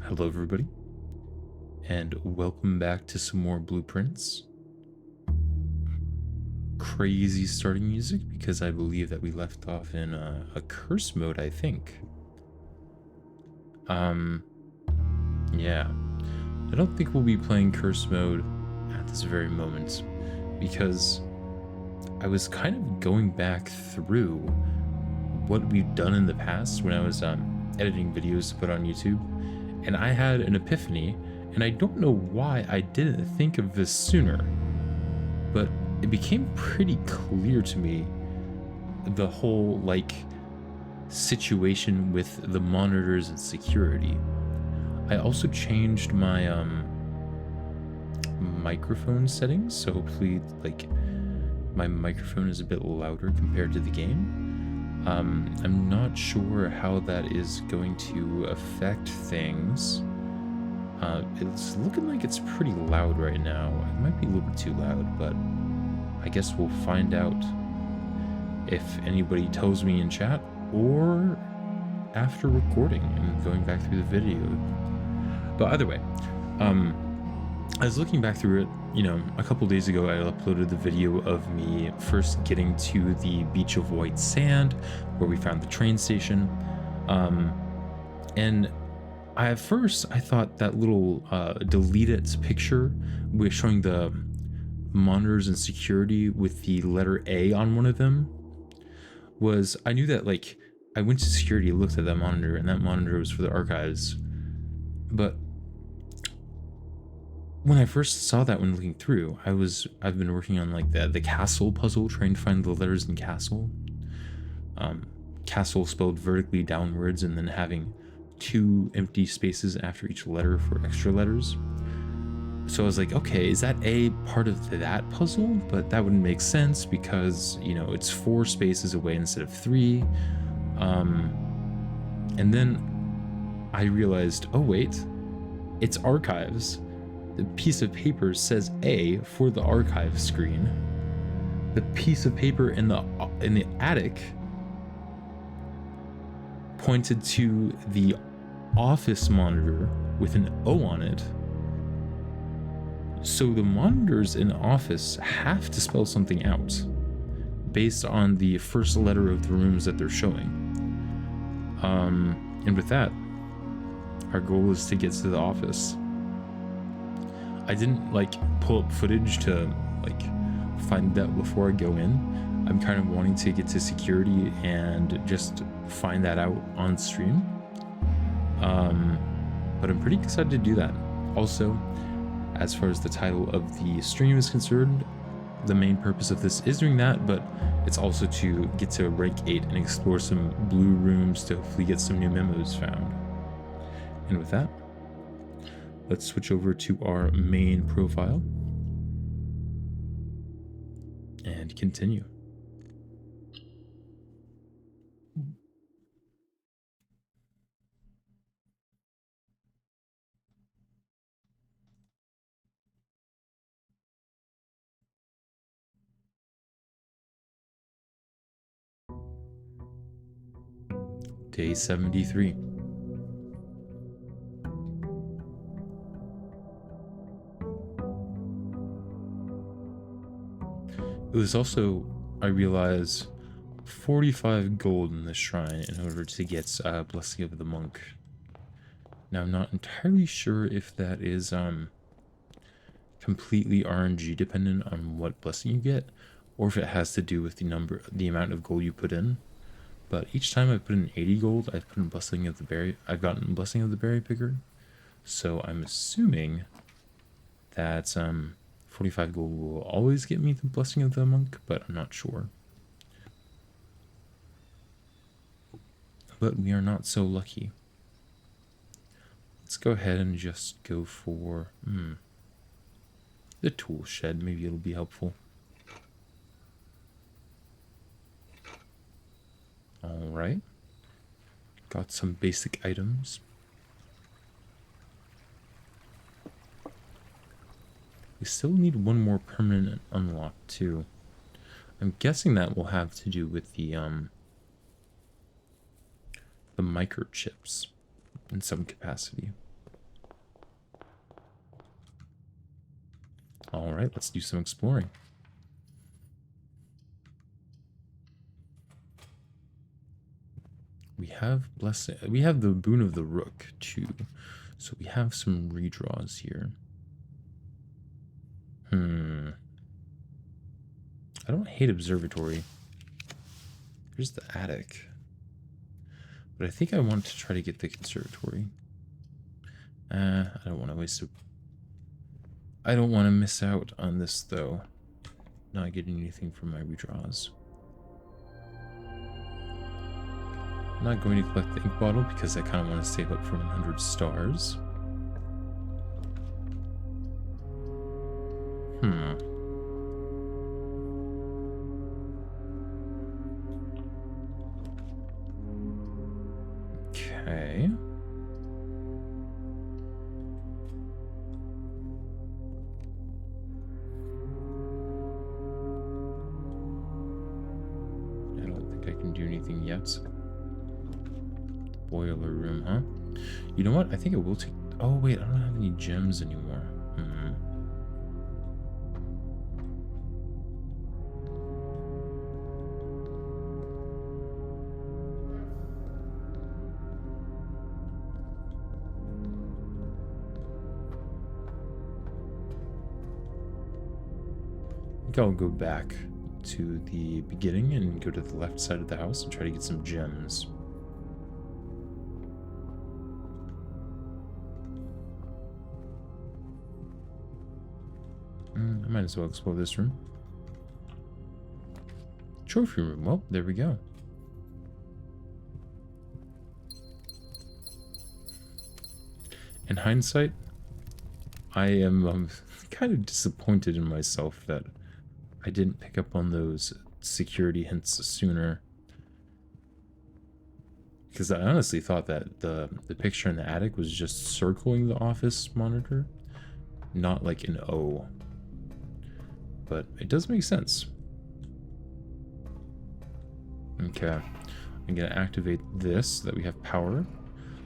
Hello everybody, and welcome back to some more blueprints. Crazy starting music because I believe that we left off in a curse mode, I think. Yeah. I don't think we'll be playing curse mode at this very moment because I was kind of going back through what we've done in the past when I was editing videos to put on YouTube, and I had an epiphany, and I don't know why I didn't think of this sooner, but it became pretty clear to me the whole situation with the monitors and security. I also changed my microphone settings, so hopefully my microphone is a bit louder compared to the game. I'm not sure how that is going to affect things. It's looking like it's pretty loud right now. It might be a little bit too loud, but I guess we'll find out if anybody tells me in chat or after recording and going back through the video. But either way, I was looking back through it, a couple days ago I uploaded the video of me first getting to the beach of white sand where we found the train station. And at first I thought that little delete it picture was showing the monitors and security with the letter A on one of them I knew that I went to security, looked at that monitor, and that monitor was for the archives. But when I first saw that when looking through, I've been working on the castle puzzle, trying to find the letters in castle. Castle spelled vertically downwards and then having 2 empty spaces after each letter for extra letters. So I was like, okay, is that A part of that puzzle? But that wouldn't make sense because, it's 4 spaces away instead of 3. And then I realized, oh wait, it's archives. The piece of paper says A for the archive screen. The piece of paper in the attic pointed to the office monitor with an O on it. So the monitors in office have to spell something out based on the first letter of the rooms that they're showing. And with that, our goal is to get to the office. I didn't pull up footage to find that before I go in. I'm kind of wanting to get to security and just find that out on stream. But I'm pretty excited to do that. Also, as far as the title of the stream is concerned, the main purpose of this is doing that, but it's also to get to rank 8 and explore some blue rooms to hopefully get some new memos found. And with that, let's switch over to our main profile and continue. Day 73. It was also, I realized, 45 gold in this shrine in order to get Blessing of the Monk. Now, I'm not entirely sure if that is completely RNG dependent on what blessing you get, or if it has to do with the amount of gold you put in. But each time I put in 80 gold, I've put in Blessing of the Berry. I've gotten Blessing of the Berry Picker. So I'm assuming that 45 gold will always get me the Blessing of the Monk, but I'm not sure. But we are not so lucky. Let's go ahead and just go for the tool shed. Maybe it'll be helpful. Alright. Got some basic items. We still need one more permanent unlock too. I'm guessing that will have to do with the microchips in some capacity. All right, let's do some exploring. We have we have the boon of the rook too, so we have some redraws here. I don't hate observatory. Here's the attic, but I think I want to try to get the conservatory. I don't want to waste I don't want to miss out on this though. Not getting anything from my redraws. I'm not going to collect the ink bottle because I kind of want to save up for 100 stars. Okay. I don't think I can do anything yet. Boiler room, huh? You know what? I think it will take... Oh, wait, I don't have any gems anymore. I think I'll go back to the beginning and go to the left side of the house and try to get some gems. I might as well explore this room. Trophy room. Well, there we go. In hindsight, I am kind of disappointed in myself that I didn't pick up on those security hints sooner. Because I honestly thought that the picture in the attic was just circling the office monitor, not like an O. But it does make sense. Okay, I'm going to activate this so that we have power,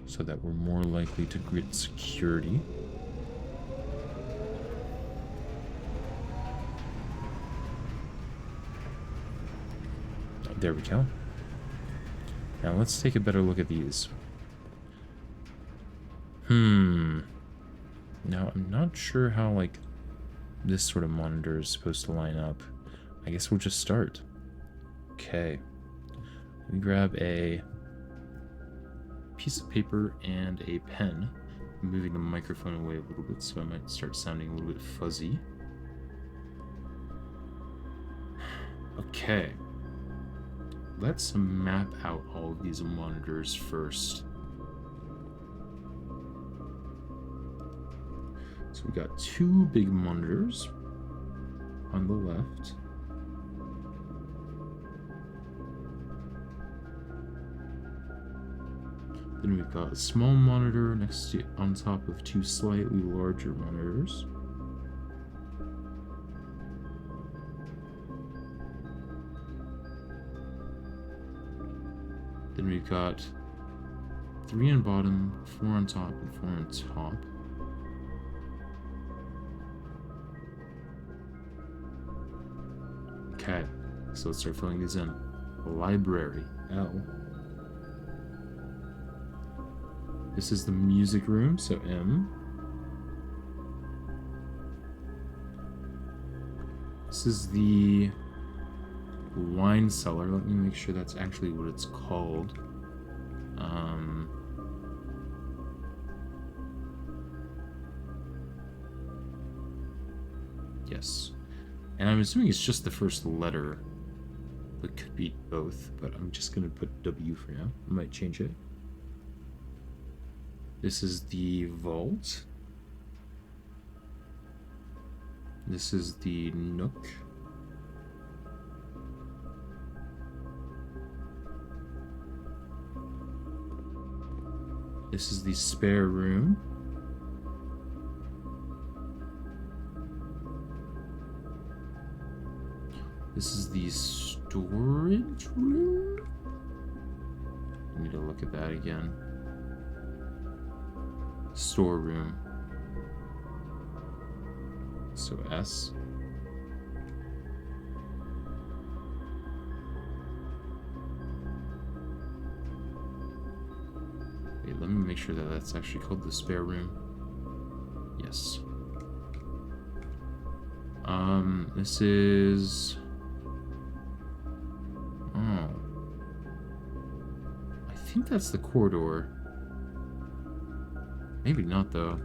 so that we're more likely to get security. There we go. Now let's take a better look at these. Now I'm not sure how like this sort of monitor is supposed to line up. I guess we'll just start. Okay. Let me grab a piece of paper and a pen. I'm moving the microphone away a little bit so I might start sounding a little bit fuzzy. Okay. Let's map out all of these monitors first. So we got two big monitors on the left. Then we've got a small monitor next to on top of two slightly larger monitors. Then we've got 3 on bottom, 4 on top, and 4 on top. Okay, so let's start filling these in. Library, L. This is the music room, so M. This is the wine cellar. Let me make sure that's actually what it's called. Yes. And I'm assuming it's just the first letter. It could be both, but I'm just going to put W for now. I might change it. This is the vault. This is the nook. This is the spare room. This is the storage room. I need to look at that again. Storeroom. So S. Wait, let me make sure that that's actually called the spare room. Yes. This is... Oh. I think that's the corridor. Maybe not, though.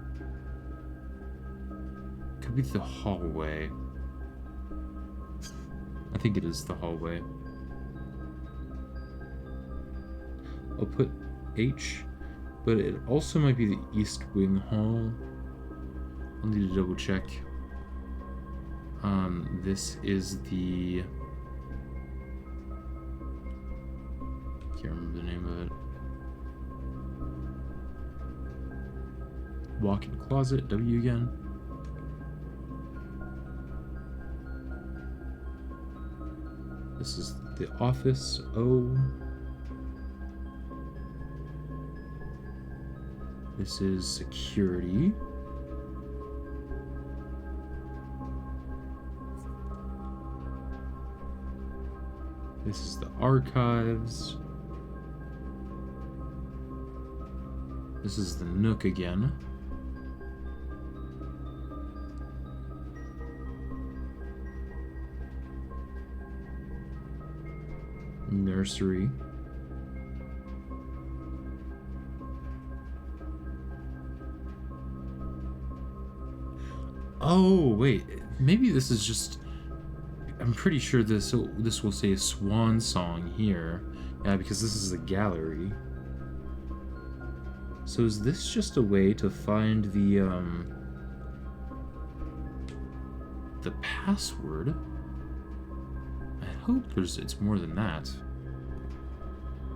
Could be the hallway. I think it is the hallway. I'll put H, but it also might be the East Wing Hall. I'll need to double check. This is the... Can't remember the name of it. Walk-in closet, W again. This is the office, O. This is security. This is the archives. This is the Nook again. Nursery. Oh, wait. Maybe this is just... I'm pretty sure this will say Swan Song here. Yeah, because this is the gallery. So is this just a way to find the password? I hope it's more than that.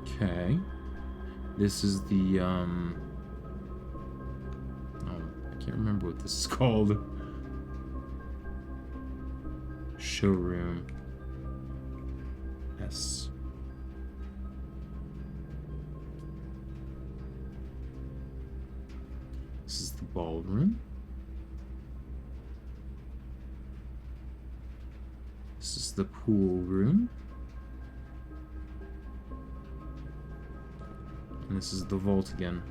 Okay. This is the, oh, I can't remember what this is called. Showroom. S. This is the ballroom. This is the pool room. And this is the vault again.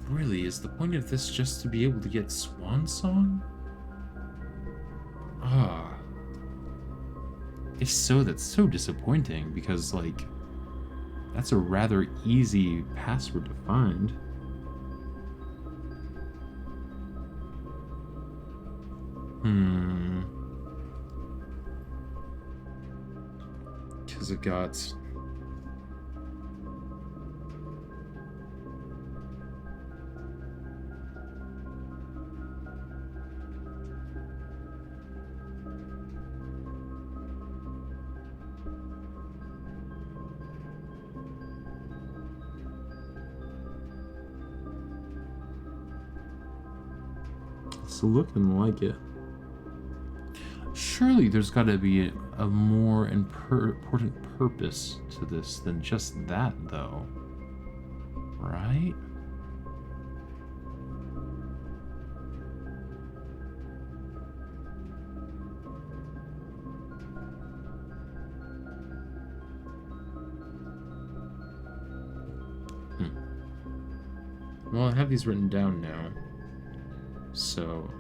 Really, is the point of this just to be able to get Swan Song? Ah. If so, that's so disappointing, because, like, that's a rather easy password to find. Because it got... It's looking like it. Surely there's got to be a more important purpose to this than just that, though. Right? Well, I have these written down now, so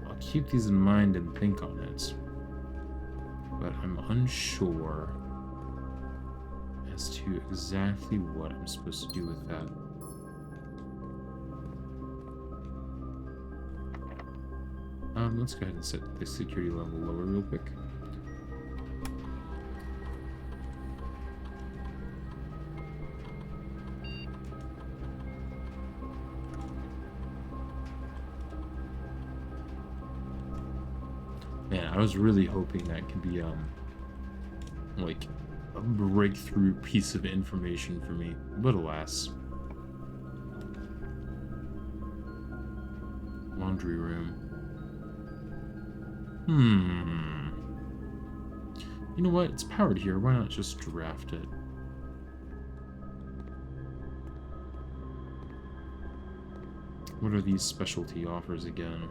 I'll keep these in mind and think on it. But I'm unsure as to exactly what I'm supposed to do with that. Let's go ahead and set the security level lower real quick. Man, I was really hoping that could be, like, a breakthrough piece of information for me, but alas. Laundry room. You know what? It's powered here. Why not just draft it? What are these specialty offers again?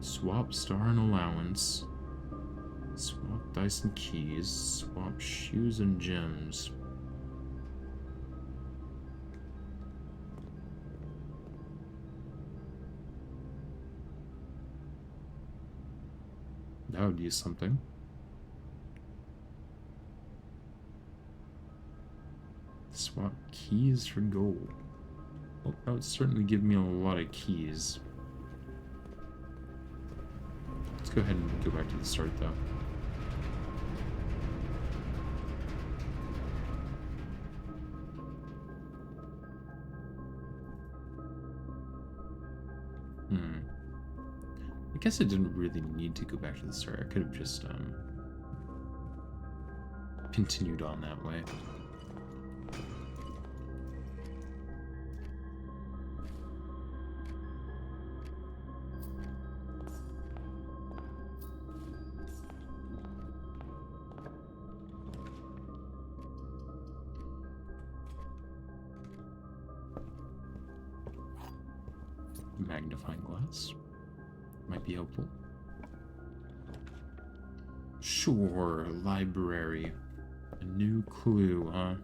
Swap star and allowance. Swap dice and keys. Swap shoes and gems. That would be something. Swap keys for gold. Well, that would certainly give me a lot of keys. Let's go ahead and go back to the start, though. I guess I didn't really need to go back to the start. I could have just continued on that way. Magnifying glass might be helpful. Sure, library. A new clue, huh?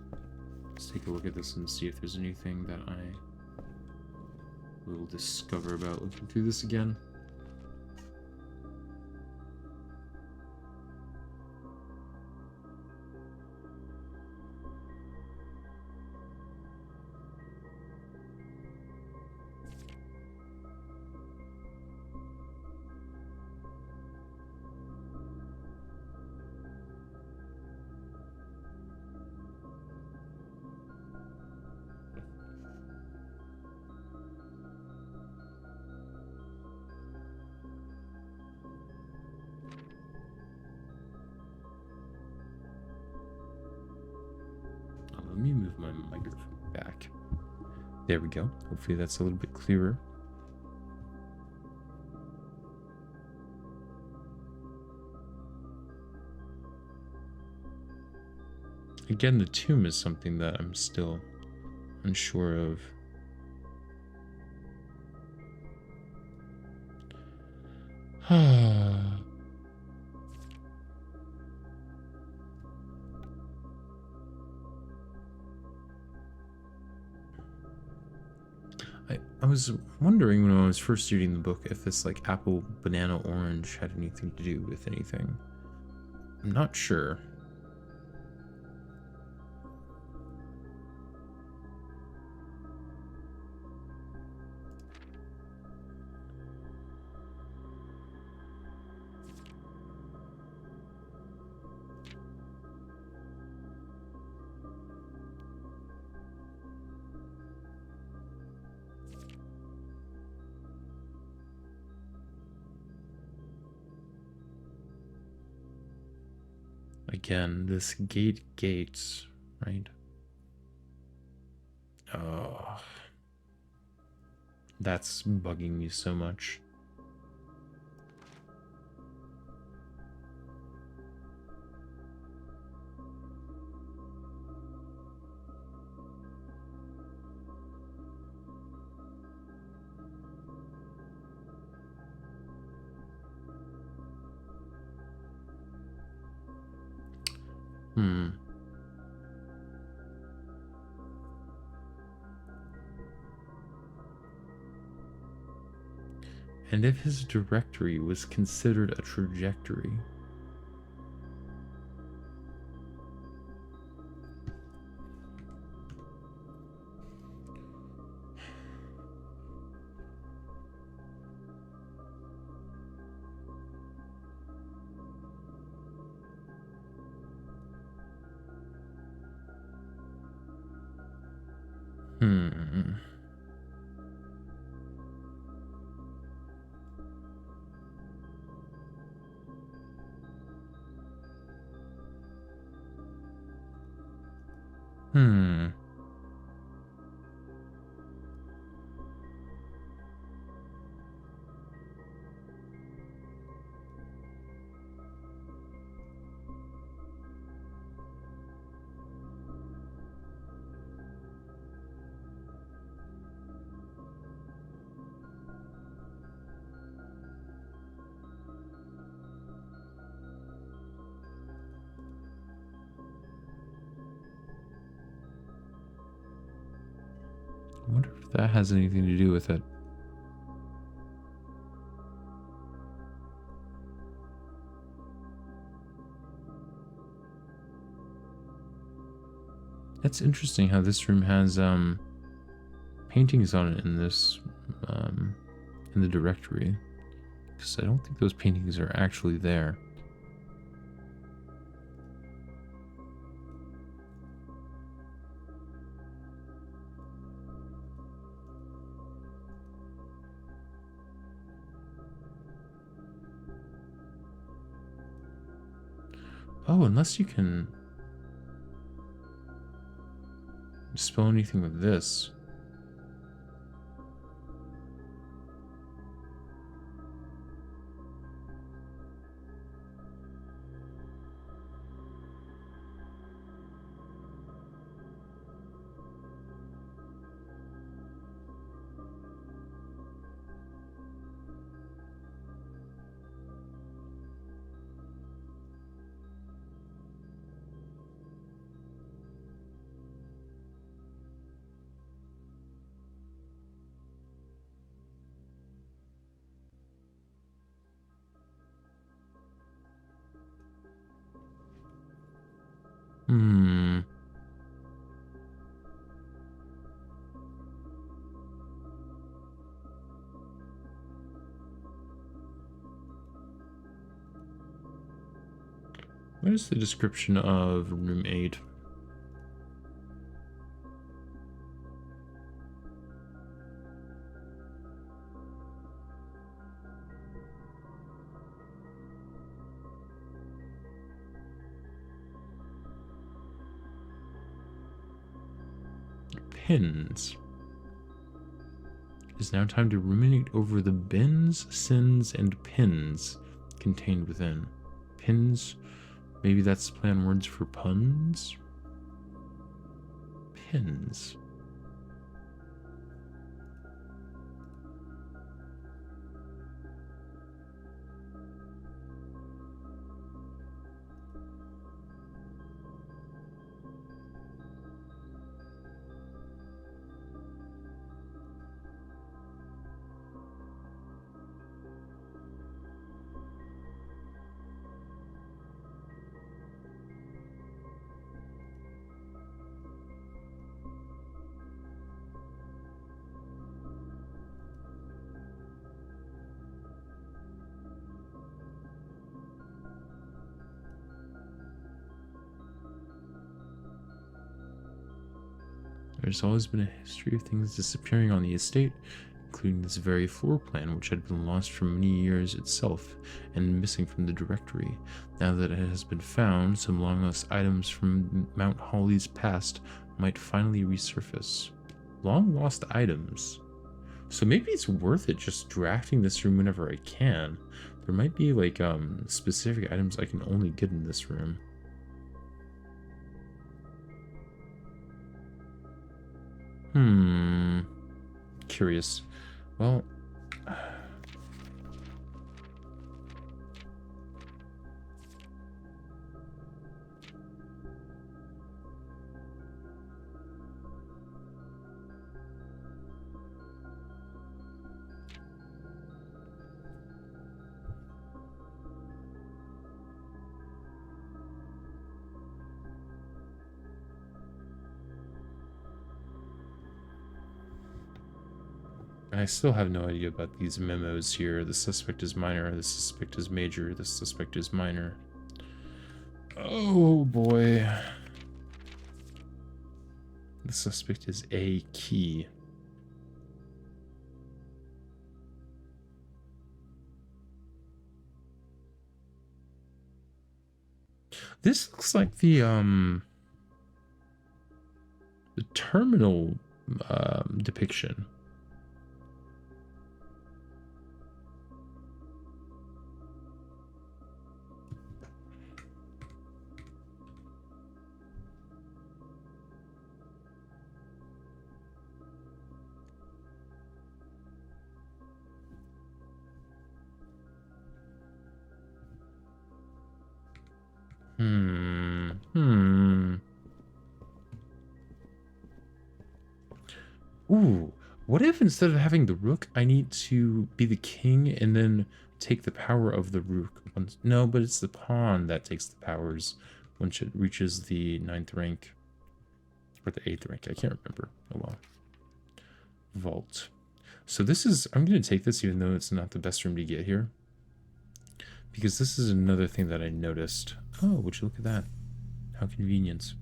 Let's take a look at this and see if there's anything that I will discover about looking through this again. Let me move my microphone back. There we go. Hopefully that's a little bit clearer. Again, the tomb is something that I'm still unsure of. I was wondering when I was first reading the book if this like apple, banana, orange had anything to do with anything. I'm not sure. Again, this gates, right? Oh, that's bugging me so much. And if his directory was considered a trajectory. I wonder if that has anything to do with it. That's interesting how this room has paintings on it in this in the directory, because I don't think those paintings are actually there. Oh, unless you can spell anything with this. Hmm. What is the description of room 8? Pins. It is now time to ruminate over the bins, sins, and pins contained within. Pins? Maybe that's play on words for puns? Pins. There's always been a history of things disappearing on the estate, including this very floor plan, which had been lost for many years itself and missing from the directory. Now that it has been found, some long-lost items from Mount Holly's past might finally resurface. Long-lost items? So maybe it's worth it just drafting this room whenever I can. There might be, like, specific items I can only get in this room. Curious. Well, I still have no idea about these memos here. The suspect is minor, the suspect is major, the suspect is minor. Oh boy. The suspect is a key. This looks like the terminal depiction. Ooh, what if instead of having the rook, I need to be the king and then take the power of the rook? Once, no, but it's the pawn that takes the powers once it reaches the 9th rank. Or the 8th rank, I can't remember. Oh well. Vault. So this is, I'm going to take this even though it's not the best room to get here. Because this is another thing that I noticed. Oh, would you look at that? How convenient.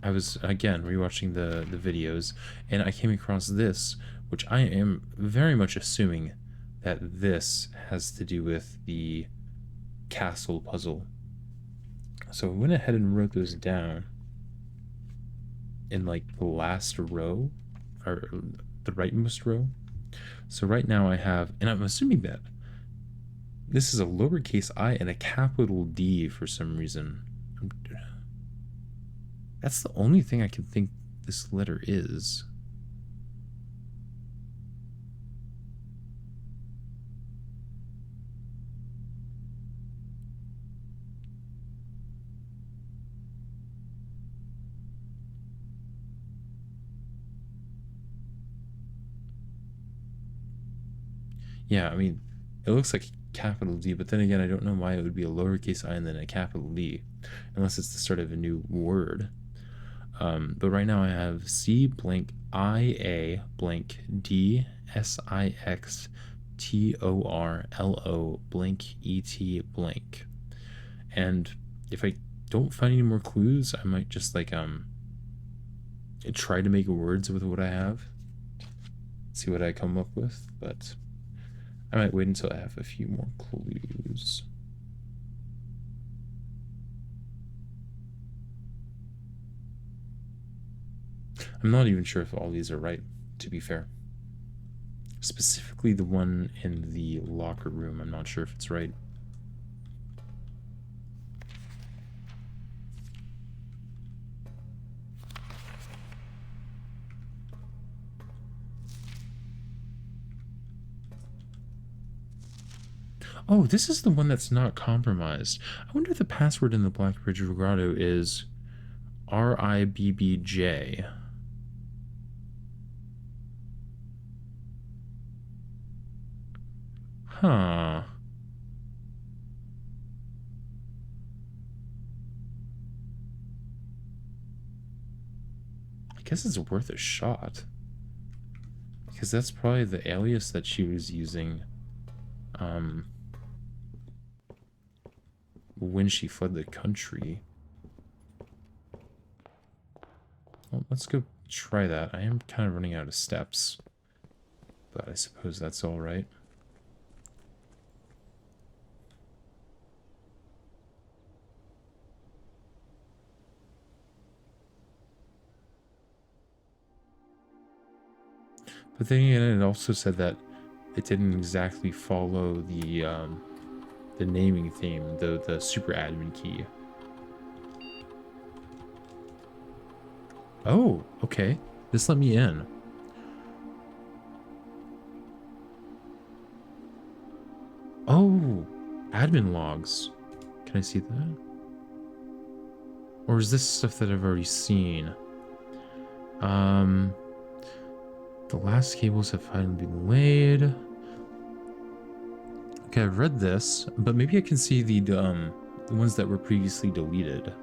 I was, again, rewatching the videos, and I came across this, which I am very much assuming that this has to do with the castle puzzle. So I went ahead and wrote those down in, like, the last row, or the rightmost row. So right now I have, and I'm assuming that this is a lowercase I and a capital D for some reason. That's the only thing I can think this letter is. Yeah, I mean, it looks like capital D, but then again, I don't know why it would be a lowercase I and then a capital D, unless it's the start of a new word. But right now I have C blank I A blank D S I X T O R L O blank E T blank. And if I don't find any more clues, I might just like try to make words with what I have. See what I come up with, but I might wait until I have a few more clues. I'm not even sure if all these are right, to be fair. Specifically the one in the locker room, I'm not sure if it's right. Oh, this is the one that's not compromised. I wonder if the password in the Blackbridge Grotto is RIBBJ. Huh. I guess it's worth a shot. Because that's probably the alias that she was using when she fled the country. Well, let's go try that. I am kind of running out of steps, but I suppose that's all right. But then again, it also said that it didn't exactly follow the naming theme, the super admin key. Oh, okay. This let me in. Oh, admin logs. Can I see that? Or is this stuff that I've already seen? The last cables have finally been laid. Okay, I've read this, but maybe I can see the ones that were previously deleted.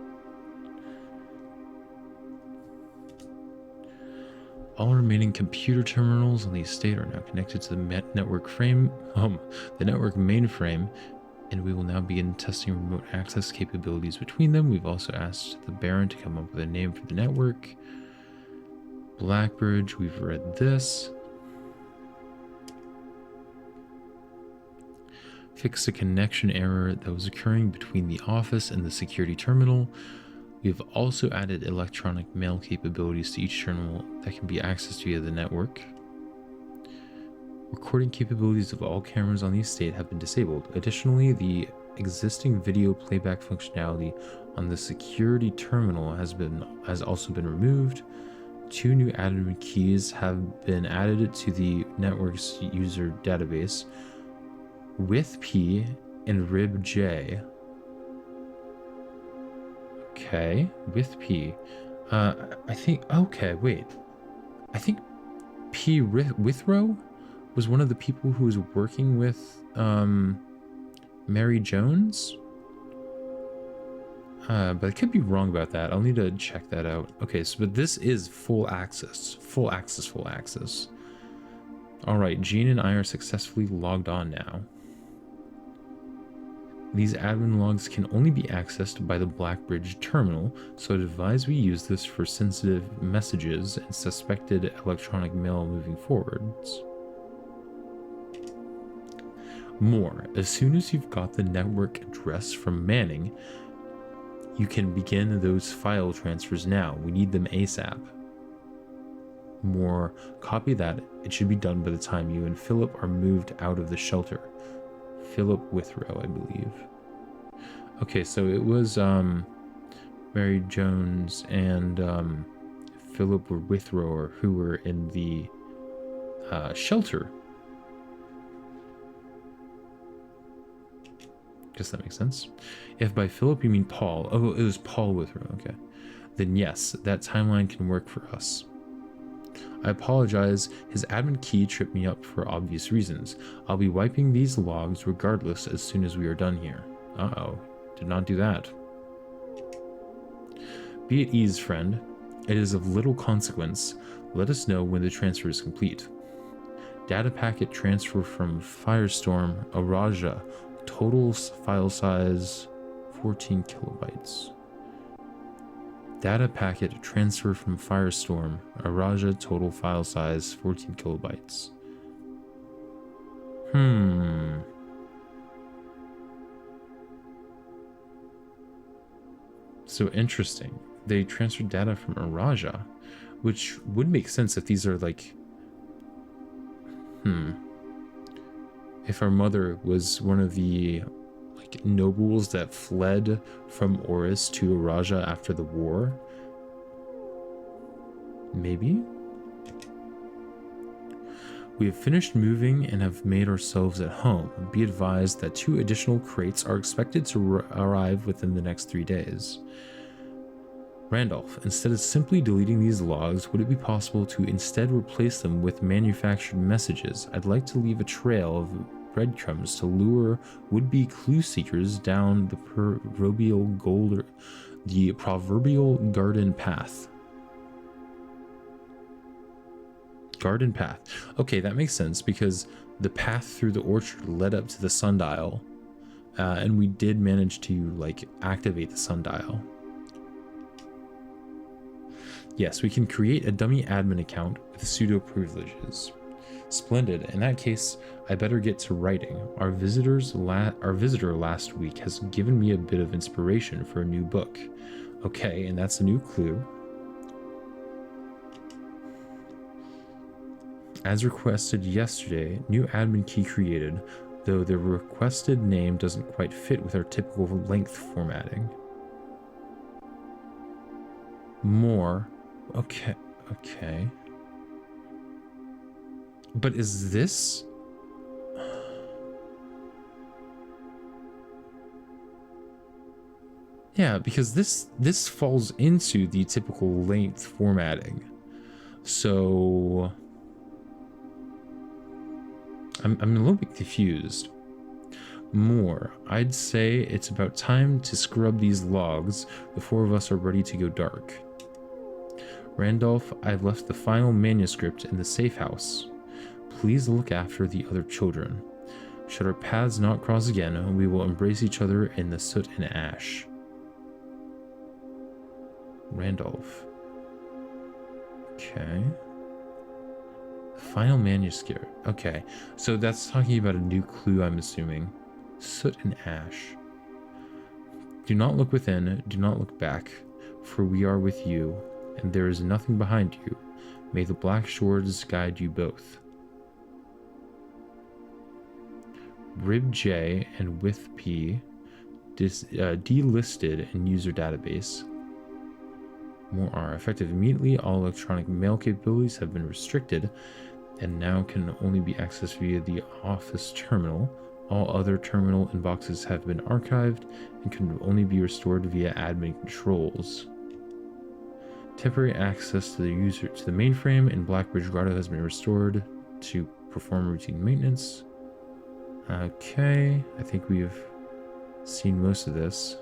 All remaining computer terminals on the estate are now connected to the network mainframe, and we will now begin testing remote access capabilities between them. We've also asked the Baron to come up with a name for the network. Blackbridge, we've read this. Fix a connection error that was occurring between the office and the security terminal. We've also added electronic mail capabilities to each terminal that can be accessed via the network. Recording capabilities of all cameras on the estate have been disabled. Additionally, the existing video playback functionality on the security terminal has also been removed. 2 new admin keys have been added to the network's user database, with P and RibJ. Okay, with P. I think, okay, wait. I think P. Withrow was one of the people who was working with Mary Jones. But I could be wrong about that. I'll need to check that out. Okay, so but this is full access. Full access, full access. Alright, Jean and I are successfully logged on now. These admin logs can only be accessed by the Blackbridge terminal, so I'd advise we use this for sensitive messages and suspected electronic mail moving forwards. More, as soon as you've got the network address from Manning, you can begin those file transfers now. We need them ASAP. More, copy that. It should be done by the time you and Philip are moved out of the shelter. Philip Withrow, I believe. Okay, so it was Mary Jones and Philip Withrow who were in the shelter. Guess that makes sense. If by Philip you mean Paul, oh, it was Paul Withrow, okay. Then yes, that timeline can work for us. I apologize, his admin key tripped me up for obvious reasons. I'll be wiping these logs regardless as soon as we are done here. Uh-oh, did not do that. Be at ease, friend. It is of little consequence. Let us know when the transfer is complete. Data packet transfer from Firestorm, Araja. Total file size 14 kilobytes. Data packet transfer from Firestorm, Araja, total file size 14 kilobytes. So interesting. They transferred data from Araja, which would make sense if these are like... If our mother was one of the like nobles that fled from Oris to Araja after the war, maybe? We have finished moving and have made ourselves at home. Be advised that 2 additional crates are expected to arrive within the next 3 days. Randolph, instead of simply deleting these logs, would it be possible to instead replace them with manufactured messages? I'd like to leave a trail of breadcrumbs to lure would-be clue seekers down the proverbial garden path. Garden path. Okay, that makes sense because the path through the orchard led up to the sundial, and we did manage to like activate the sundial. Yes, we can create a dummy admin account with pseudo privileges. Splendid. In that case, I better get to writing. Our visitor last week has given me a bit of inspiration for a new book. Okay, and that's a new clue. As requested yesterday, new admin key created, though the requested name doesn't quite fit with our typical length formatting. More. Okay. But is this... Yeah, because this falls into the typical length formatting. So I'm a little bit confused. More. I'd say it's about time to scrub these logs. The 4 of us are ready to go dark. Randolph, I've left the final manuscript in the safe house. Please look after the other children. Should our paths not cross again, we will embrace each other in the soot and ash. Randolph. Okay. Final manuscript. Okay, so that's talking about a new clue, I'm assuming. Soot and ash. Do not look within, do not look back, for we are with you, and there is nothing behind you. May the black shores guide you both. Rib J and with P delisted in user database. More are effective immediately. All electronic mail capabilities have been restricted and now can only be accessed via the office terminal. All other terminal inboxes have been archived and can only be restored via admin controls. Temporary access to the user to the mainframe in Blackbridge Grotto has been restored to perform routine maintenance. Okay, I think we've seen most of this.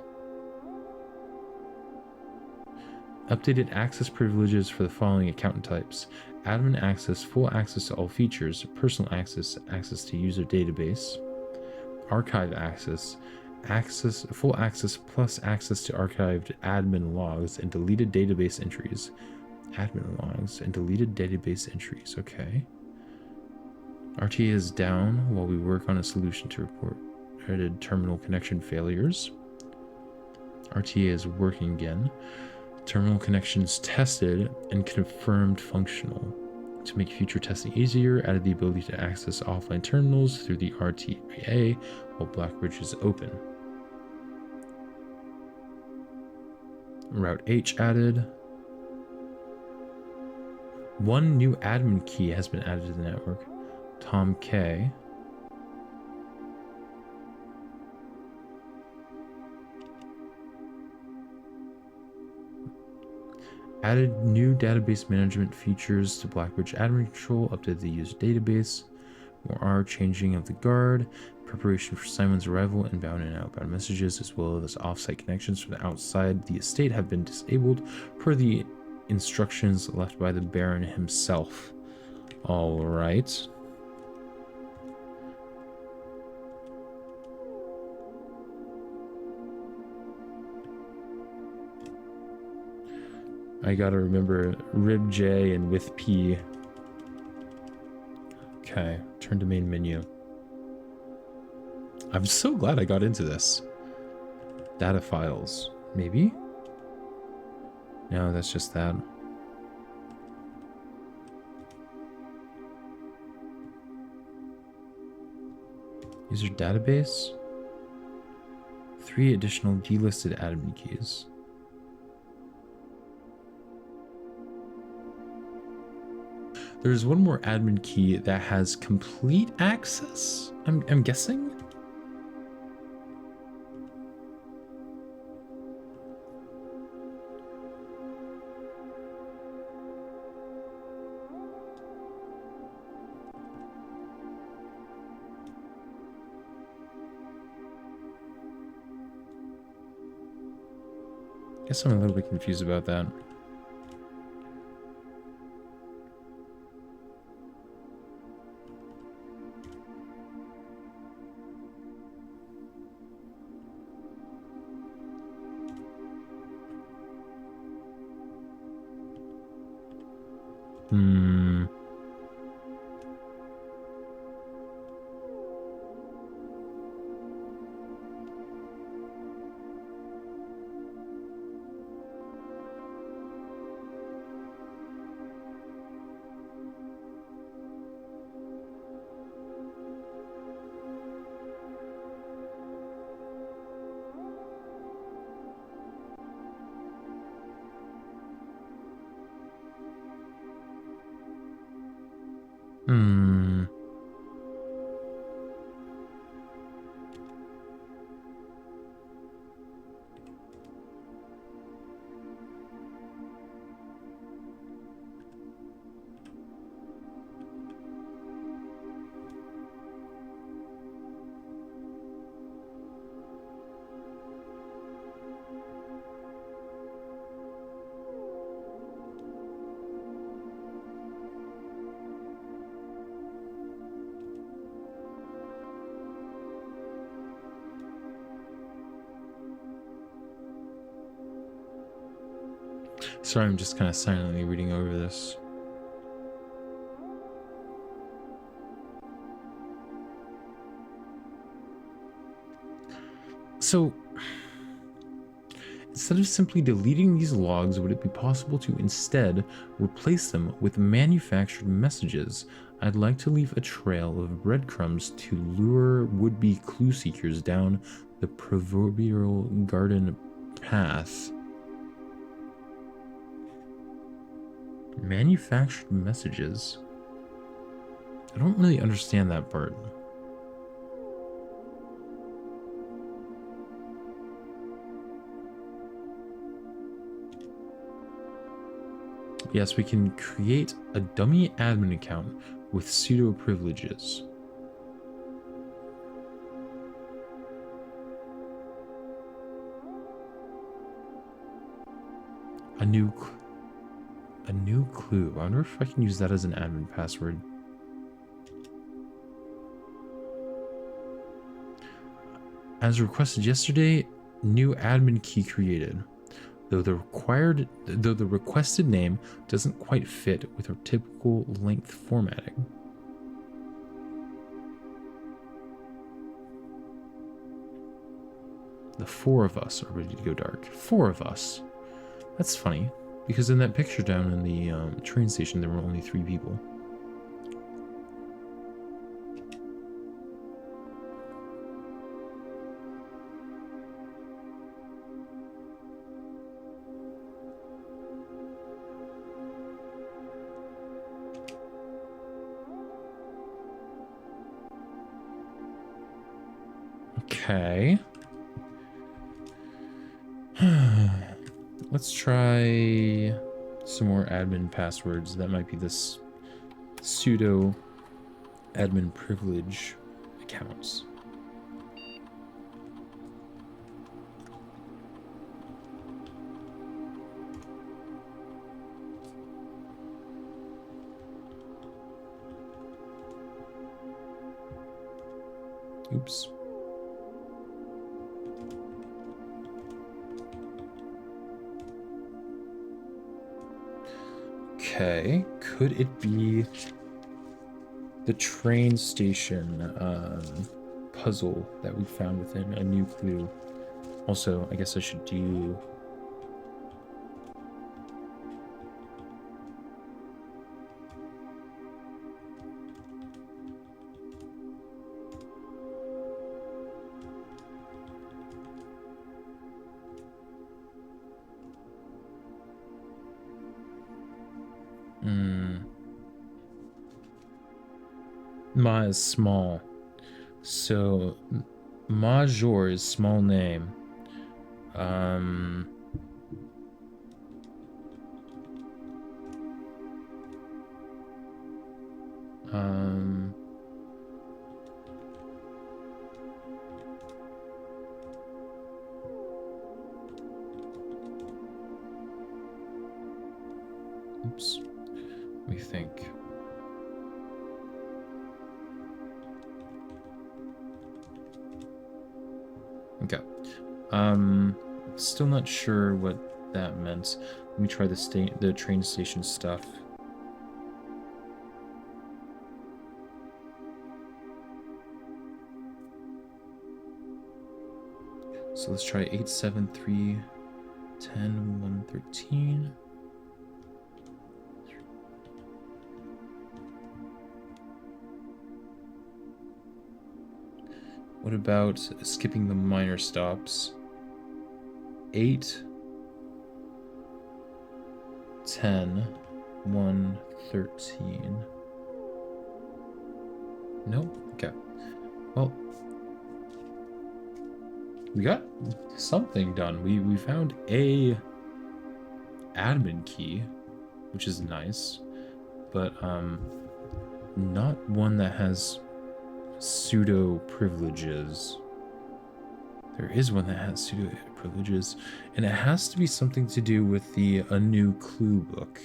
Updated access privileges for the following account types: admin access, full access to all features, personal access, access to user database, archive access, full access plus access to archived admin logs and deleted database entries. Admin logs and deleted database entries, okay. RTA is down while we work on a solution to report terminal connection failures. RTA is working again. Terminal connections tested and confirmed functional. To make future testing easier, added the ability to access offline terminals through the RTA while Blackbridge is open. Route H added. One new admin key has been added to the network. Tom K. Added new database management features to Blackbridge admin control, updated the user database. More R changing of the guard, preparation for Simon's arrival, inbound and outbound messages, as well as offsite connections from the outside the estate have been disabled per the instructions left by the Baron himself. All right. I gotta remember Rib J and with P. Okay, turn to main menu. I'm so glad I got into this. Data files, maybe? No, that's just that. User database. 3 additional delisted admin keys. There's one more admin key that has complete access, I'm guessing? Guess I'm a little bit confused about that. Sorry, I'm just kind of silently reading over this. So, instead of simply deleting these logs, would it be possible to instead replace them with manufactured messages? I'd like to leave a trail of breadcrumbs to lure would-be clue seekers down the proverbial garden path. Manufactured messages? I don't really understand that part. Yes, we can create a dummy admin account with pseudo privileges. A new clue. I wonder if I can use that as an admin password. As requested yesterday, new admin key created. Though the requested name doesn't quite fit with our typical length formatting. The 4 of us are ready to go dark. 4 of us. That's funny, because in that picture down in the train station, there were only 3 people. Okay. Let's try some more admin passwords. That might be this pseudo admin privilege accounts. Oops. Okay, could it be the train station puzzle that we found within a new clue? Also, I guess I should do... Ma is small. So, Major is small name. Oops. Let me think. Okay. Still not sure what that meant. Let me try the train station stuff. So let's try 873 10 113. What about skipping the minor stops? 8 10 113. Nope. Okay. Well, we got something done. We found a admin key, which is nice, but not one that has pseudo privileges. There is one that has pseudo privileges, and it has to be something to do with a new clue book.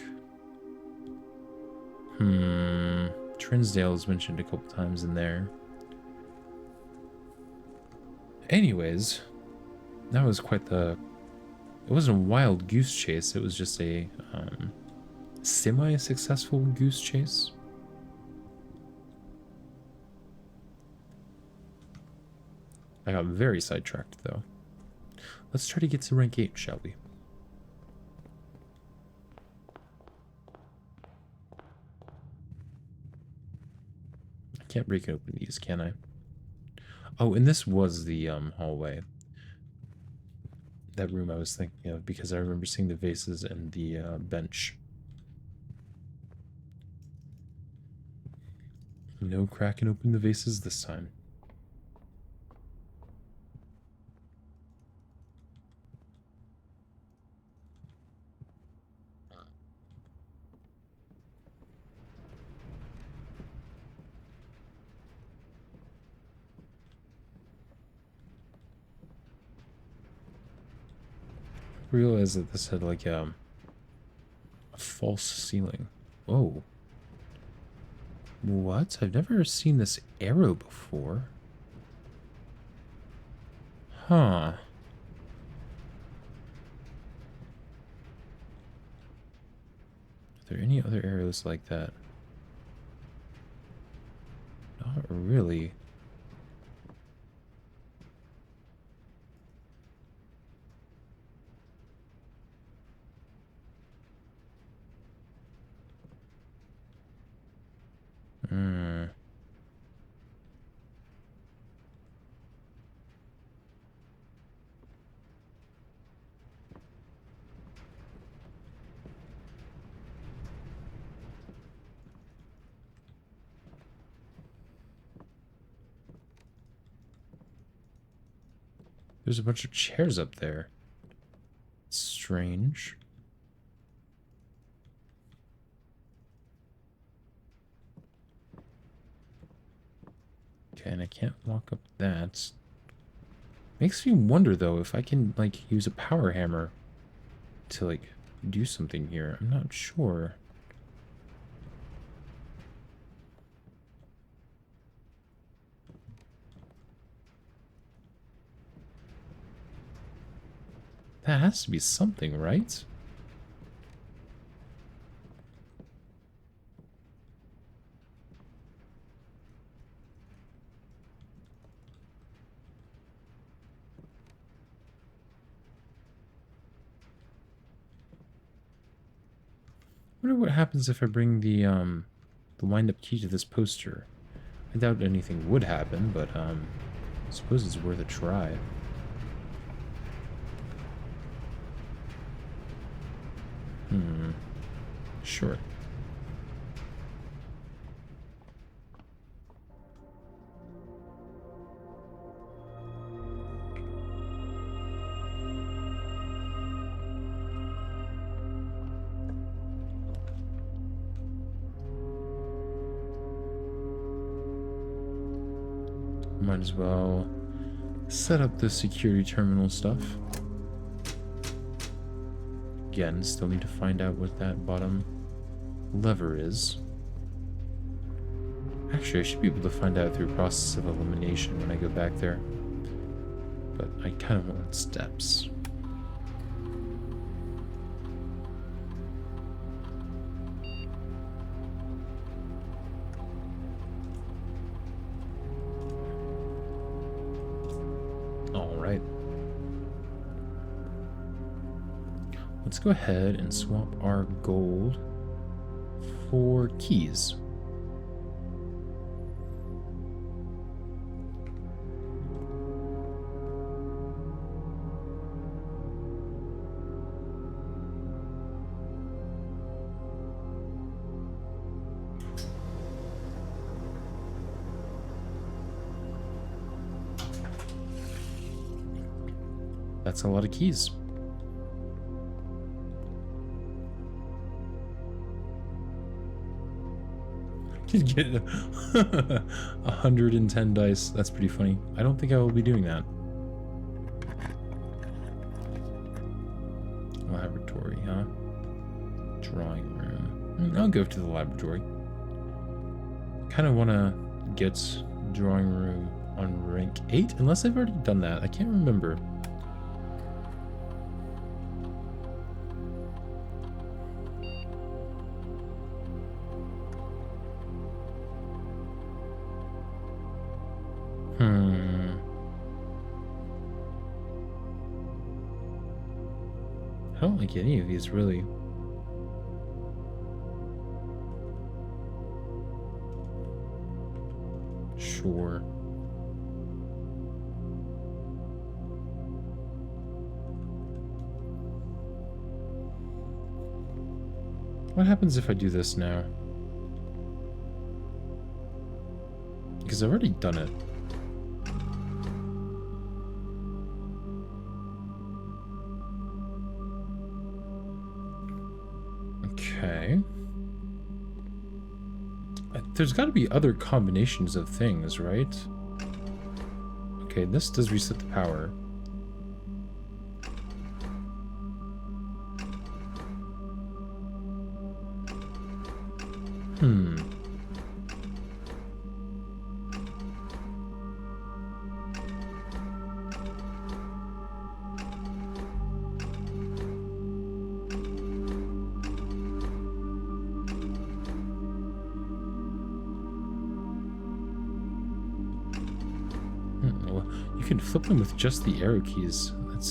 Trinsdale is mentioned a couple times in there. Anyways, that was quite the... It wasn't a wild goose chase, it was just a semi-successful goose chase. I got very sidetracked, though. Let's try to get to rank 8, shall we? I can't break open these, can I? Oh, and this was the hallway. That room I was thinking of, because I remember seeing the vases and the bench. No cracking open the vases this time. realize that this had like a false ceiling. Whoa. What? I've never seen this arrow before. Huh. Are there any other arrows like that? Not really. Hmm. There's a bunch of chairs up there. Strange. Okay, and I can't walk up that. Makes me wonder, though, if I can, like, use a power hammer to, like, do something here. I'm not sure. That has to be something, right? I wonder what happens if I bring the wind-up key to this poster. I doubt anything would happen, but I suppose it's worth a try. Sure. Might as well set up the security terminal stuff. Again, still need to find out what that bottom lever is. Actually, I should be able to find out through process of elimination when I go back there. But I kind of want steps. Alright. Let's go ahead and swap our gold for keys. That's a lot of keys. Did get 110 dice. That's pretty funny. I don't think I will be doing that. Laboratory, huh? Drawing room. I'll go to the laboratory. Kind of want to get drawing room on rank 8, unless I've already done that. I can't remember. I don't like any of these, really. Sure. What happens if I do this now? Because I've already done it. Okay. There's got to be other combinations of things, right? Okay, this does reset the power. Hmm. Well, you can flip them with just the arrow keys. That's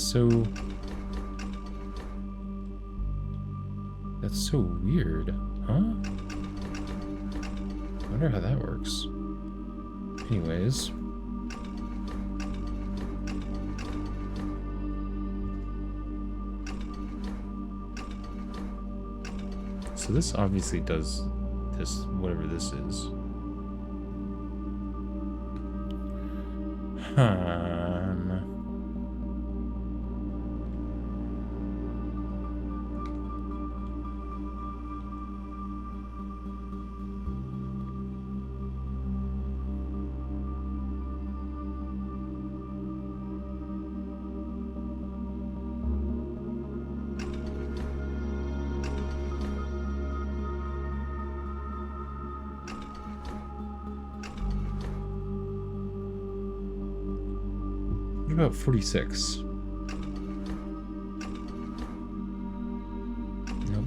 so weird, huh? I wonder how that works. Anyways. So this obviously does this, whatever this is. What about 46? Nope.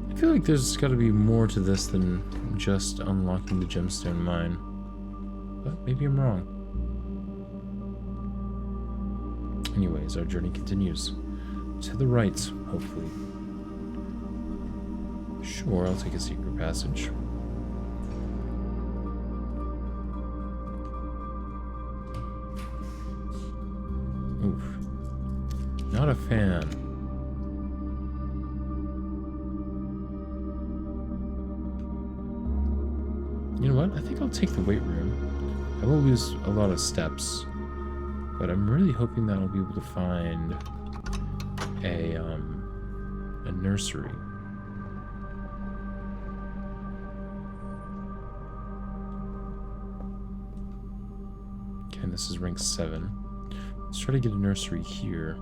I feel like there's got to be more to this than just unlocking the gemstone mine. But maybe I'm wrong. Anyways, our journey continues. To the right, hopefully. Sure, I'll take a secret passage. Oof. Not a fan. You know what? I think I'll take the weight room. I will lose a lot of steps, but I'm really hoping that I'll be able to find a nursery. Okay, and this is rank 7. Let's try to get a nursery here.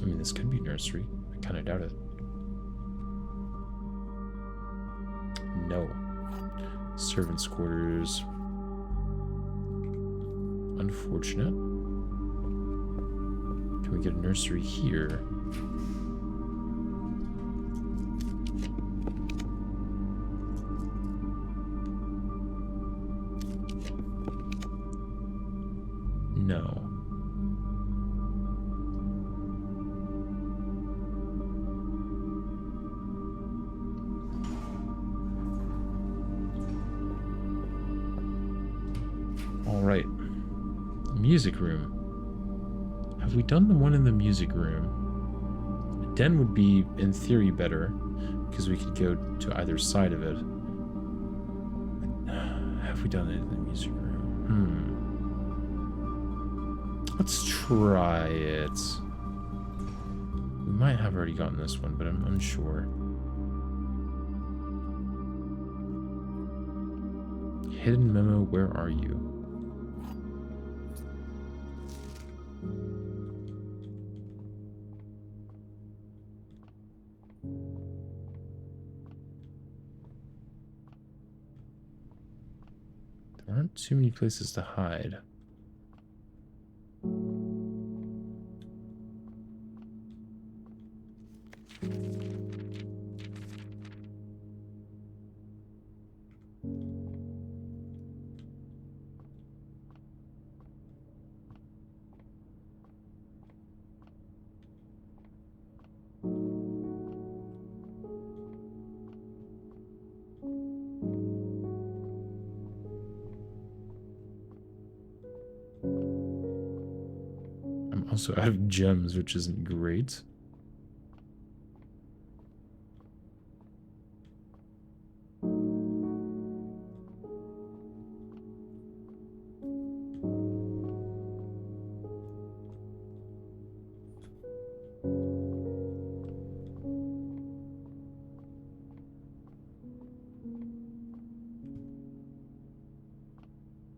I mean, this could be nursery. I kind of doubt it. No. Servants' quarters. Unfortunate. Can we get a nursery here? No. Alright. Music room. Have we done the one in the music room? A den would be, in theory, better, because we could go to either side of it. Have we done it in the music room? Let's try it. We might have already gotten this one, but I'm unsure. Hidden memo, where are you? There aren't too many places to hide. I'm also out of gems, which isn't great.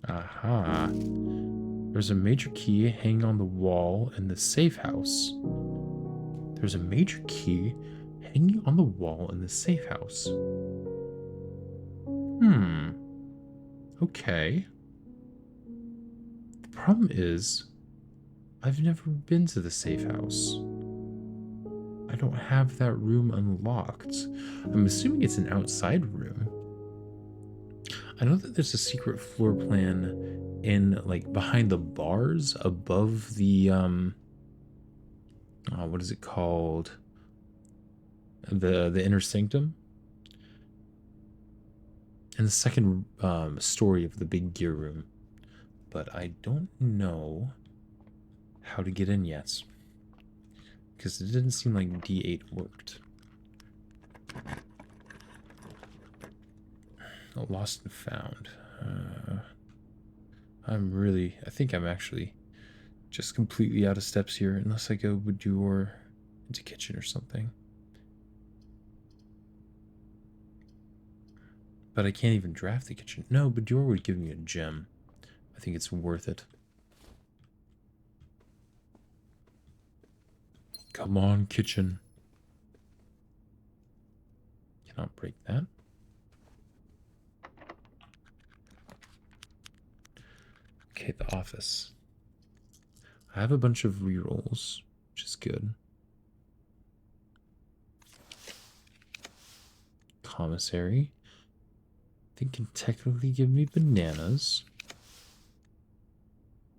Aha. There's a major key hanging on the wall in the safe house. There's a major key hanging on the wall in the safe house. Okay. The problem is, I've never been to the safe house. I don't have that room unlocked. I'm assuming it's an outside room. I know that there's a secret floor plan in, like, behind the bars above the, what is it called? The inner sanctum? In the second story of the big gear room. But I don't know how to get in yet. Because it didn't seem like D8 worked. Oh, lost and found. I think I'm actually just completely out of steps here, unless I go boudoir into kitchen or something. But I can't even draft the kitchen. No, boudoir would give me a gem. I think it's worth it. Come on, kitchen. Cannot break that. Okay, the office. I have a bunch of rerolls, which is good. Commissary. I think can technically give me bananas.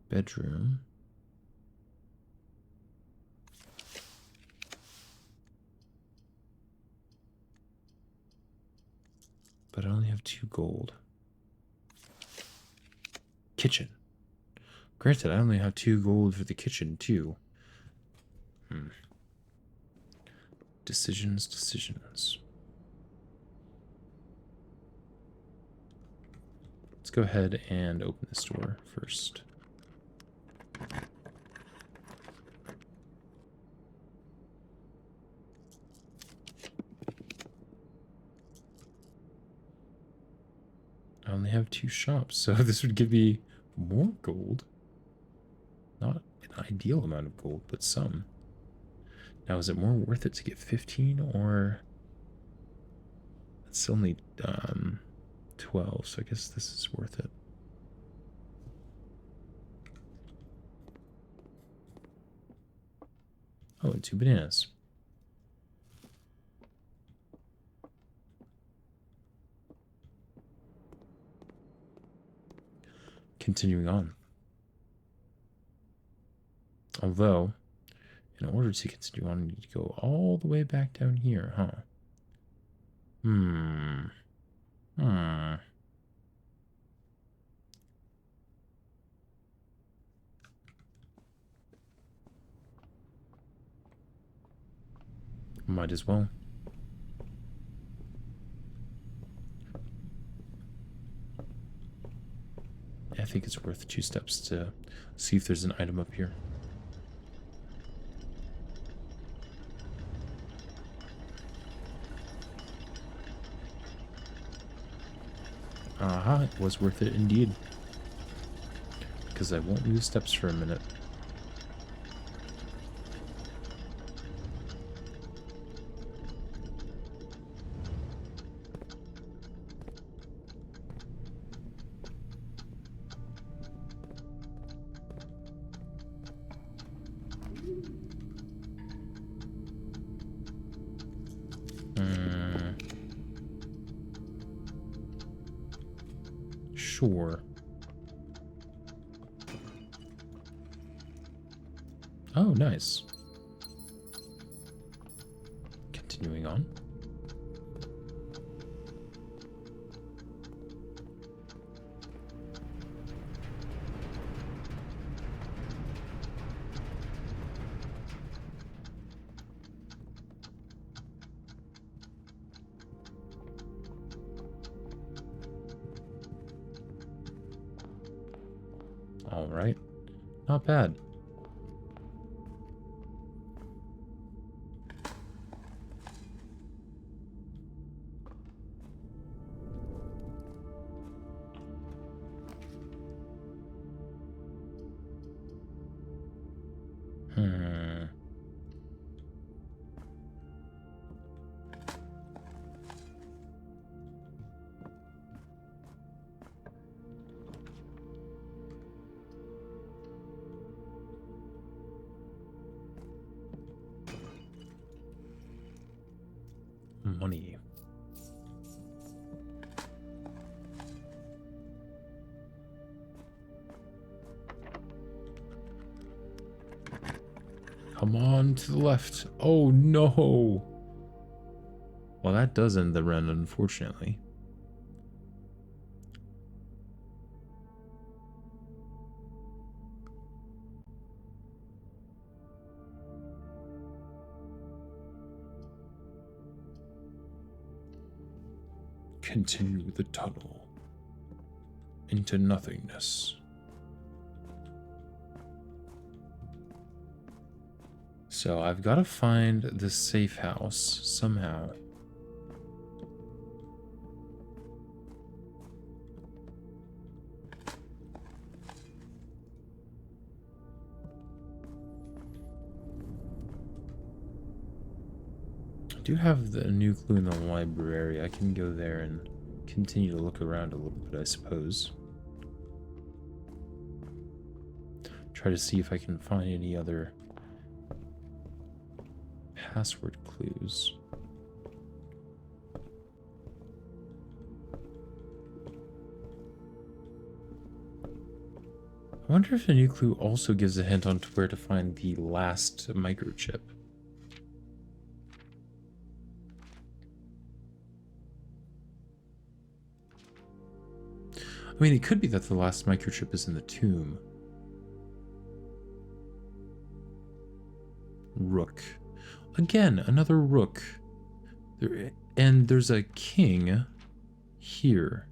Bedroom. But I only have 2 gold. Kitchen. Granted, I only have 2 gold for the kitchen, too. Decisions. Let's go ahead and open this door first. I only have 2 shops, so this would give me more gold. Not an ideal amount of gold, but some. Now, is it more worth it to get 15, or... It's only 12, so I guess this is worth it. Oh, and 2 bananas. Continuing on. Although, in order to continue on, I need to go all the way back down here, huh? Might as well. I think it's worth 2 steps to see if there's an item up here. Aha, it was worth it indeed. Because I won't lose steps for a minute. Sure. Oh, nice. Continuing on. All right. Not bad. money. Come on to the left. Oh no. Well, that does end the run, unfortunately. Continue the tunnel into nothingness. So I've got to find the safe house somehow. I do have the new clue in the library. I can go there and continue to look around a little bit, I suppose. Try to see if I can find any other password clues. I wonder if a new clue also gives a hint on to where to find the last microchip. I mean, it could be that the last microchip is in the tomb. Rook. Again, another rook. And there's a king here.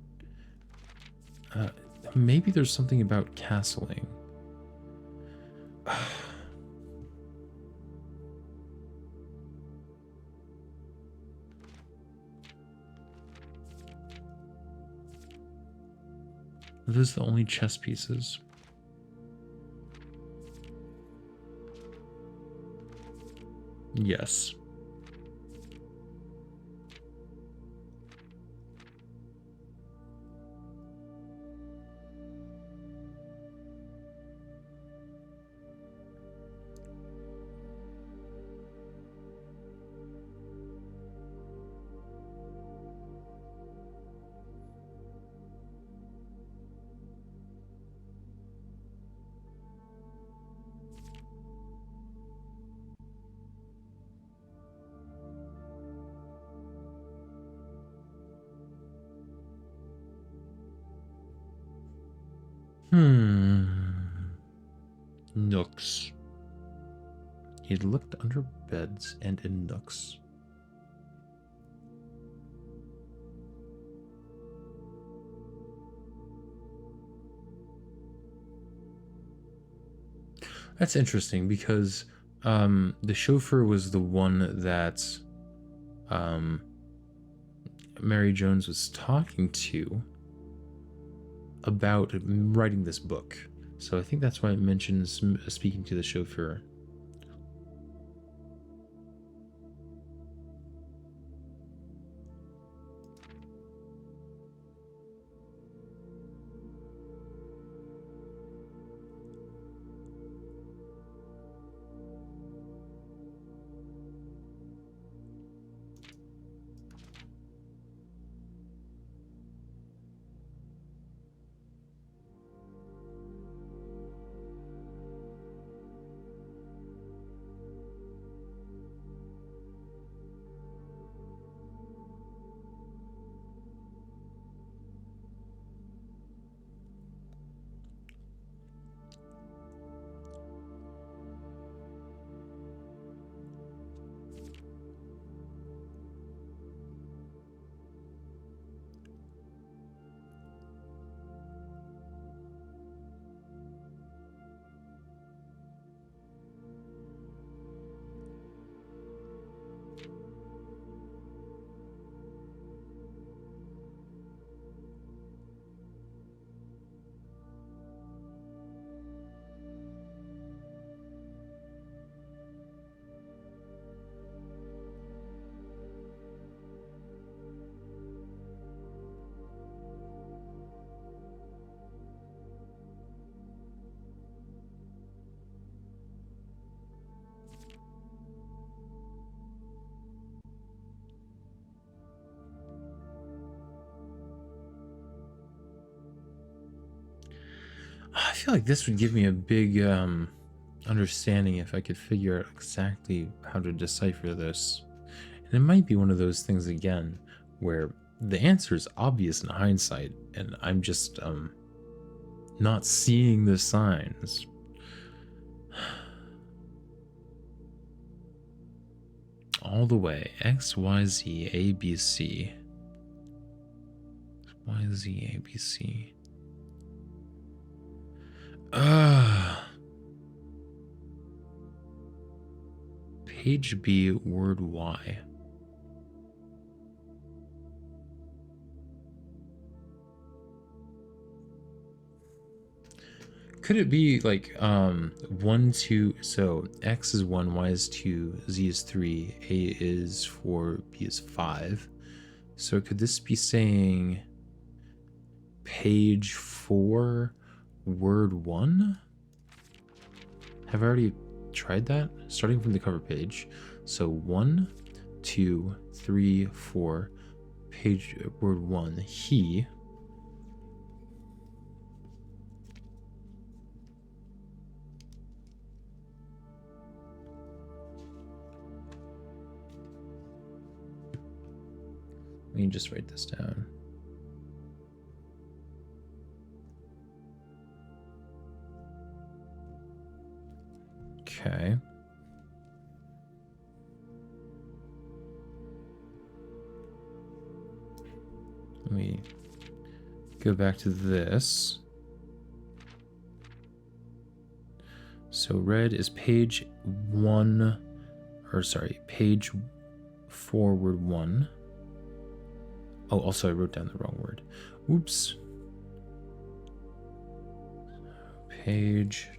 Maybe there's something about castling. Are those the only chess pieces? Yes. Nooks. He looked under beds and in nooks. That's interesting because the chauffeur was the one that Mary Jones was talking to about writing this book. So I think that's why it mentions speaking to the chauffeur. I feel like this would give me a big understanding if I could figure out exactly how to decipher this. And it might be one of those things again where the answer is obvious in hindsight and I'm just not seeing the signs. All the way. X, Y, Z, A, B, C. Y, Z, A, B, C. Page B, word Y. Could it be like 1, 2, so X is 1, Y is 2, Z is 3, A is 4, B is 5. So could this be saying page 4, word 1? Have I already tried that? Starting from the cover page. So 1, 2, 3, 4, page word 1, he. Let me just write this down. Okay. Let me go back to this. So red is page 1, or sorry, page 4, word 1. Oh, also I wrote down the wrong word. Oops. Page.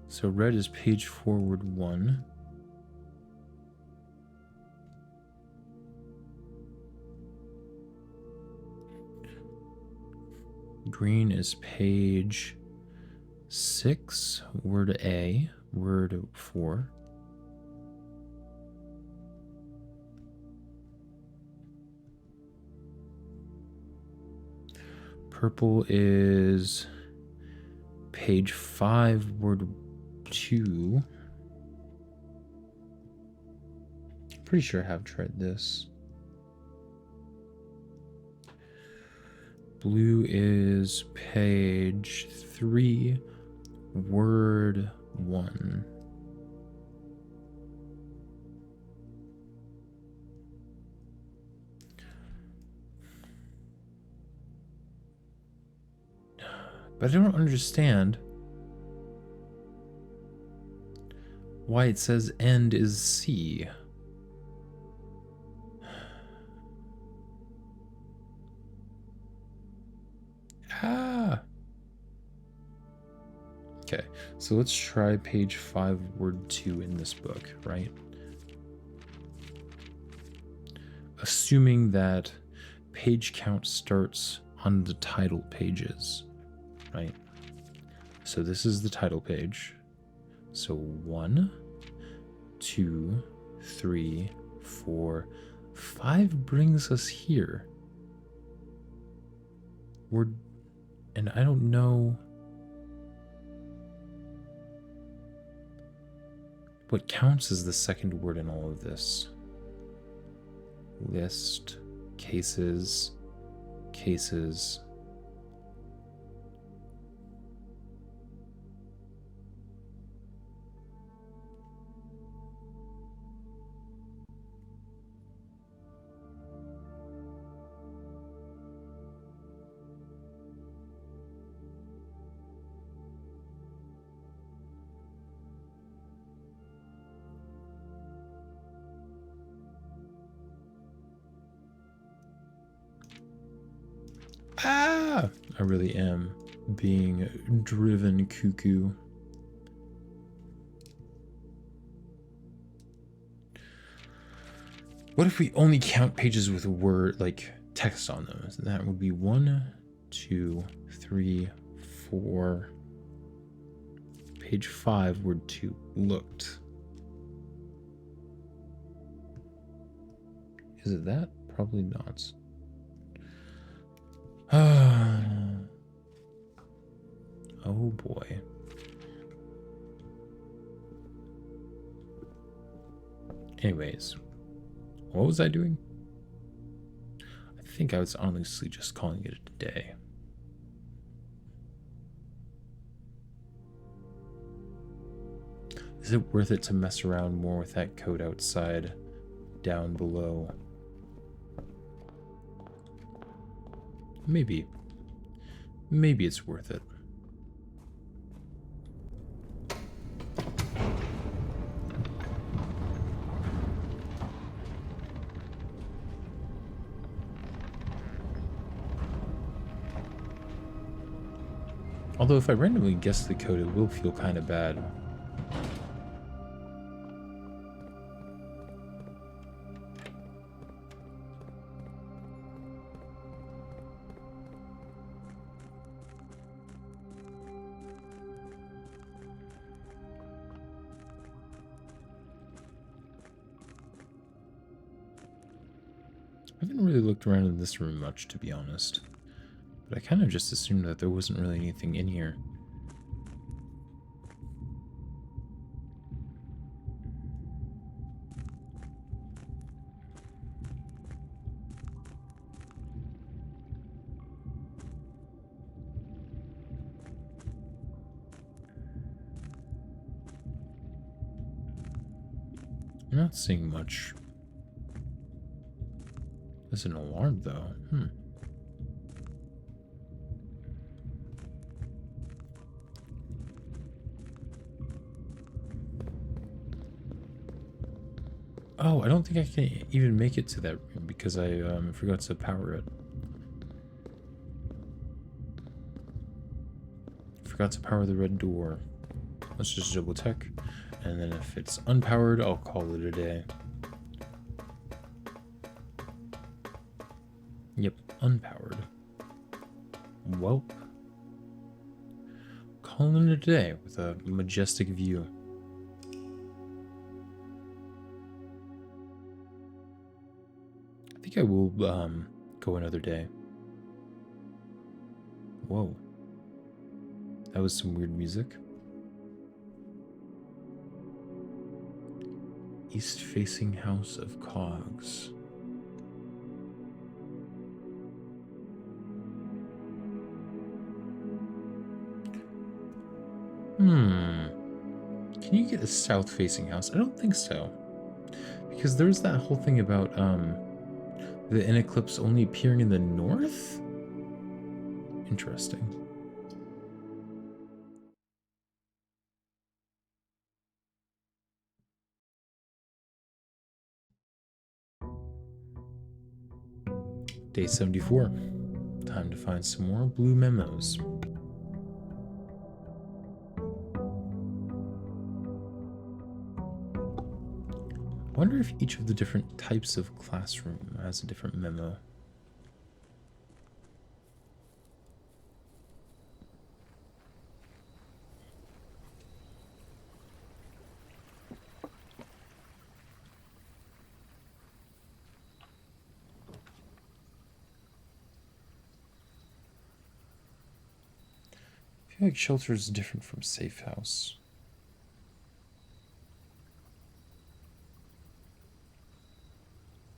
So red is page 4, word 1. Green is page 6, word A, word 4. Purple is page 5, word 2. Pretty sure I have tried this. Blue is page 3, word 1. But I don't understand why it says end is C. Ah. Okay, so let's try page 5, word 2 in this book, right? Assuming that page count starts on the title pages, right? So this is the title page. So 1, 2, 3, 4, 5 brings us here. And I don't know what counts as the second word in all of this. List, cases, cases. Ah! I really am being driven cuckoo. What if we only count pages with word, like text on them? That would be 1, 2, 3, 4. Page 5, word 2, looked. Is it that? Probably not. Oh boy. Anyways, what was I doing? I think I was honestly just calling it a day. Is it worth it to mess around more with that code outside, down below? Maybe. Maybe it's worth it. Although if I randomly guess the code, it will feel kind of bad. I haven't really looked around in this room much, to be honest. But I kind of just assumed that there wasn't really anything in here. I'm not seeing much. There's an alarm, though. Oh, I don't think I can even make it to that room because I forgot to power it. Forgot to power the red door. Let's just double check. And then if it's unpowered, I'll call it a day. Yep, unpowered. Welp. Calling it a day with a majestic view. I think I will go another day. Whoa. That was some weird music. East-facing house of cogs. Can you get a south-facing house? I don't think so. Because there's that whole thing about the eclipse only appearing in the north? Interesting. Day 74. Time to find some more blue memos. I wonder if each of the different types of classroom has a different memo. I feel like shelter is different from safe house.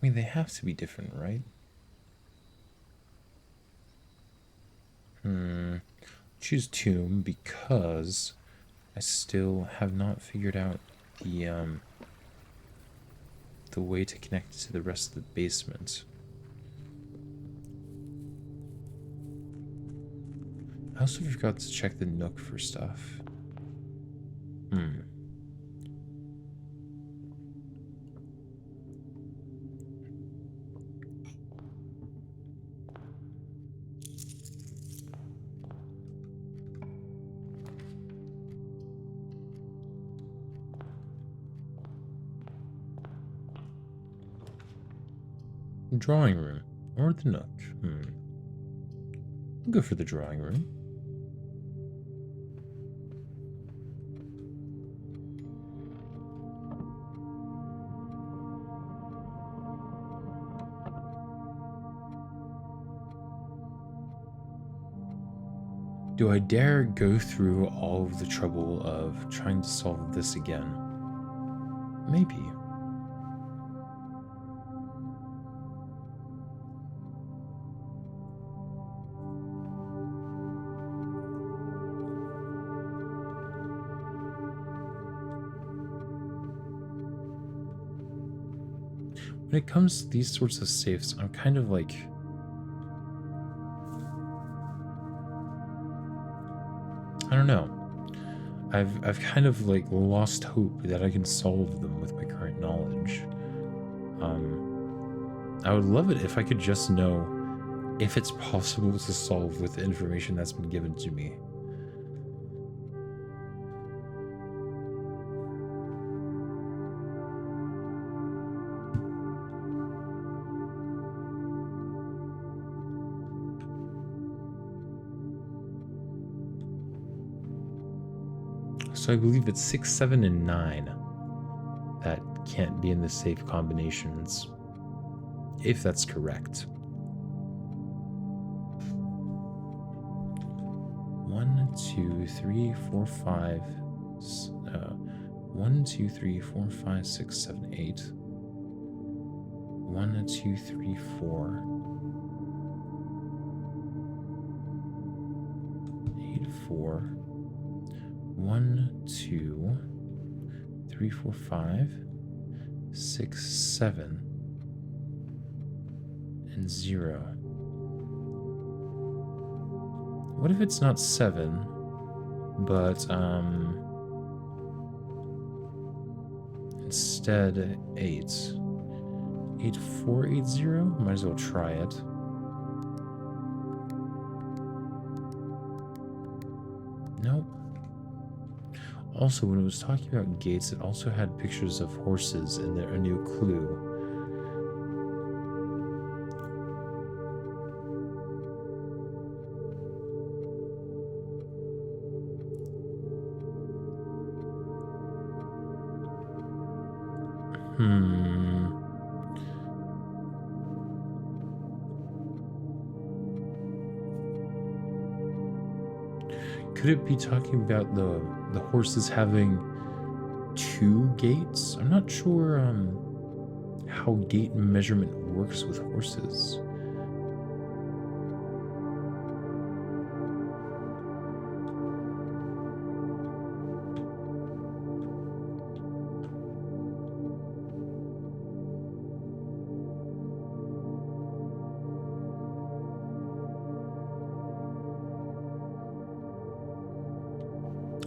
I mean, they have to be different, right? Choose tomb because I still have not figured out the way to connect to the rest of the basement. I also forgot to check the nook for stuff. Drawing room or the nook? I'll go for the drawing room. Do I dare go through all of the trouble of trying to solve this again? Maybe. When it comes to these sorts of safes, I'm kind of like... I don't know. I've kind of like lost hope that I can solve them with my current knowledge. I would love it if I could just know if it's possible to solve with the information that's been given to me. So I believe it's 6, 7, and 9 that can't be in the safe combinations, if that's correct. 1, 2, 3, 4, 5. 1, 2, 3, 4, 5, 6, 7, 8. 1, 2, 3, 4. 8, 4. 1, 2, 3, 4, 5, 6, 7, and 0. What if it's not 7, but instead 8? 8, 4, 8, 0? Might as well try it. Nope. Also, when it was talking about gates, it also had pictures of horses and a new clue. Could it be talking about the horses having 2 gates? I'm not sure how gate measurement works with horses.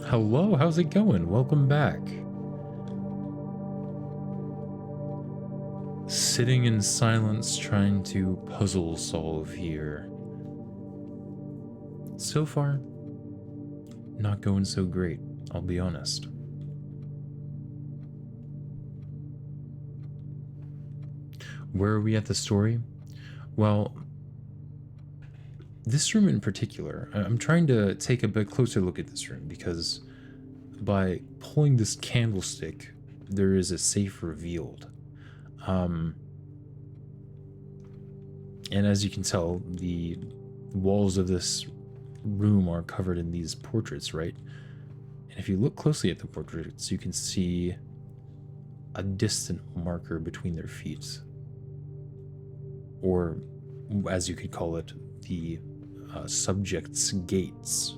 Hello, how's it going? Welcome back. Sitting in silence trying to puzzle solve here. So far, not going so great, I'll be honest. Where are we at the story? Well, this room in particular, I'm trying to take a bit closer look at this room because by pulling this candlestick, there is a safe revealed. And as you can tell, the walls of this room are covered in these portraits, right? And if you look closely at the portraits, you can see a distant marker between their feet. Or, as you could call it, the subject's gates.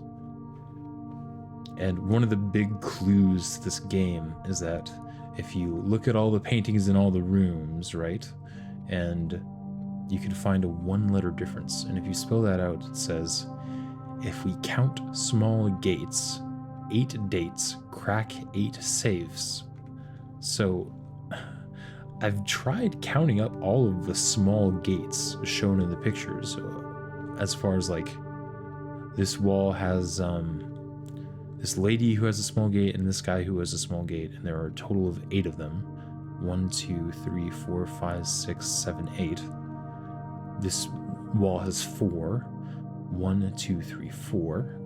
And one of the big clues to this game is that if you look at all the paintings in all the rooms, right, and you can find a 1-letter difference, and if you spell that out, it says, if we count small gates, 8 dates, crack 8 safes. So I've tried counting up all of the small gates shown in the pictures. As far as like, this wall has this lady who has a small gate and this guy who has a small gate, and there are a total of 8 of them. 1, 2, 3, 4, 5, 6, 7, 8. This wall has 4. 1, 2, 3, 4.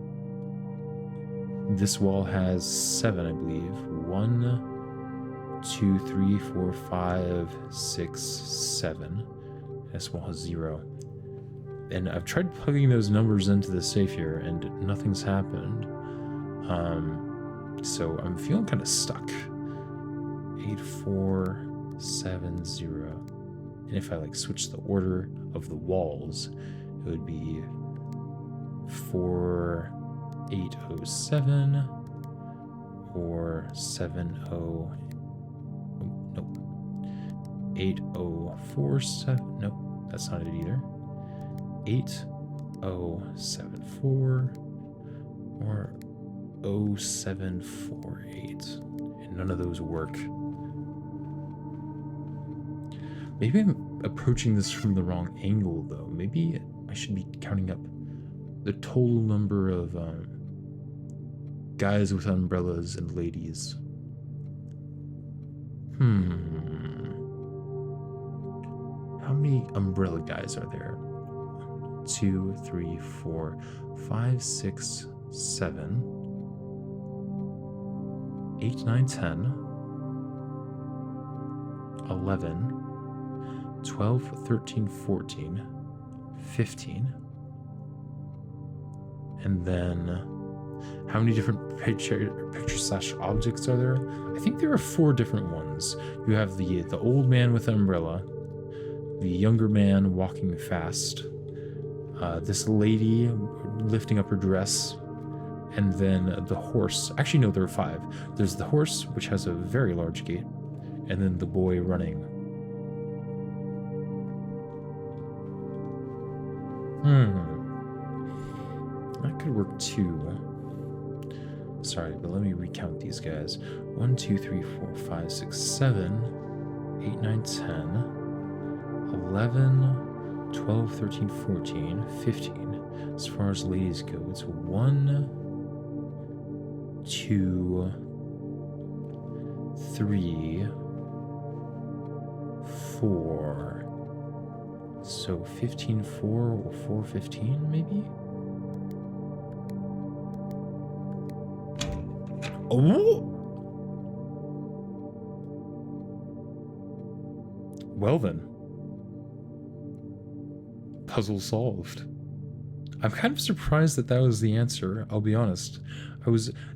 This wall has 7, I believe. 1, 2, 3, 4, 5, 6, 7. This wall has 0. And I've tried plugging those numbers into the safe here, and nothing's happened. So I'm feeling kind of stuck. 8, 4, 7, 0. And if I like switch the order of the walls, it would be 4, 8, 0, 7, or 7, 0. Nope. 8, 0, 4, 7. Nope, that's not it either. 8, 0, 7, 4, or 0, 7, 4, 8. And none of those work. Maybe I'm approaching this from the wrong angle, though. Maybe I should be counting up the total number of guys with umbrellas and ladies. How many umbrella guys are there? 2, 3, 4, 5, 6, 7, 8, 9, 10, 11, 12, 13, 14, 15. And then how many different picture/objects are there? I think there are 4 different ones. You have the old man with an umbrella, the younger man walking fast, this lady lifting up her dress, and then the horse. Actually, no, there are 5. There's the horse, which has a very large gate, and then the boy running. That could work too. Sorry, but let me recount these guys. 1, 2, 3, 4, 5, 6, 7, 8, 9, 10, 11, 12, 13, 14, 15. As far as ladies go, it's 1, 2, 3, 4. So 15, 4, or 4, 15, maybe? Oh! Well then. Puzzle solved. I'm kind of surprised that that was the answer, I'll be honest.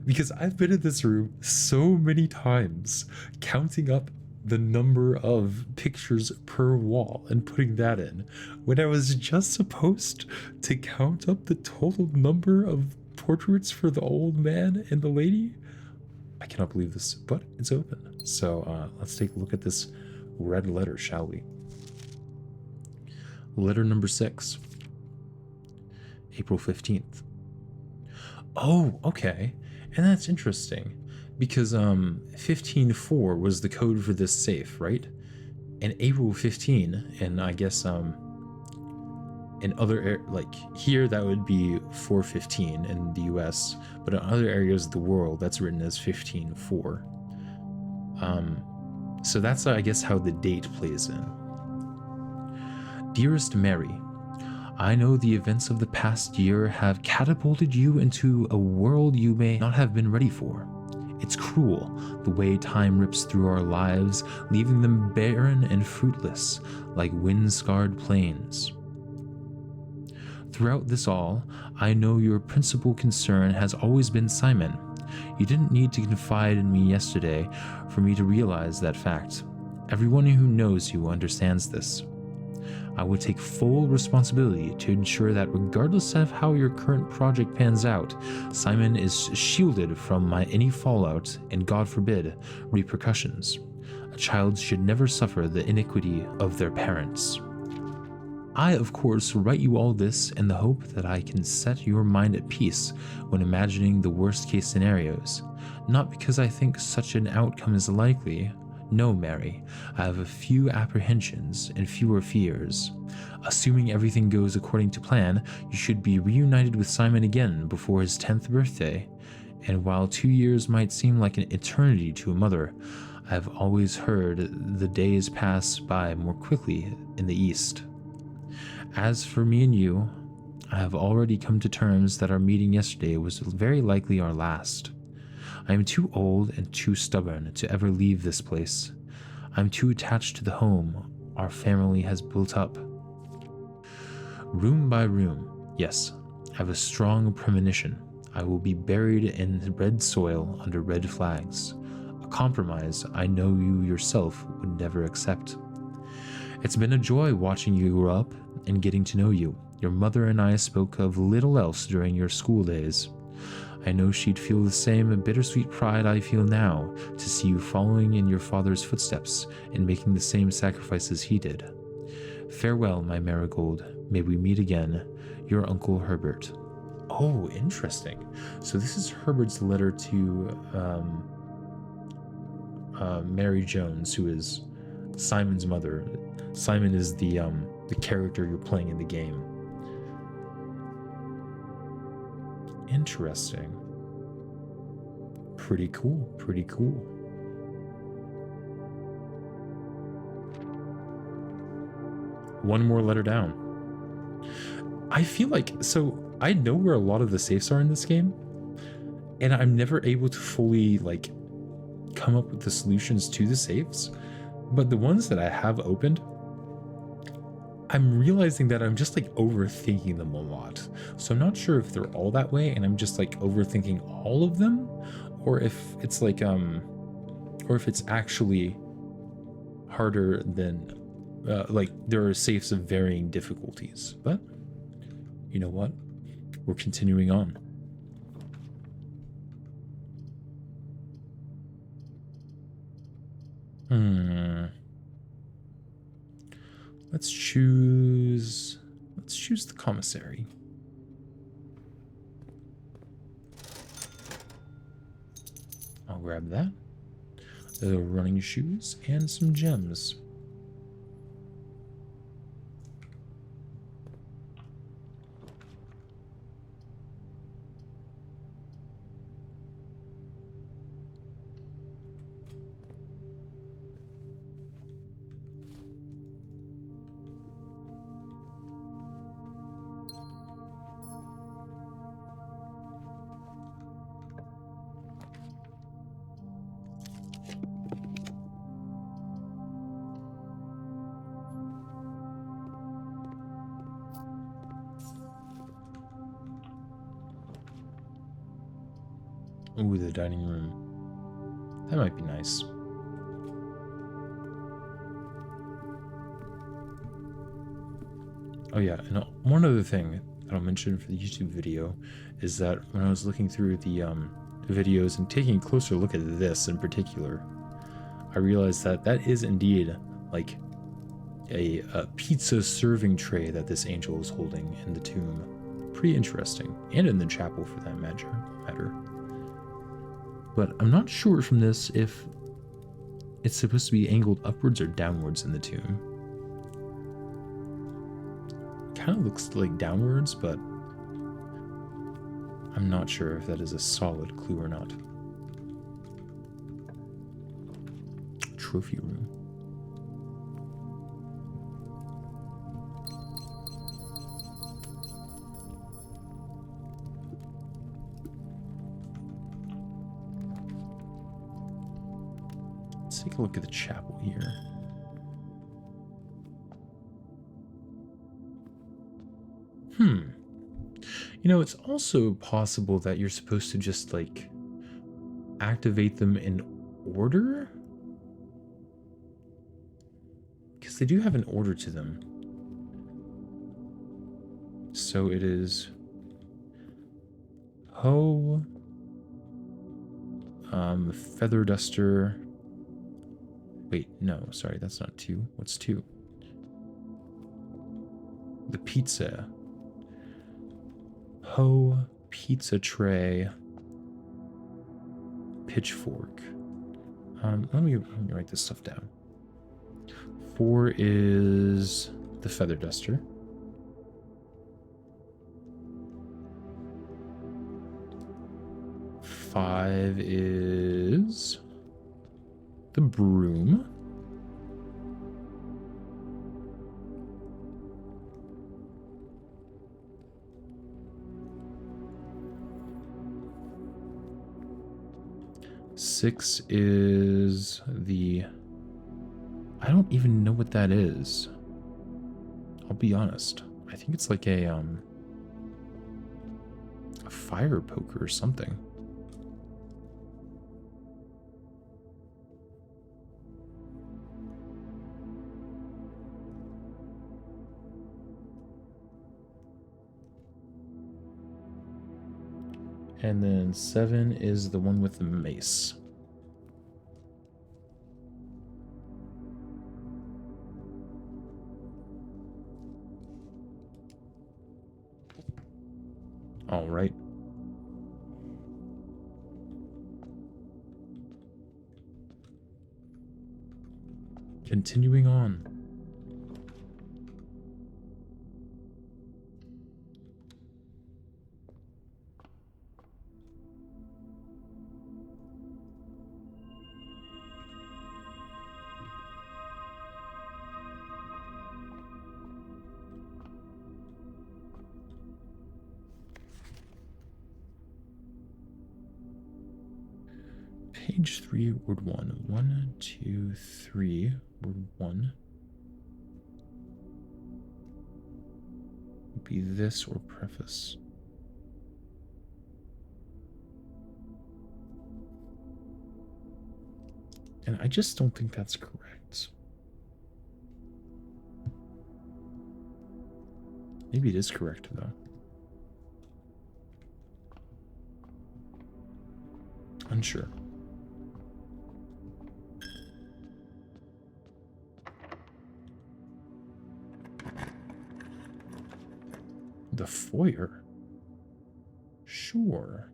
Because I've been in this room so many times, counting up the number of pictures per wall and putting that in, when I was just supposed to count up the total number of portraits for the old man and the lady. I cannot believe this, but it's open. So let's take a look at this red letter, shall we? Letter number 6. April 15th. Oh, okay. And that's interesting, because 15-4 was the code for this safe, right? And April 15, and I guess in other like here that would be 415 in the US, but in other areas of the world that's written as 15-4. So that's I guess how the date plays in. Dearest Mary, I know the events of the past year have catapulted you into a world you may not have been ready for. It's cruel, the way time rips through our lives, leaving them barren and fruitless, like wind-scarred plains. Throughout this all, I know your principal concern has always been Simon. You didn't need to confide in me yesterday for me to realize that fact. Everyone who knows you understands this. I would take full responsibility to ensure that regardless of how your current project pans out, Simon is shielded from any fallout and, God forbid, repercussions. A child should never suffer the iniquity of their parents. I, of course, write you all this in the hope that I can set your mind at peace when imagining the worst-case scenarios, not because I think such an outcome is likely. No, Mary, I have a few apprehensions and fewer fears. Assuming everything goes according to plan, you should be reunited with Simon again before his 10th birthday, and while 2 years might seem like an eternity to a mother, I have always heard the days pass by more quickly in the East. As for me and you, I have already come to terms that our meeting yesterday was very likely our last. I am too old and too stubborn to ever leave this place. I'm too attached to the home our family has built up. Room by room, yes, I have a strong premonition. I will be buried in red soil under red flags, a compromise I know you yourself would never accept. It's been a joy watching you grow up and getting to know you. Your mother and I spoke of little else during your school days. I know she'd feel the same bittersweet pride I feel now to see you following in your father's footsteps and making the same sacrifices he did. Farewell, my marigold. May we meet again. Your Uncle Herbert. Oh, interesting. So this is Herbert's letter to Mary Jones, who is Simon's mother. Simon is the character you're playing in the game. Interesting. Pretty cool. Pretty cool. One more letter down. I feel like, so I know where a lot of the safes are in this game, and I'm never able to fully like come up with the solutions to the safes, but the ones that I have opened, I'm realizing that I'm just like overthinking them a lot. So I'm not sure if they're all that way and I'm just like overthinking all of them, or if it's like or if it's actually harder than like there are safes of varying difficulties. But you know what? We're continuing on. Let's choose the commissary. I'll grab that. The running shoes and some gems. Ooh, the dining room. That might be nice. Oh yeah, and one other thing that I'll mention for the YouTube video is that when I was looking through the videos and taking a closer look at this in particular, I realized that that is indeed like a pizza serving tray that this angel is holding in the tomb. Pretty interesting, and in the chapel for that matter. But I'm not sure from this if it's supposed to be angled upwards or downwards in the tomb. Kind of looks like downwards, but I'm not sure if that is a solid clue or not. Trophy room. Let's take a look at the chapel here. You know, it's also possible that you're supposed to just, like, activate them in order? Because they do have an order to them. So it is Ho, Feather Duster. Wait, no, sorry, that's not 2. What's 2? The pizza. Ho, pizza tray, pitchfork. Let me write this stuff down. 4 is the feather duster. 5 is the broom. 6 is the... I don't even know what that is. I'll be honest. I think it's like a fire poker or something. And then 7 is the one with the mace. All right. Continuing on. Page 3, word 1. 1, 2, 3, word 1. Would be this or preface. And I just don't think that's correct. Maybe it is correct, though. Unsure. The foyer? Sure.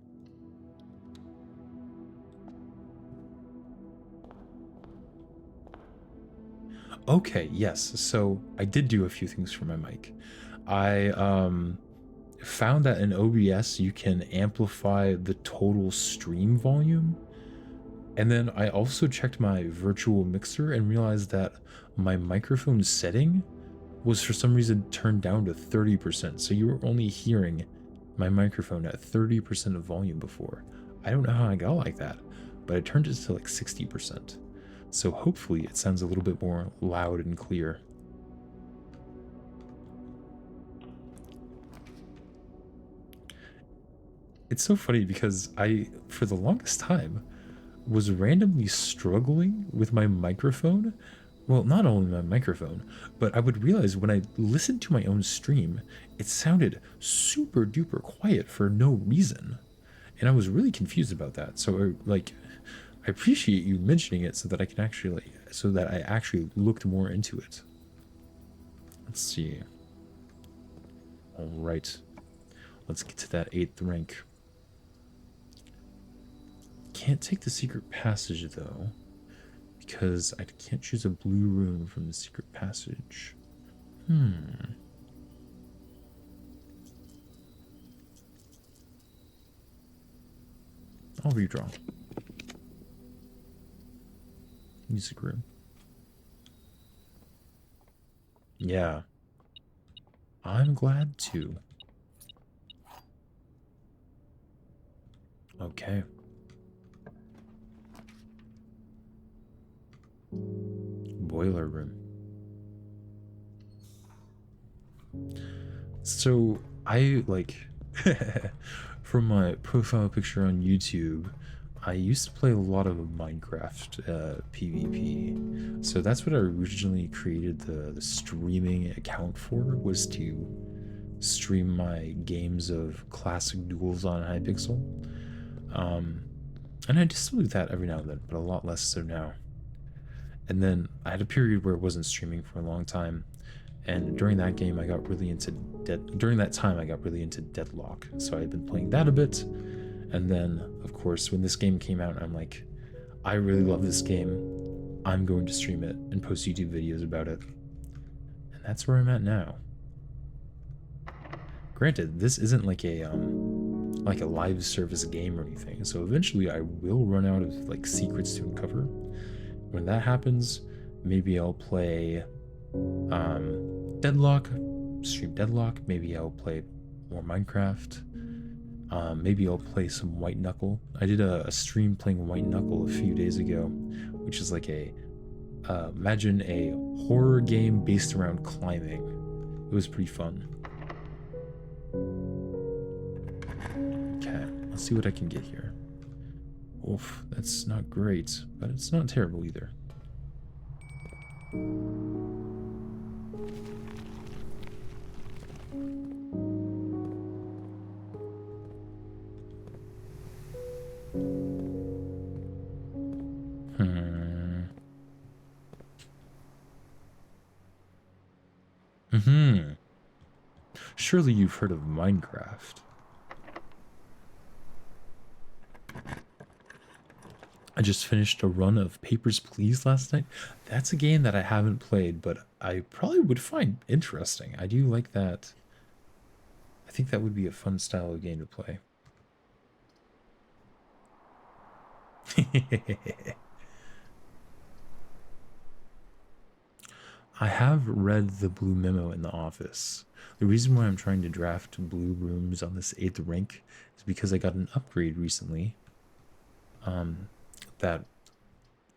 Okay, yes. So I did do a few things for my mic. I found that in OBS you can amplify the total stream volume. And then I also checked my virtual mixer and realized that my microphone setting was for some reason turned down to 30%. So you were only hearing my microphone at 30% of volume before. I don't know how I got like that, but I turned it to like 60%. So hopefully it sounds a little bit more loud and clear. It's so funny because I, for the longest time, was randomly struggling with my microphone. Well, not only my microphone, but I would realize when I listened to my own stream, it sounded super duper quiet for no reason. And I was really confused about that. So I appreciate you mentioning it so that I can actually, so that I actually looked more into it. Let's see. All right. Let's get to that 8th rank. Can't take the secret passage though, because I can't choose a blue room from the secret passage. I'll redraw. Music room. Yeah. I'm glad to. Okay. Boiler room. So I from my profile picture on YouTube, I used to play a lot of Minecraft PvP. So that's what I originally created the streaming account for, was to stream my games of classic duels on Hypixel. And I just still do that every now and then, but a lot less so now. And then I had a period where it wasn't streaming for a long time, and during that game I got really into Deadlock. So I've been playing that a bit, and then of course when this game came out, I'm like, I really love this game. I'm going to stream it and post YouTube videos about it. And that's where I'm at now. Granted, this isn't like a live service game or anything, so eventually I will run out of like secrets to uncover. When that happens, maybe I'll play Deadlock, stream Deadlock. Maybe I'll play more Minecraft. Maybe I'll play some White Knuckle. I did a stream playing White Knuckle a few days ago, which is like a imagine a horror game based around climbing. It was pretty fun. Okay, let's see what I can get here. Oof, that's not great, but it's not terrible either. Surely you've heard of Minecraft. I just finished a run of Papers, Please last night. That's a game that I haven't played, but I probably would find interesting. I do like that. I think that would be a fun style of game to play. I have read the blue memo in the office. The reason why I'm trying to draft blue rooms on this 8th rank is because I got an upgrade recently that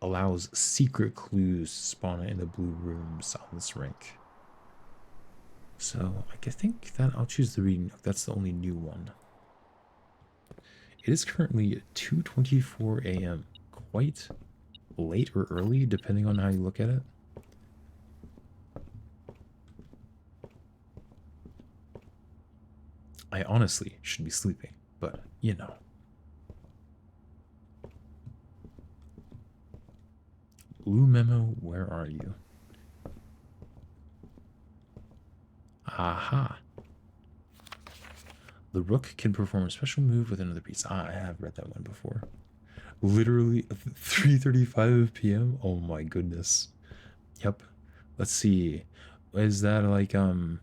allows secret clues to spawn in the blue rooms on this rank. So I think that I'll choose the reading nook. That's the only new one. It is currently 2:24 a.m. Quite late or early, depending on how you look at it. I honestly should be sleeping, but you know. Blue memo, where are you? Aha. The rook can perform a special move with another piece. Ah, I have read that one before. Literally 3:35 p.m. Oh my goodness. Yep. Let's see. Is that like in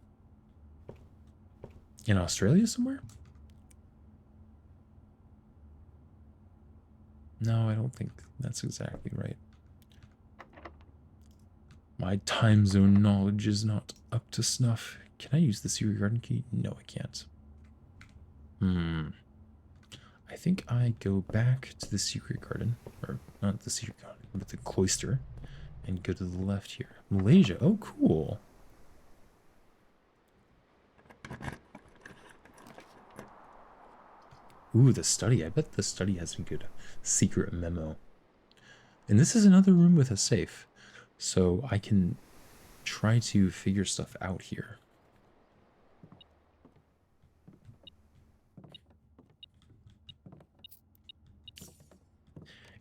Australia somewhere? No, I don't think that's exactly right. My time zone knowledge is not up to snuff. Can I use the secret garden key? No, I can't. I think I go back to the secret garden, or not the secret garden, but the cloister, and go to the left here. Malaysia. Oh, cool. Ooh, the study. I bet the study has a good secret memo. And this is another room with a safe, so I can try to figure stuff out here.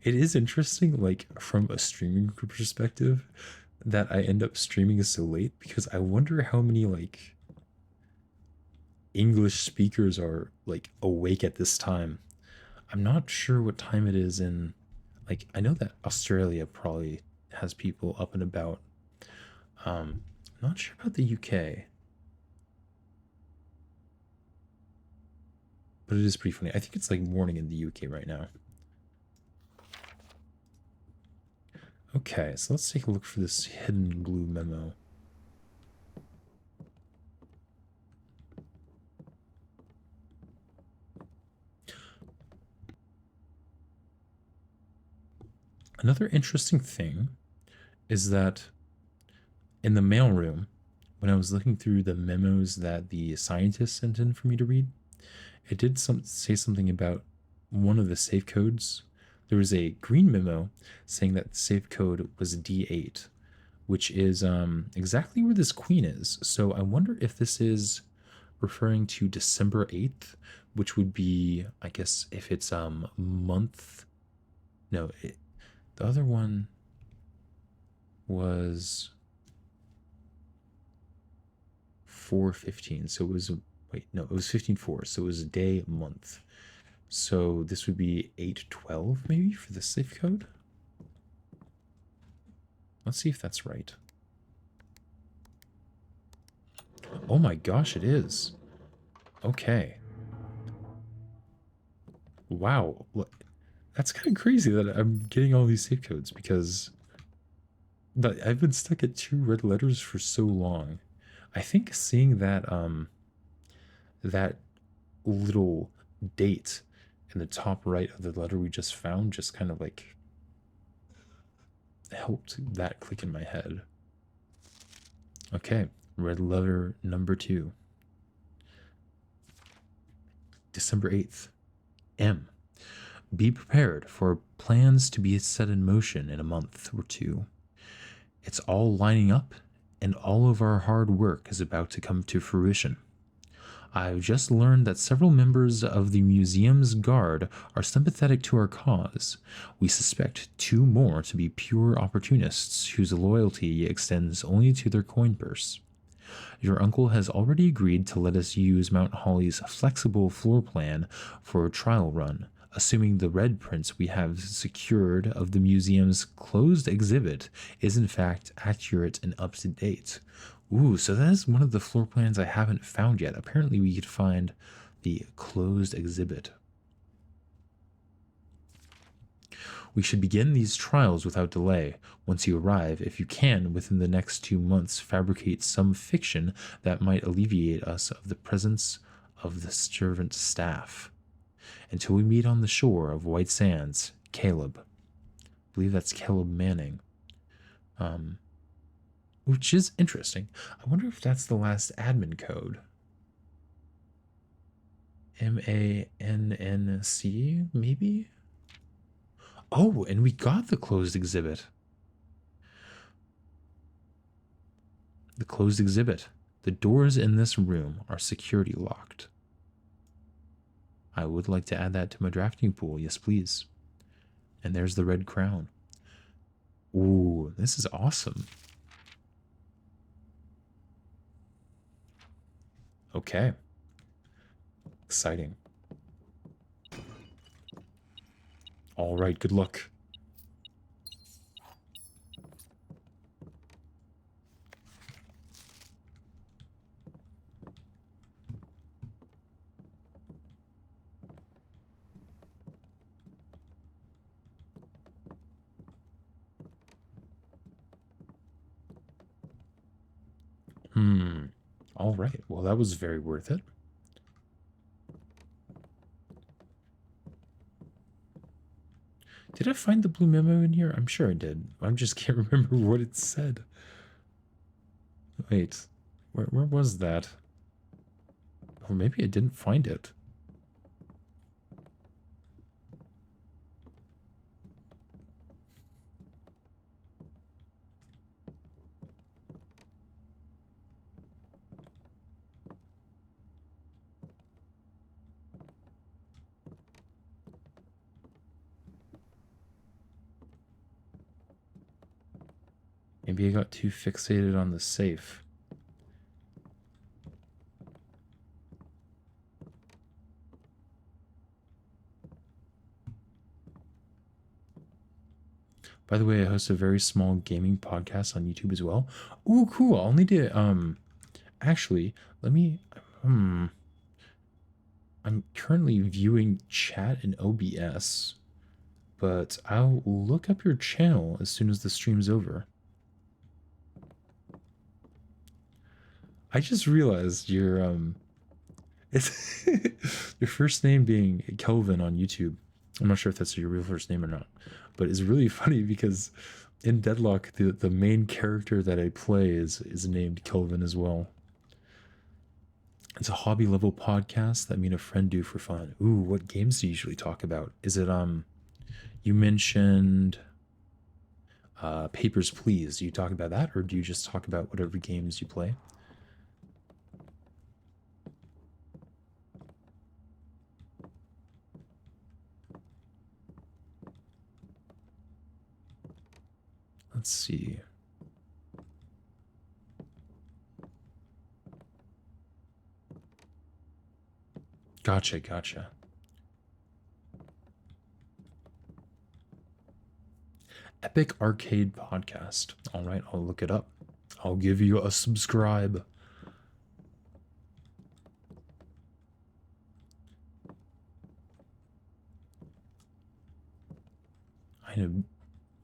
It is interesting, like, from a streaming perspective, that I end up streaming so late, because I wonder how many, like, English speakers are, like, awake at this time. I'm not sure what time it is in, like, I know that Australia probably has people up and about. I'm not sure about the UK. But it is pretty funny. I think it's like morning in the UK right now. Okay, so let's take a look for this hidden blue memo. Another interesting thing is that in the mailroom, when I was looking through the memos that the scientists sent in for me to read, it did say something about one of the safe codes. There was a green memo saying that the safe code was D8, which is exactly where this queen is. So I wonder if this is referring to December 8th, which would be, I guess, if it's month. No, the other one was 4/15. So it was, wait, no, it was 15/4. So it was a day, month. So this would be 8/12 maybe for the safe code. Let's see if that's right. Oh my gosh, it is. Okay. Wow. That's kind of crazy that I'm getting all these safe codes, because I've been stuck at 2 red letters for so long. I think seeing that that little date in the top right of the letter we just found just kind of like helped that click in my head. Okay, red letter number 2. December 8th. M. Be prepared for plans to be set in motion in a month or two. It's all lining up, and all of our hard work is about to come to fruition. I've just learned that several members of the museum's guard are sympathetic to our cause. We suspect 2 more to be pure opportunists whose loyalty extends only to their coin purse. Your uncle has already agreed to let us use Mount Holly's flexible floor plan for a trial run, assuming the red prints we have secured of the museum's closed exhibit is in fact accurate and up to date. Ooh, so that is one of the floor plans I haven't found yet. Apparently we could find the closed exhibit. We should begin these trials without delay. Once you arrive, if you can, within the next 2 months, fabricate some fiction that might alleviate us of the presence of the servant staff. Until we meet on the shore of White Sands, Caleb. I believe that's Caleb Manning. Which is interesting. I wonder if that's the last admin code. MANNC, maybe? Oh, and we got the closed exhibit. The closed exhibit. The doors in this room are security locked. I would like to add that to my drafting pool. Yes, please. And there's the red crown. Ooh, this is awesome. Okay. Exciting. All right, good luck. All right. Well, that was very worth it. Did I find the blue memo in here? I'm sure I did. I just can't remember what it said. Wait, where was that? Or maybe I didn't find it. Maybe I got too fixated on the safe. By the way, I host a very small gaming podcast on YouTube as well. Ooh, cool. I'll need to, actually, let me, I'm currently viewing chat in OBS, but I'll look up your channel as soon as the stream's over. I just realized your it's your first name being Kelvin on YouTube. I'm not sure if that's your real first name or not, but it's really funny because in Deadlock, the main character that I play is named Kelvin as well. It's a hobby level podcast that me and a friend do for fun. Ooh, what games do you usually talk about? Is it you mentioned Papers, Please. Do you talk about that, or do you just talk about whatever games you play? Let's see. Gotcha. Epic Arcade Podcast. All right, I'll look it up. I'll give you a subscribe. I'd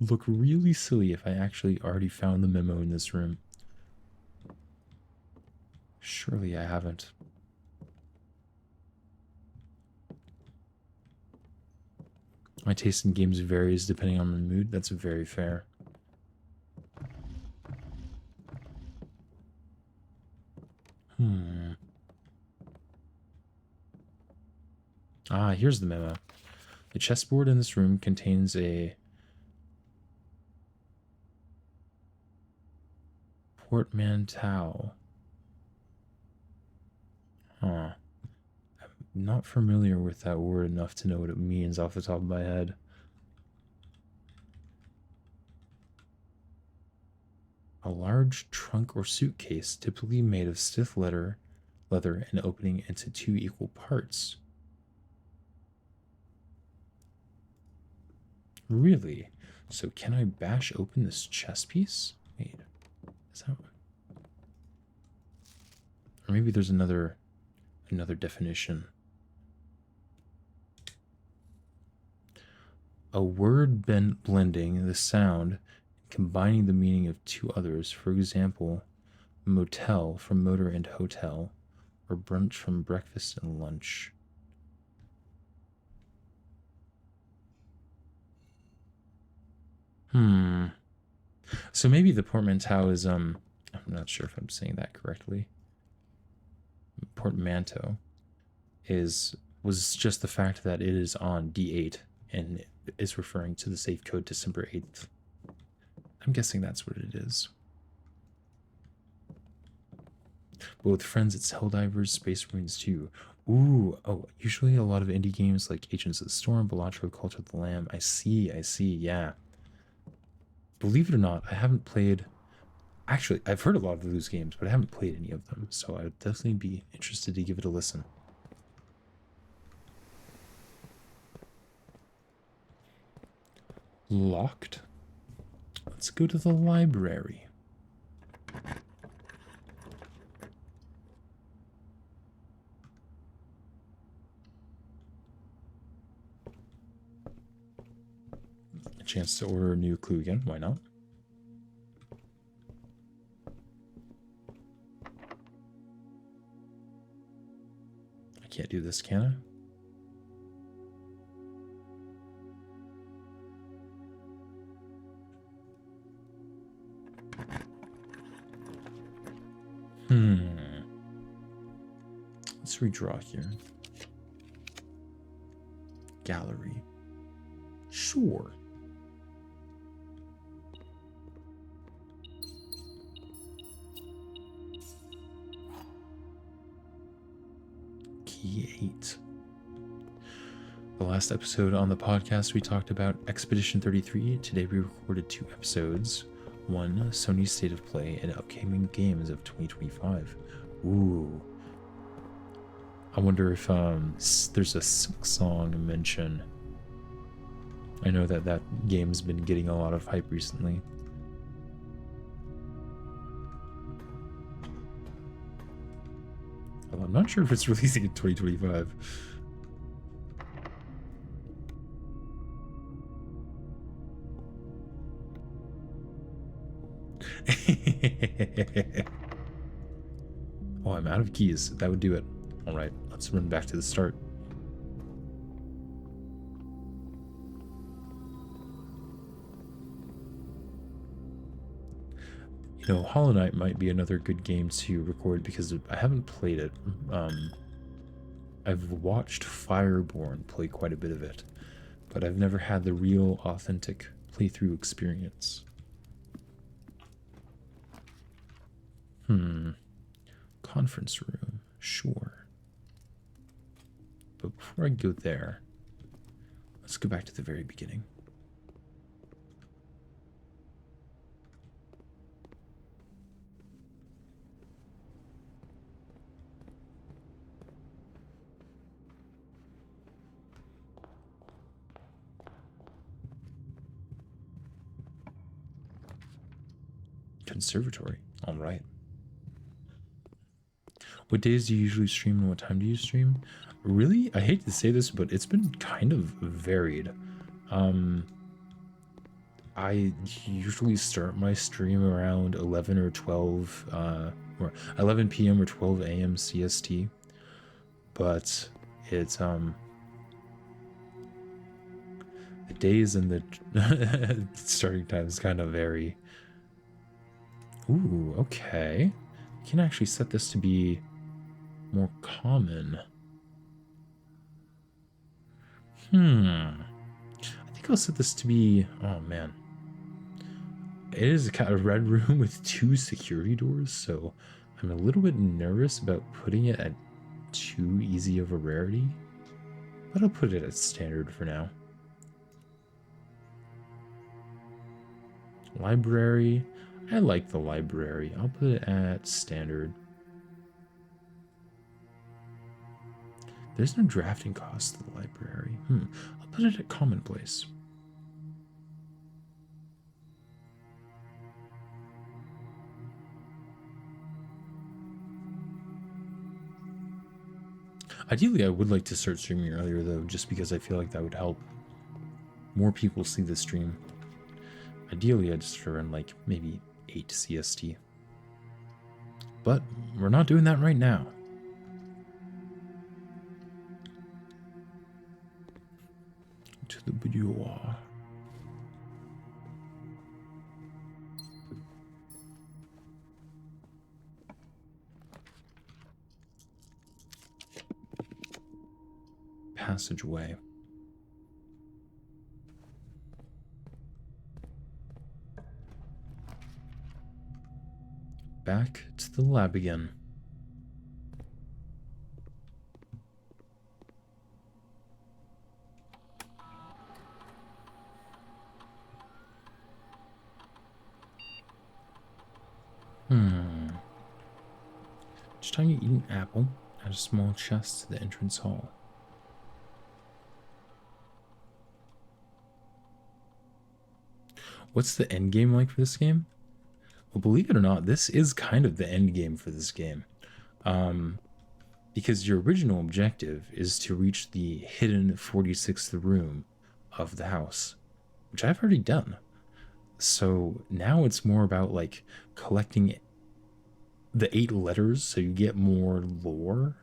look really silly if I actually already found the memo in this room. Surely I haven't. My taste in games varies depending on my mood. That's very fair. Ah, here's the memo. The chessboard in this room contains a portmanteau. Huh. I'm not familiar with that word enough to know what it means off the top of my head. A large trunk or suitcase, typically made of stiff leather and opening into 2 equal parts. Really? So can I bash open this chess piece? Wait, is that... Or maybe there's another definition. A word blending the sound, combining the meaning of 2 others. For example, motel from motor and hotel, or brunch from breakfast and lunch. So maybe the portmanteau is I'm not sure if I'm saying that correctly. Portmanteau was just the fact that it is on D8 and is referring to the safe code December 8th. I'm guessing that's what it is. But with friends, it's Helldivers, Space Marines too. Ooh, oh, usually a lot of indie games like Agents of the Storm, Balatro, Cult of the Lamb. I see, yeah. Believe it or not, I haven't played... Actually, I've heard a lot of those games, but I haven't played any of them, so I would definitely be interested to give it a listen. Locked? Let's go to the library. A chance to order a new clue again, why not? I can't do this, can I? Let's redraw here. Gallery. Sure. Key 8. The last episode on the podcast, we talked about Expedition 33. Today we recorded 2 episodes. One, Sony's State of Play and upcoming games of 2025. Ooh. I wonder if there's a Silk Song mention. I know that game's been getting a lot of hype recently. Well, I'm not sure if it's releasing in 2025. Oh, I'm out of keys. That would do it. All right, let's run back to the start. You know, Hollow Knight might be another good game to record because I haven't played it. I've watched Fireborn play quite a bit of it, but I've never had the real, authentic playthrough experience. Conference room, sure. But before I go there, let's go back to the very beginning. Conservatory, all right. What days do you usually stream and what time do you stream? Really? I hate to say this, but it's been kind of varied. I usually start my stream around 11 or 12, or 11 p.m. or 12 a.m. CST. But it's, The days and the starting times kind of vary. Ooh, okay. You can actually set this to be more common. I think I'll set this to be... Oh, man. It is a kind of red room with 2 security doors, so I'm a little bit nervous about putting it at too easy of a rarity. But I'll put it at standard for now. Library. I like the library. I'll put it at standard. There's no drafting cost to the library. I'll put it at commonplace. Ideally, I would like to start streaming earlier, though, just because I feel like that would help more people see the stream. Ideally, I'd just run like maybe 8 CST. But we're not doing that right now. To the boudoir. Passageway. Back to the lab again. Each time you eat an apple, add a small chest to the entrance hall. What's the end game like for this game? Well, believe it or not, this is kind of the end game for this game. Because your original objective is to reach the hidden 46th room of the house, which I've already done. So now it's more about like collecting the 8 letters so you get more lore,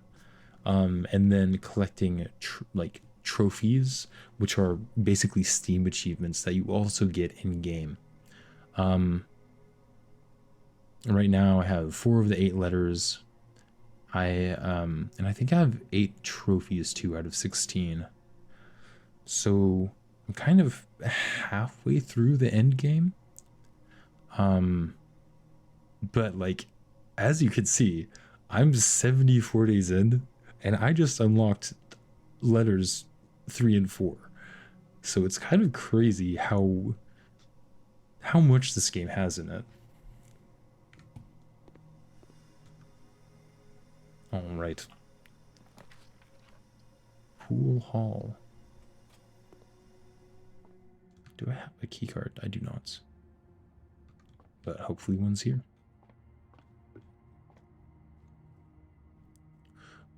and then collecting like trophies, which are basically Steam achievements that you also get in game. Right now I have 4 of the 8 letters. And I think I have 8 trophies too out of 16. So I'm kind of halfway through the end game. But like, as you can see, I'm 74 days in, and I just unlocked letters 3 and 4. So it's kind of crazy how much this game has in it. All right. Pool hall. Do I have a key card? I do not. But hopefully one's here.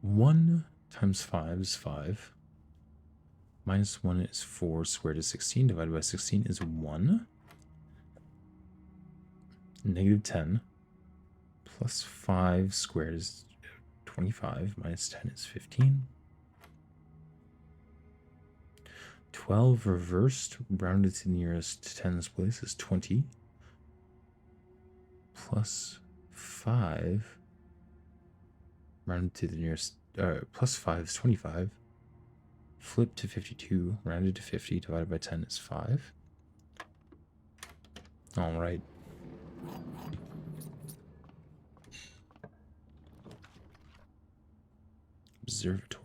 1 times 5 is 5. Minus 1 is 4. Squared is 16. Divided by 16 is 1. Negative 10. Plus 5 squared is 25. Minus 10 is 15. 12 reversed, rounded to the nearest tens place, is 20. Plus 5, rounded to the nearest, plus 5 is 25. Flip to 52, rounded to 50, divided by 10 is 5. All right. Observatory.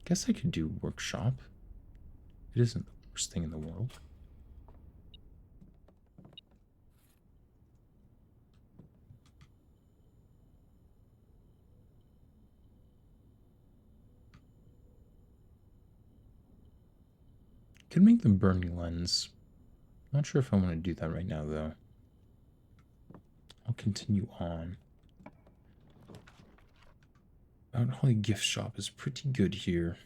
Guess I could do workshop. It isn't the worst thing in the world. Could make the burning lens. Not sure if I want to do that right now, though. I'll continue on. Mount Holly gift shop is pretty good here.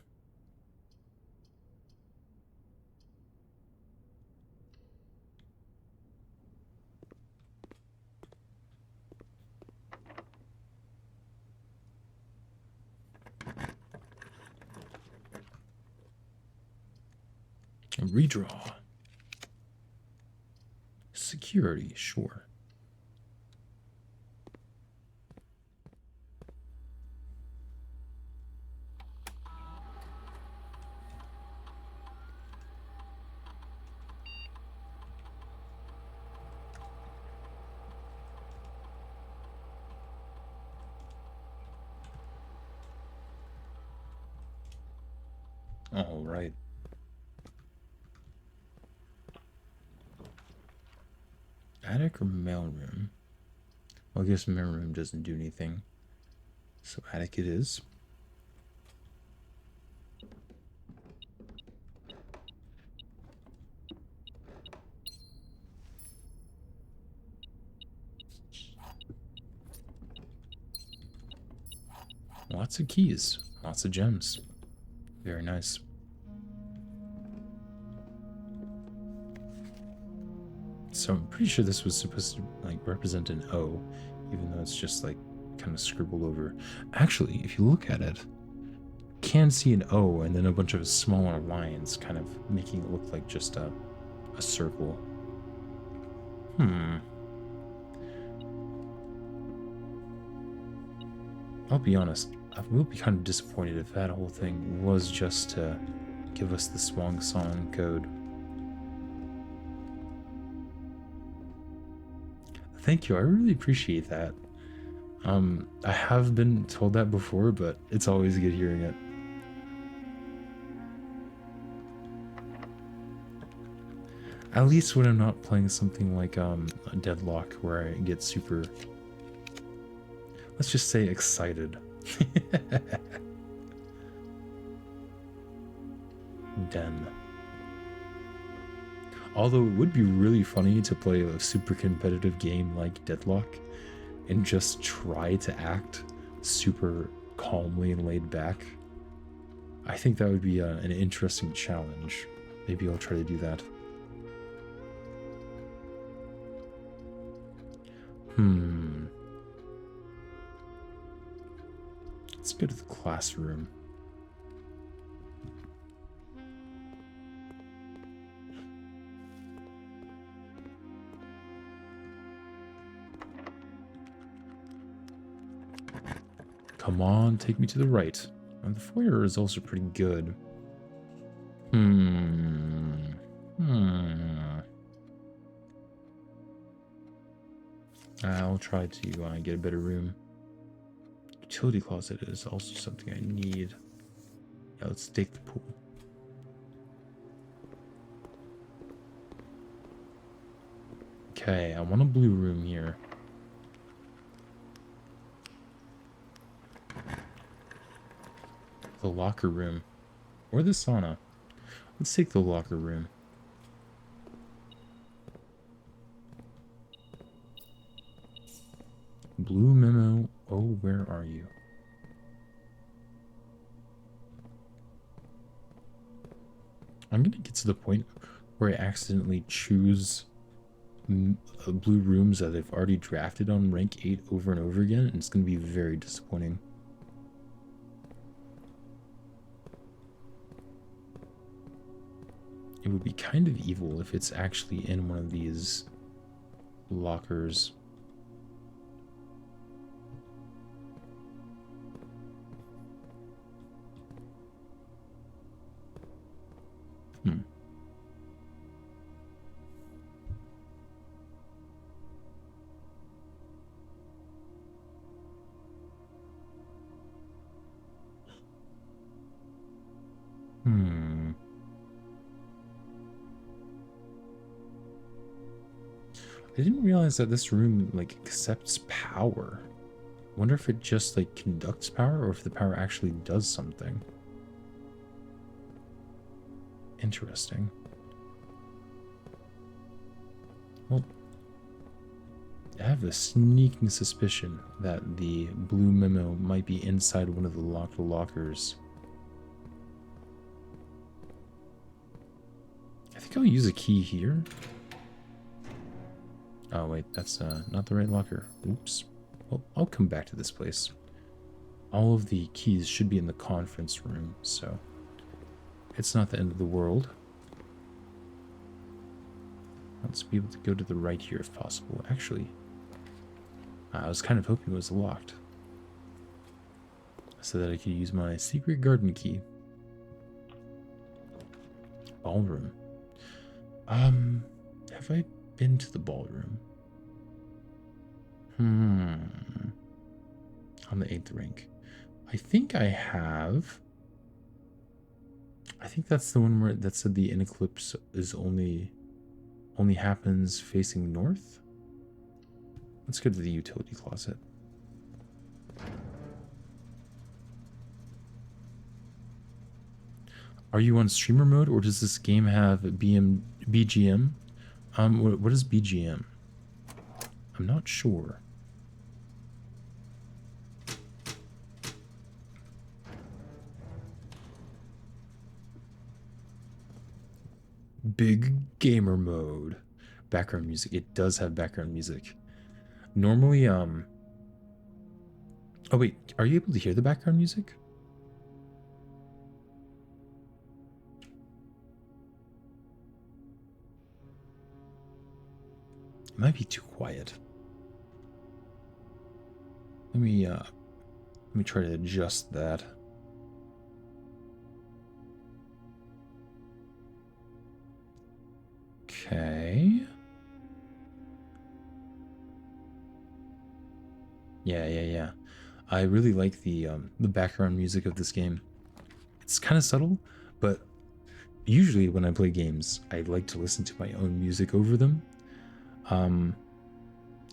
Redraw. Security, sure. All right. Attic or mailroom? Well, I guess mailroom doesn't do anything. So attic it is. Lots of keys. Lots of gems. Very nice. So I'm pretty sure this was supposed to like represent an O, even though it's just like kind of scribbled over. Actually, if you look at it, you can see an O and then a bunch of smaller lines kind of making it look like just a circle. I'll be honest, I will be kind of disappointed if that whole thing was just to give us the Swan Song code. Thank you, I really appreciate that. I have been told that before, but it's always good hearing it. At least when I'm not playing something like a Deadlock where I get super, let's just say, excited. Den. Although it would be really funny to play a super competitive game like Deadlock and just try to act super calmly and laid back. I think that would be an interesting challenge. Maybe I'll try to do that. Let's go to the classroom. Come on, take me to the right. And the foyer results are pretty good. I'll try to get a better room. Utility closet is also something I need. Yeah, let's take the pool. Okay, I want a blue room here. The locker room. Or the sauna. Let's take the locker room. Blue memo. Oh, where are you? I'm gonna get to the point where I accidentally choose blue rooms that I've already drafted on rank 8 over and over again, and it's gonna be very disappointing. It would be kind of evil if it's actually in one of these lockers. I didn't realize that this room like accepts power. I wonder if it just like conducts power or if the power actually does something. Interesting. Well, I have a sneaking suspicion that the blue memo might be inside one of the locked lockers. I think I'll use a key here. Oh wait, that's not the right locker. Oops. Well, I'll come back to this place. All of the keys should be in the conference room, so it's not the end of the world. Let's be able to go to the right here if possible. Actually, I was kind of hoping it was locked, so that I could use my secret garden key. Ballroom. Have I been to the ballroom? On the 8th rank. I think I have. I think that's the one where that said the eclipse is only happens facing north. Let's go to the utility closet. Are you on streamer mode, or does this game have BGM? What is BGM? I'm not sure. Big gamer mode. Background music. It does have background music. Normally, oh wait, are you able to hear the background music? It might be too quiet. Let me try to adjust that. Okay. Yeah. I really like the background music of this game. It's kind of subtle, but usually when I play games, I like to listen to my own music over them.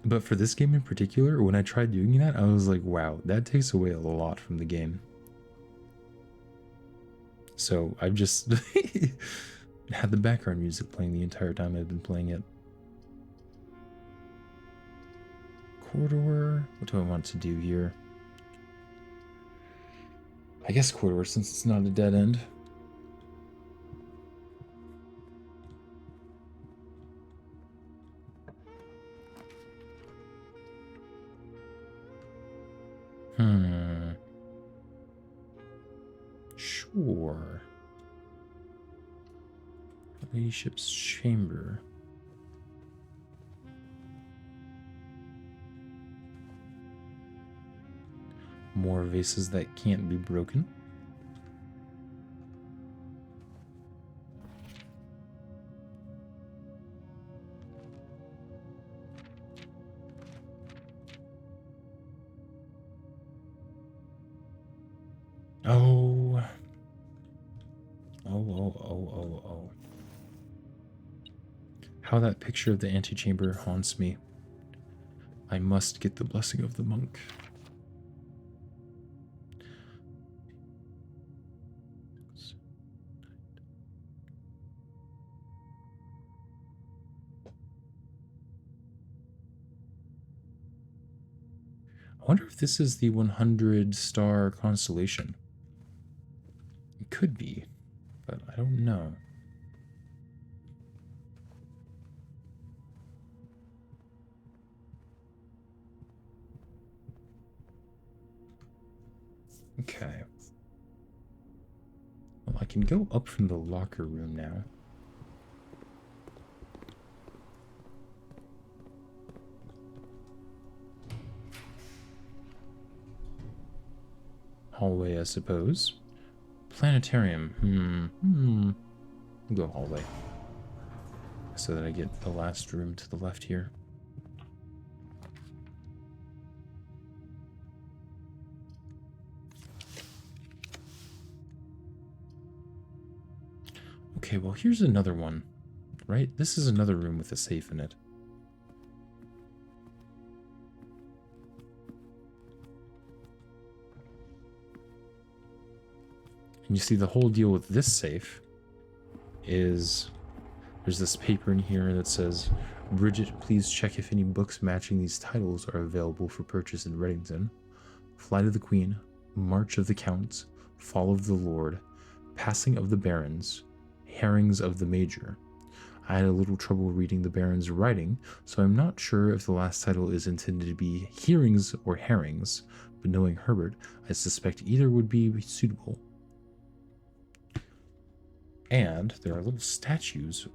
But for this game in particular, when I tried doing that, I was like, wow, that takes away a lot from the game. So I've just had the background music playing the entire time I've been playing it. Corridor. What do I want to do here? I guess corridor, since it's not a dead end. Sure. Ladyship's chamber. More vases that can't be broken. Oh. How that picture of the antechamber haunts me. I must get the blessing of the monk. I wonder if this is the 100-star constellation. It could be, but I don't know. Okay. Well, I can go up from the locker room now. Hallway, I suppose. Planetarium. Go hallway. So that I get the last room to the left here. Okay, well, here's another one, right? This is another room with a safe in it. And you see the whole deal with this safe is there's this paper in here that says Bridget, please check if any books matching these titles are available for purchase in Reddington. Flight of the Queen, March of the Counts, Fall of the Lord, Passing of the Barons, Herrings of the Major. I had a little trouble reading the Baron's writing, so I'm not sure if the last title is intended to be Hearings or Herrings, but knowing Herbert, I suspect either would be suitable. And there are little statues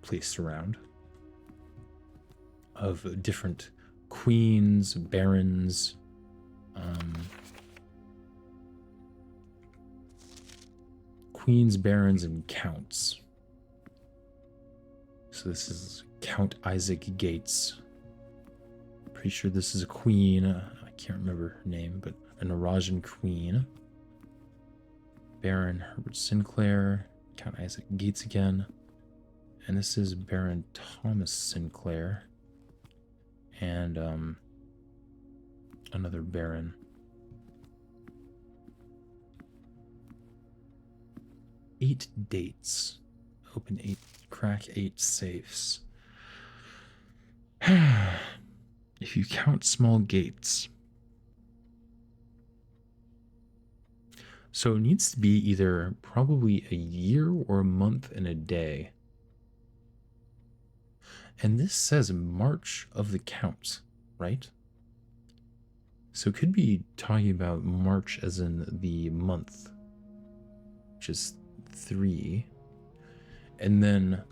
placed around of different queens, barons, queens, barons, and counts. So this is Count Isaac Gates. Pretty sure this is a queen. I can't remember her name, but an Arajan queen. Baron Herbert Sinclair, Count Isaac Gates again. And this is Baron Thomas Sinclair. And another baron. Eight dates. Open 8, crack 8 safes. If you count small gates. So it needs to be either probably a year or a month and a day. And this says March of the Counts, right? So it could be talking about March as in the month, which is 3. And then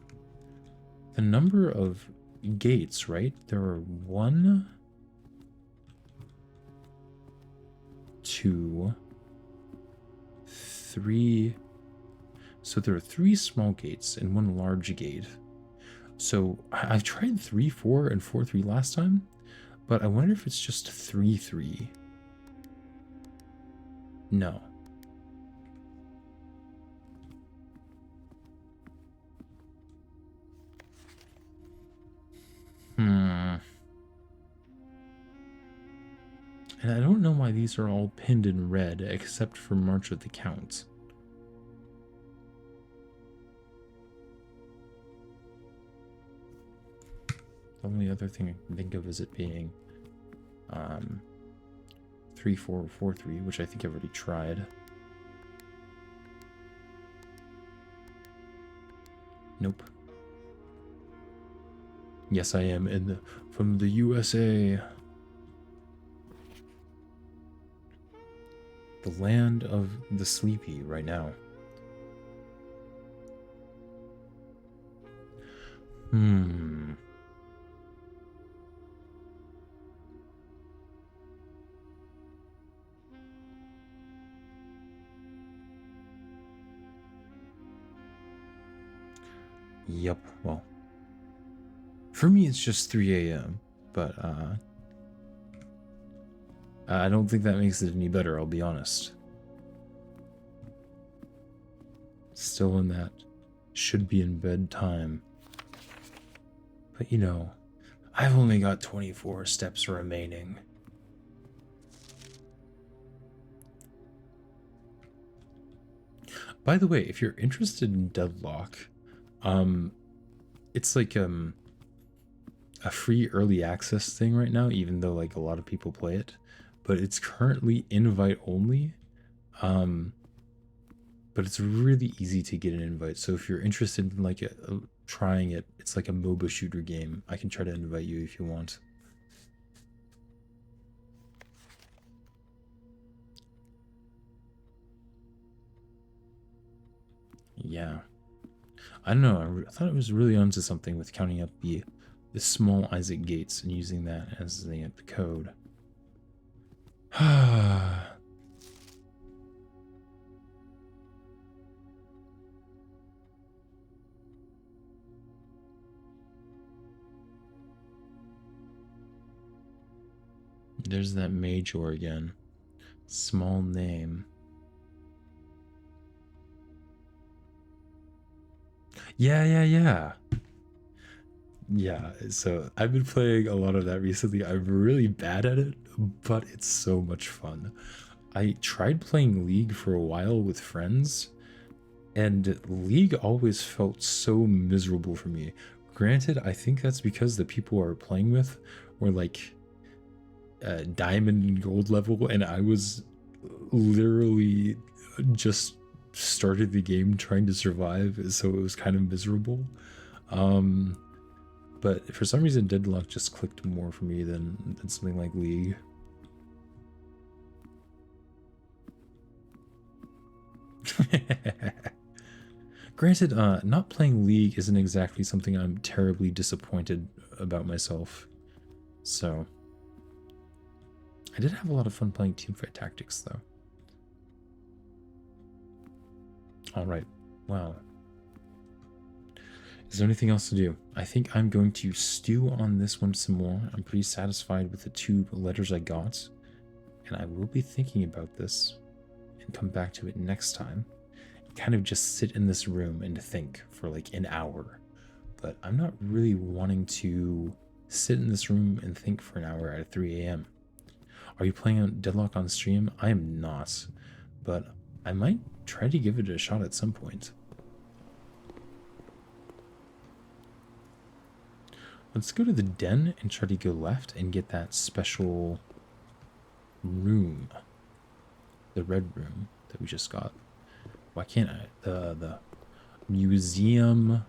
the number of gates, right? There are 1, 2, 3. So there are 3 small gates and 1 large gate. So I've tried 3, 4, and 4, 3 last time, but I wonder if it's just 3, 3. No. And I don't know why these are all pinned in red, except for March of the Counts. The only other thing I can think of is it being 3, 4, 4, 3, which I think I've already tried. Nope. Yes, I am from the USA. The land of the sleepy right now. Yep, well. For me, it's just 3 a.m., but I don't think that makes it any better, I'll be honest. Still in that should be in bed time. But you know, I've only got 24 steps remaining. By the way, if you're interested in Deadlock, it's like a free early access thing right now, even though like a lot of people play it, but it's currently invite only. But it's really easy to get an invite. So if you're interested in like trying it, it's like a MOBA shooter game. I can try to invite you if you want. Yeah. I don't know. I thought it was really onto something with counting up the small Isaac Gates and using that as the code. There's that Major again. Small name. Yeah. Yeah, so I've been playing a lot of that recently. I'm really bad at it, but it's so much fun. I tried playing League for a while with friends, and League always felt so miserable for me. Granted, I think that's because the people we're playing with were like diamond and gold level, and I was literally just started the game trying to survive, so it was kind of miserable. But for some reason, Deadlock just clicked more for me than something like League. Granted, not playing League isn't exactly something I'm terribly disappointed about myself. So, I did have a lot of fun playing Teamfight Tactics, though. Alright, wow. Is there anything else to do? I think I'm going to stew on this one some more. I'm pretty satisfied with the 2 letters I got. And I will be thinking about this and come back to it next time. Kind of just sit in this room and think for like an hour. But I'm not really wanting to sit in this room and think for an hour at 3 a.m. Are you playing Deadlock on stream? I am not, but I might try to give it a shot at some point. Let's go to the den and try to go left and get that special room. The red room that we just got. Why can't I? The museum.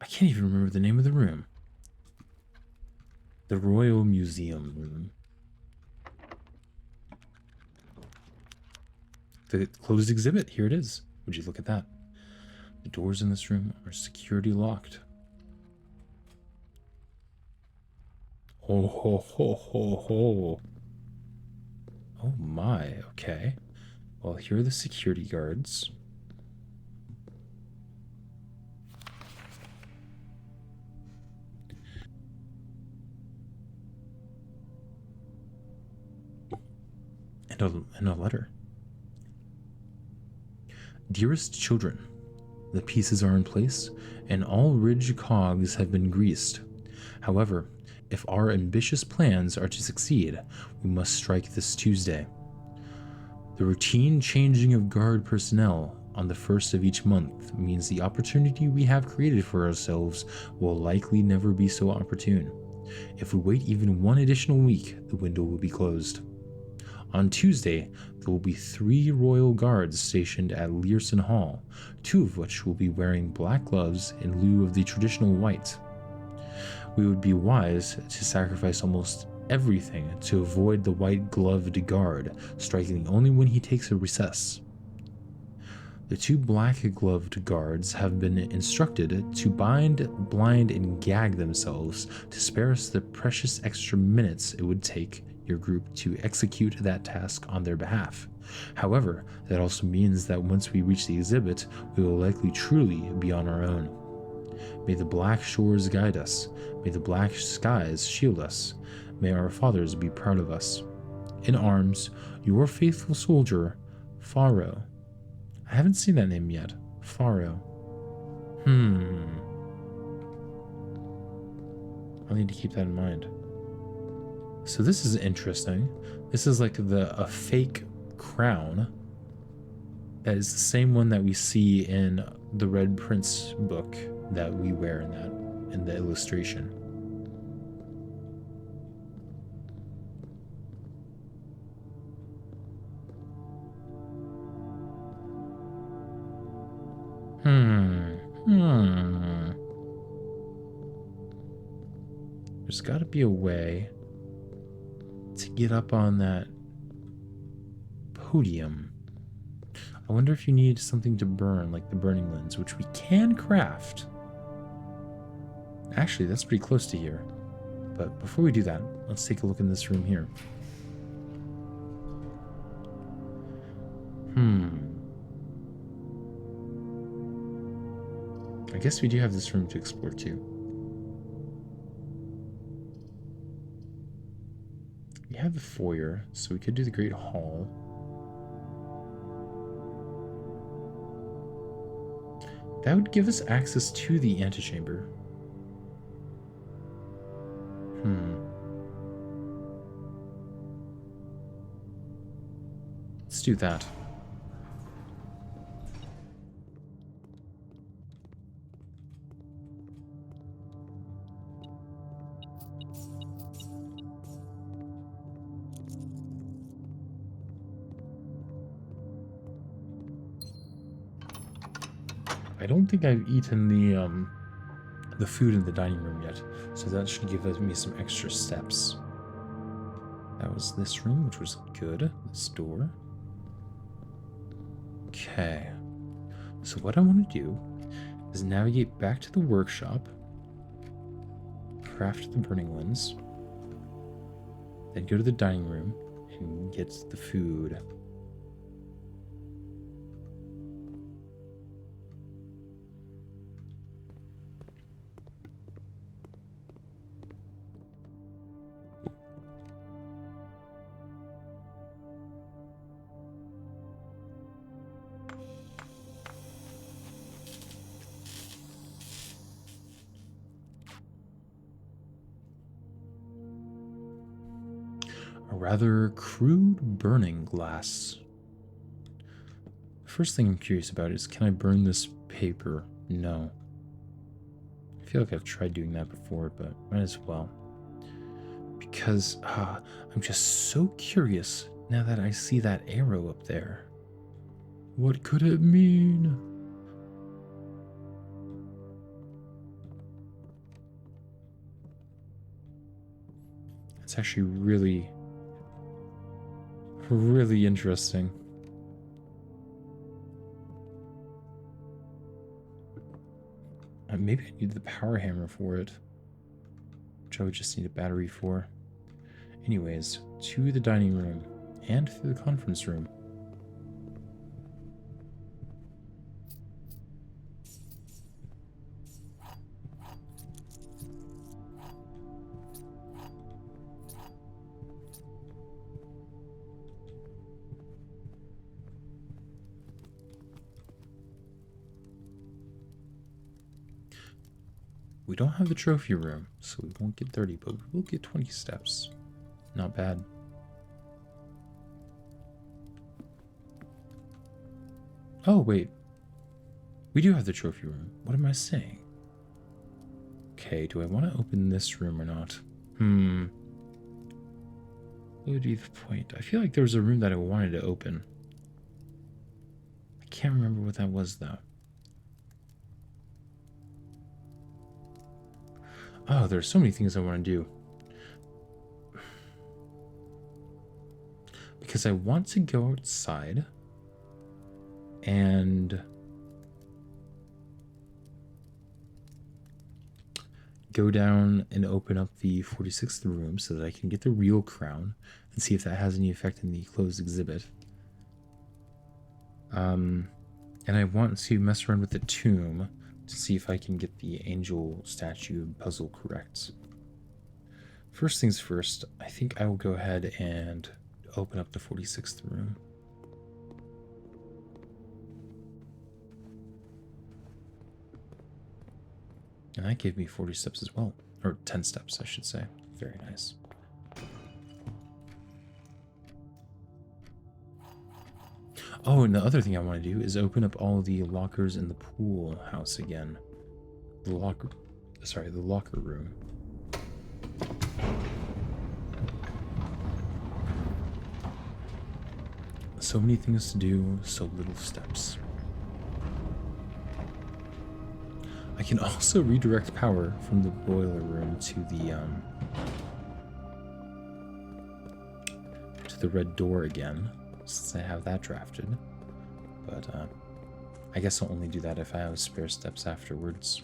I can't even remember the name of the room. The Royal Museum room. The closed exhibit. Here it is. Would you look at that? The doors in this room are security locked. Oh ho ho ho ho. Oh my, okay. Well, here are the security guards. And a letter. Dearest children, the pieces are in place, and all ridge cogs have been greased. However, if our ambitious plans are to succeed, we must strike this Tuesday. The routine changing of guard personnel on the first of each month means the opportunity we have created for ourselves will likely never be so opportune. If we wait even one additional week, the window will be closed. On Tuesday, there will be 3 royal guards stationed at Learson Hall, 2 of which will be wearing black gloves in lieu of the traditional white. We would be wise to sacrifice almost everything to avoid the white-gloved guard, striking only when he takes a recess. The 2 black-gloved guards have been instructed to bind, blind, and gag themselves to spare us the precious extra minutes it would take your group to execute that task on their behalf. However, that also means that once we reach the exhibit, we will likely truly be on our own. May the black shores guide us. May the black skies shield us. May our fathers be proud of us. In arms, your faithful soldier, Faro. I haven't seen that name yet. Faro. I'll need to keep that in mind. So this is interesting. This is like a fake crown. That is the same one that we see in the Red Prince book that we wear in the illustration. There's got to be a way to get up on that podium. I wonder if you need something to burn, like the burning lens, which we can craft. Actually, that's pretty close to here. But before we do that, let's take a look in this room here. I guess we do have this room to explore too. We have the foyer, so we could do the Great Hall. That would give us access to the antechamber. Let's do that. I don't think I've eaten the food in the dining room yet, so that should give me some extra steps. That was this room, which was good. This door. Okay. So what I want to do is navigate back to the workshop, craft the burning lens, then go to the dining room and get the food. A rather crude burning glass. The first thing I'm curious about is, can I burn this paper? No. I feel like I've tried doing that before, but might as well. Because I'm just so curious now that I see that arrow up there. What could it mean? It's actually really interesting. Maybe I need the power hammer for it, which I would just need a battery for. Anyways, to the dining room and through the conference room. We don't have the trophy room, so we won't get 30, but we will get 20 steps. Not bad. Oh, wait. We do have the trophy room. What am I saying? Okay, do I want to open this room or not? What would be the point? I feel like there was a room that I wanted to open. I can't remember what that was, though. Oh, there's so many things I want to do. Because I want to go outside and go down and open up the 46th room so that I can get the real crown and see if that has any effect in the closed exhibit. And I want to mess around with the tomb to see if I can get the angel statue puzzle correct. First things first, I think I will go ahead and open up the 46th room. And that gave me 40 steps as well. Or 10 steps, I should say. Very nice. Oh, and the other thing I want to do is open up all the lockers in the pool house again. The locker room. So many things to do, so little steps. I can also redirect power from the boiler room to the red door again, since I have that drafted. But I guess I'll only do that if I have spare steps afterwards.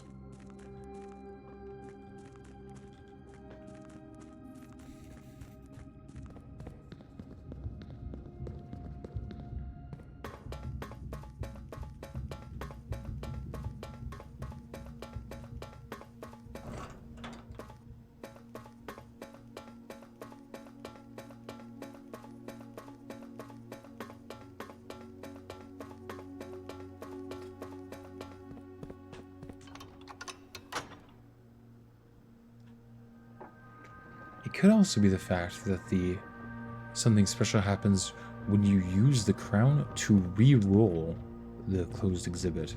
It could also be the fact that something special happens when you use the crown to re-roll the closed exhibit.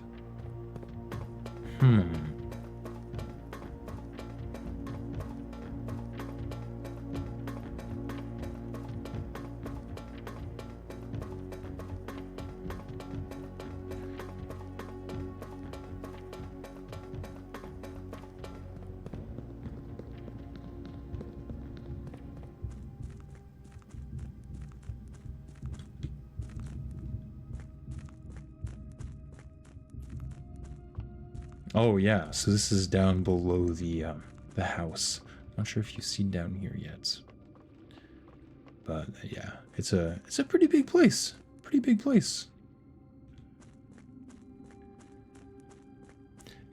Oh yeah, so this is down below the house. Not sure if you've seen down here yet, but yeah, it's a pretty big place. Pretty big place.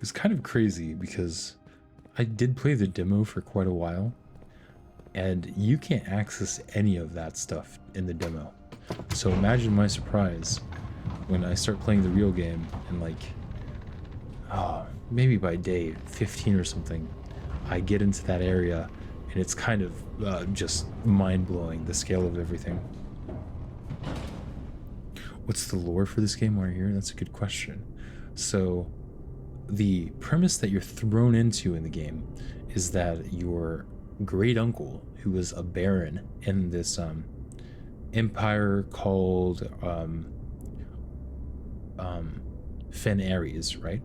It's kind of crazy because I did play the demo for quite a while, and you can't access any of that stuff in the demo. So imagine my surprise when I start playing the real game and like, maybe by day 15 or something, I get into that area and it's kind of just mind-blowing, the scale of everything. What's the lore for this game while you're here? That's a good question. So the premise that you're thrown into in the game is that your great uncle, who was a baron in this empire called Fen Ares, right,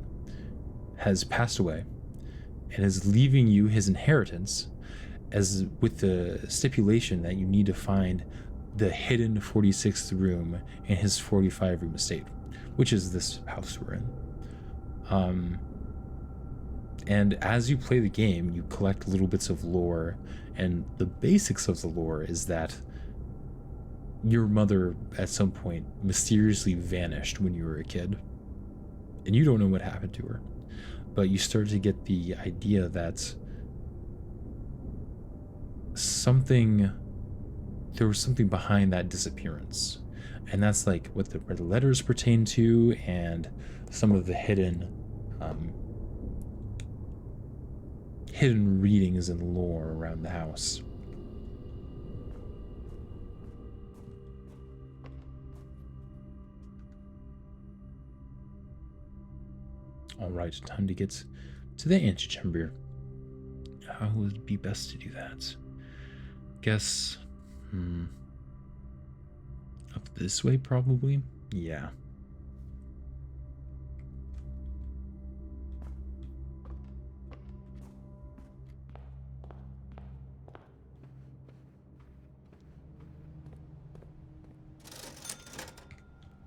has passed away and is leaving you his inheritance, as with the stipulation that you need to find the hidden 46th room in his 45 room estate, which is this house we're in. And as you play the game, you collect little bits of lore, and the basics of the lore is that your mother at some point mysteriously vanished when you were a kid, and you don't know what happened to her, but you start to get the idea that there was something behind that disappearance, and that's like what the red letters pertain to, and some of the hidden readings and lore around the house. All right, time to get to the antechamber. How would it be best to do that? Guess, up this way probably? Yeah.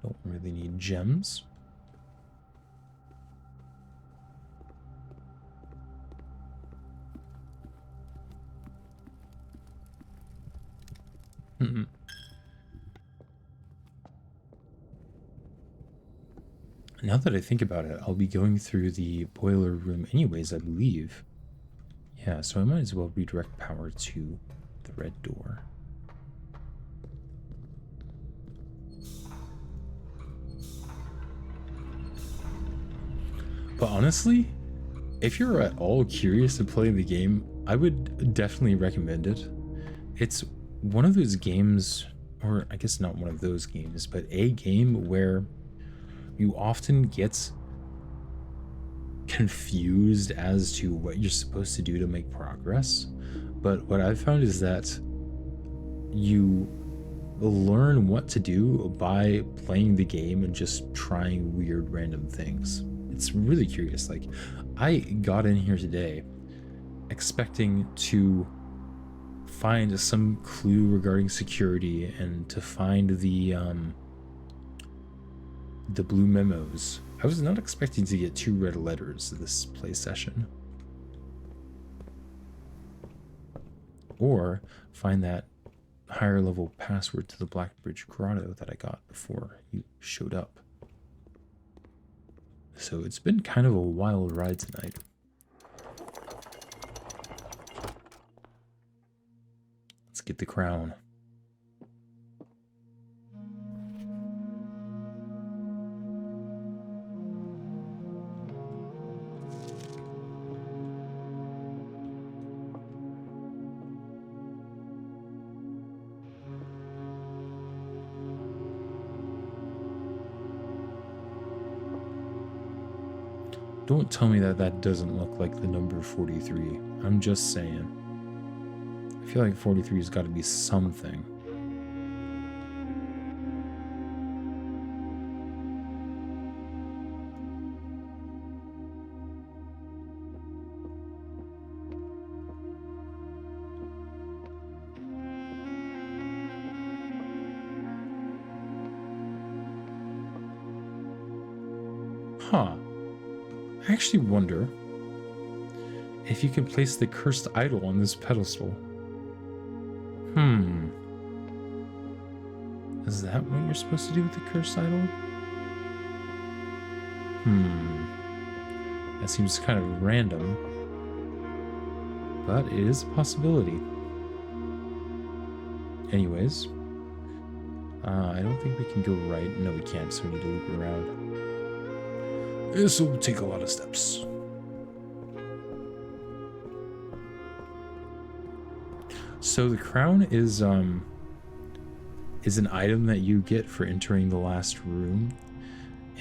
Don't really need gems. Now that I think about it, I'll be going through the boiler room anyways, I believe. Yeah, so I might as well redirect power to the red door. But honestly, if you're at all curious to play the game, I would definitely recommend it. It's one of those games, or I guess not one of those games, but a game where you often get confused as to what you're supposed to do to make progress. But what I've found is that you learn what to do by playing the game and just trying weird random things. It's really curious. Like, I got in here today expecting to find some clue regarding security and to find the blue memos. I was not expecting to get 2 red letters this play session. Or find that higher level password to the Black Bridge Grotto that I got before you showed up. So it's been kind of a wild ride tonight. Let's get the crown. Don't tell me that that doesn't look like the number 43. I'm just saying. I feel like 43 has got to be something. Huh. I actually wonder if you can place the cursed idol on this pedestal. Is that what you're supposed to do with the cursed idol? That seems kind of random, but it is a possibility. Anyways, I don't think we can go right. No, we can't, so we need to loop around. This will take a lot of steps. So the crown is an item that you get for entering the last room,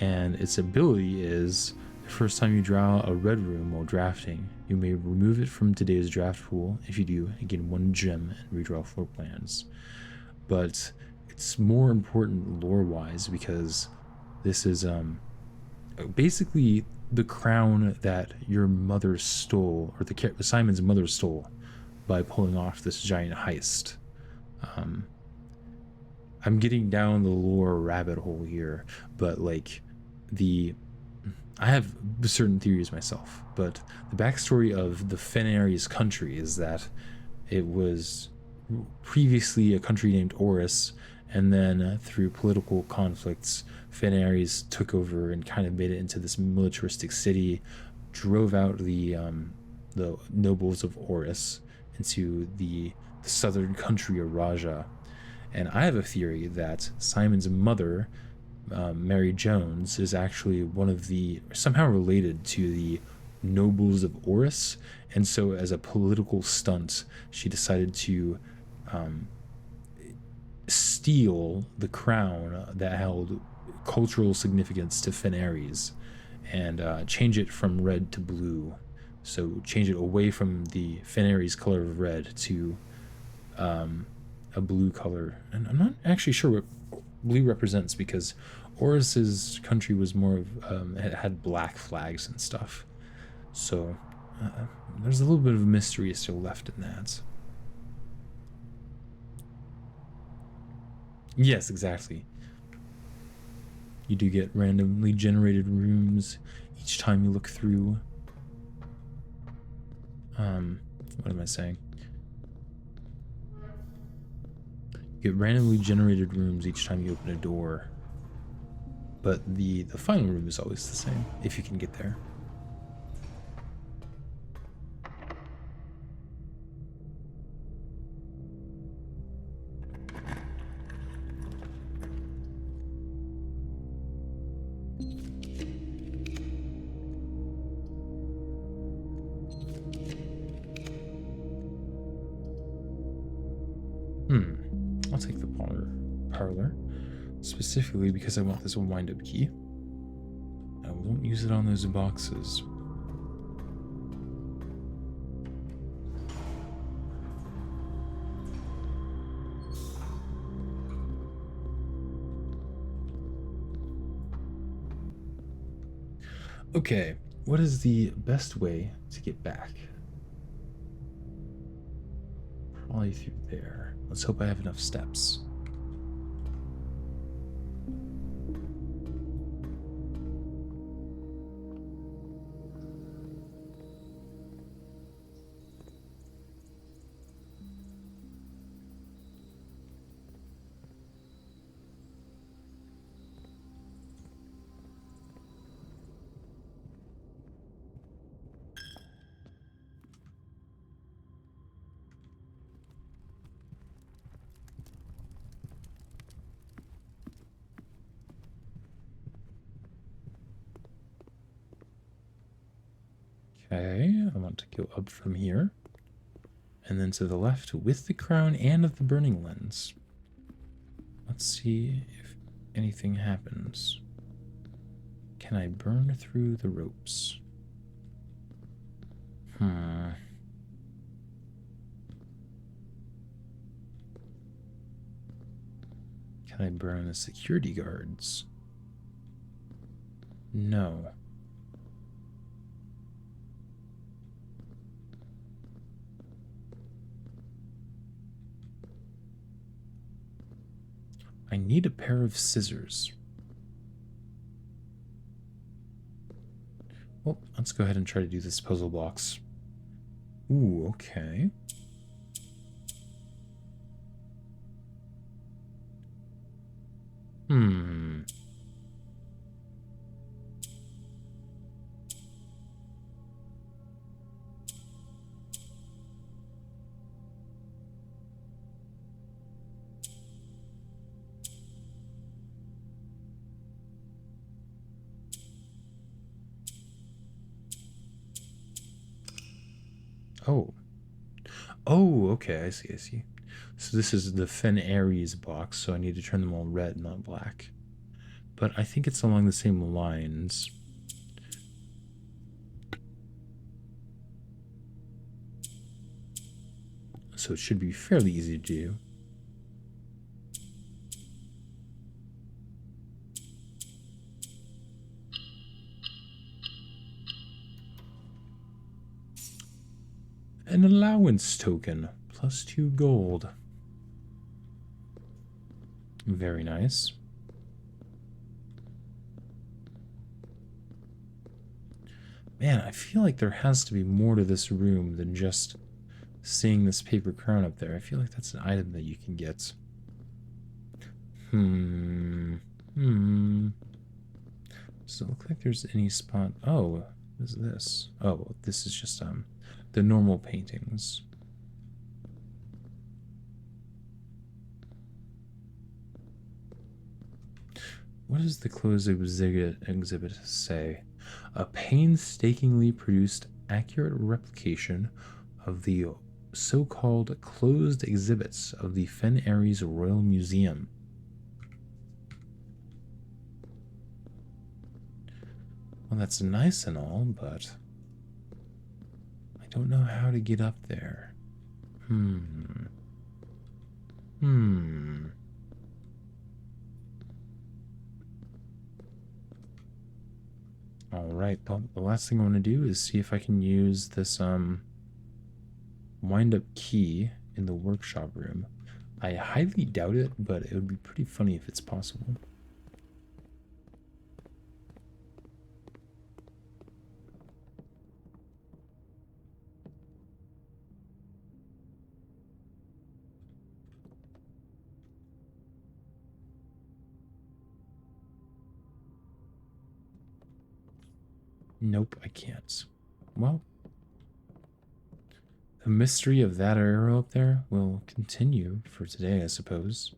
and its ability is the first time you draw a red room while drafting, you may remove it from today's draft pool. If you do, you gain 1 gem and redraw floor plans. But it's more important lore-wise because this is basically the crown that your mother stole, or Simon's mother stole, by pulling off this giant heist. I'm getting down the lore rabbit hole here, but like I have certain theories myself, but the backstory of the Fenaries country is that it was previously a country named Oris, and then through political conflicts, Fenaries took over and kind of made it into this militaristic city, drove out the nobles of Oris into the southern country of Raja. And I have a theory that Simon's mother, Mary Jones, is actually somehow related to the nobles of Oris, and so as a political stunt, she decided to steal the crown that held cultural significance to Fenaries and change it from red to blue. So change it away from the Fenaries color of red to a blue color. And I'm not actually sure what blue represents, because Oris's country was more of it had black flags and stuff. So there's a little bit of mystery still left in that. Yes, exactly. You do get randomly generated rooms each time you look through. What am I saying? You get randomly generated rooms each time you open a door, but the final room is always the same if you can get there. I'll take the parlor, specifically because I want this wind-up key. I won't use it on those boxes. Okay, what is the best way to get back? Probably through there. Let's hope I have enough steps. Okay, I want to go up from here, and then to the left with the crown and of the burning lens. Let's see if anything happens. Can I burn through the ropes? Can I burn the security guards? No. I need a pair of scissors. Well, let's go ahead and try to do this puzzle box. Ooh, okay. Oh. Oh, okay, I see, I see. So this is the Fen Aries box, so I need to turn them all red, not black. But I think it's along the same lines. So it should be fairly easy to do. An allowance token, plus 2 gold. Very nice. Man, I feel like there has to be more to this room than just seeing this paper crown up there. I feel like that's an item that you can get. Does it look like there's any spot? Oh, what is this? Oh, this is just the normal paintings. What does the closed exhibit say? A painstakingly produced accurate replication of the so-called closed exhibits of the Fen Aries Royal Museum. Well, that's nice and all, but I don't know how to get up there. Alright, the last thing I want to do is see if I can use this wind-up key in the workshop room. I highly doubt it, but it would be pretty funny if it's possible. Nope, I can't. Well, the mystery of that arrow up there will continue for today, I suppose.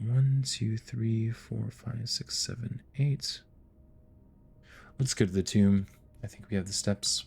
One, two, three, 4, 5, 6, 7, 8. Let's go to the tomb. I think we have the steps.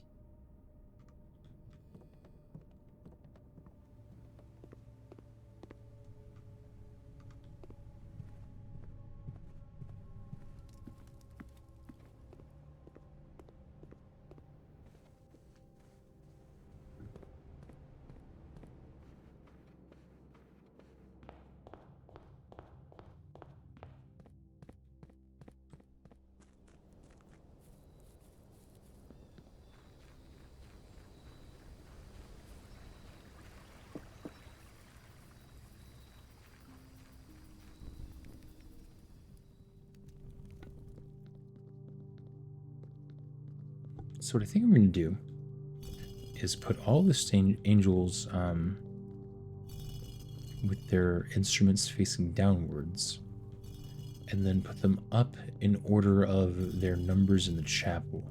So what I think I'm going to do is put all the angels with their instruments facing downwards, and then put them up in order of their numbers in the chapel.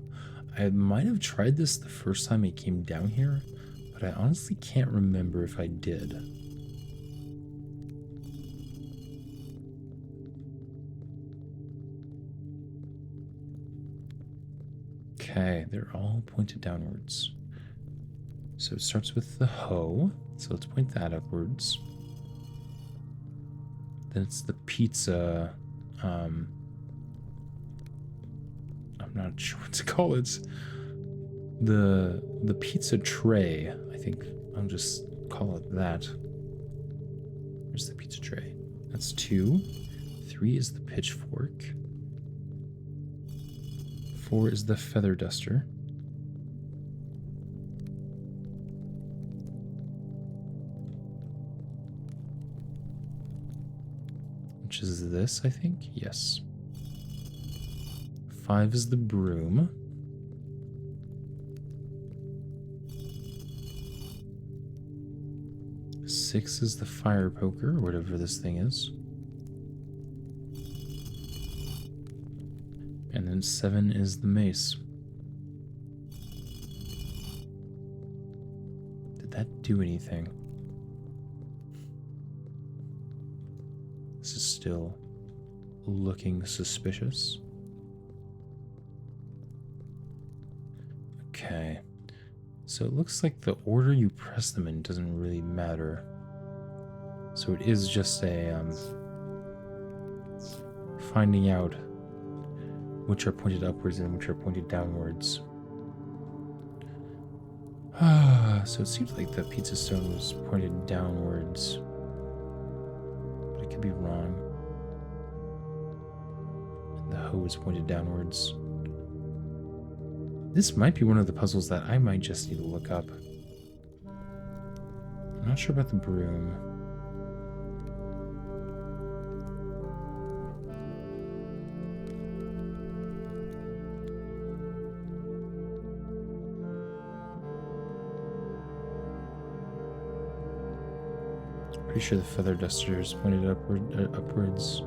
I might have tried this the first time I came down here, but I honestly can't remember if I did. Okay, they're all pointed downwards. So it starts with the hoe, so let's point that upwards. Then it's the pizza, I'm not sure what to call it. The pizza tray, I think I'll just call it that. Where's the pizza tray? That's 2. 3 is the pitchfork. 4 is the feather duster. which is this, I think. Yes. 5 is the broom. Six is the fire poker, or whatever this thing is. And then 7 is the mace. Did that do anything? This is still looking suspicious. Okay. So it looks like the order you press them in doesn't really matter. So it is just a finding out which are pointed upwards and which are pointed downwards. So it seems like the pizza stone was pointed downwards, but it could be wrong. And the hoe is pointed downwards. This might be one of the puzzles that I might just need to look up. I'm not sure about the broom. Pretty sure the feather duster is pointed upwards.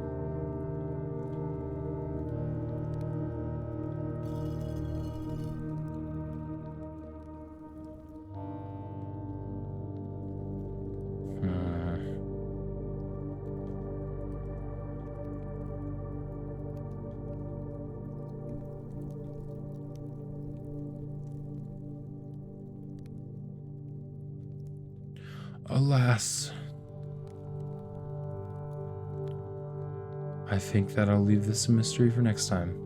Alas. I think that I'll leave this a mystery for next time.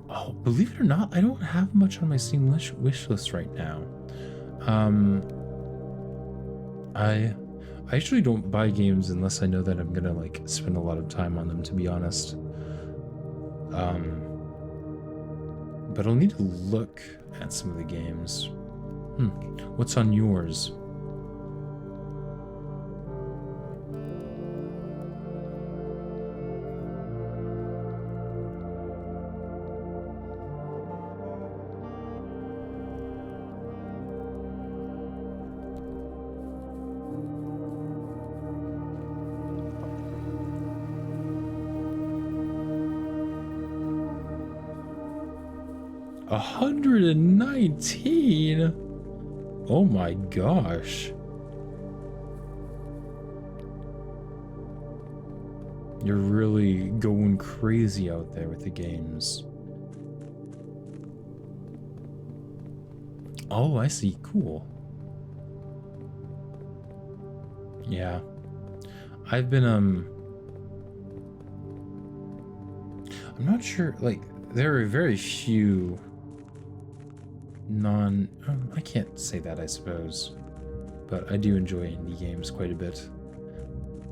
Oh, believe it or not, I don't have much on my Steam wish list right now. I actually don't buy games unless I know that I'm gonna like spend a lot of time on them, to be honest. But I'll need to look at some of the games. What's on yours? $119? Oh my gosh. You're really going crazy out there with the games. Oh, I see. Cool. Yeah. I've been, I'm not sure, like, there are very few I can't say that, I suppose, but I do enjoy indie games quite a bit.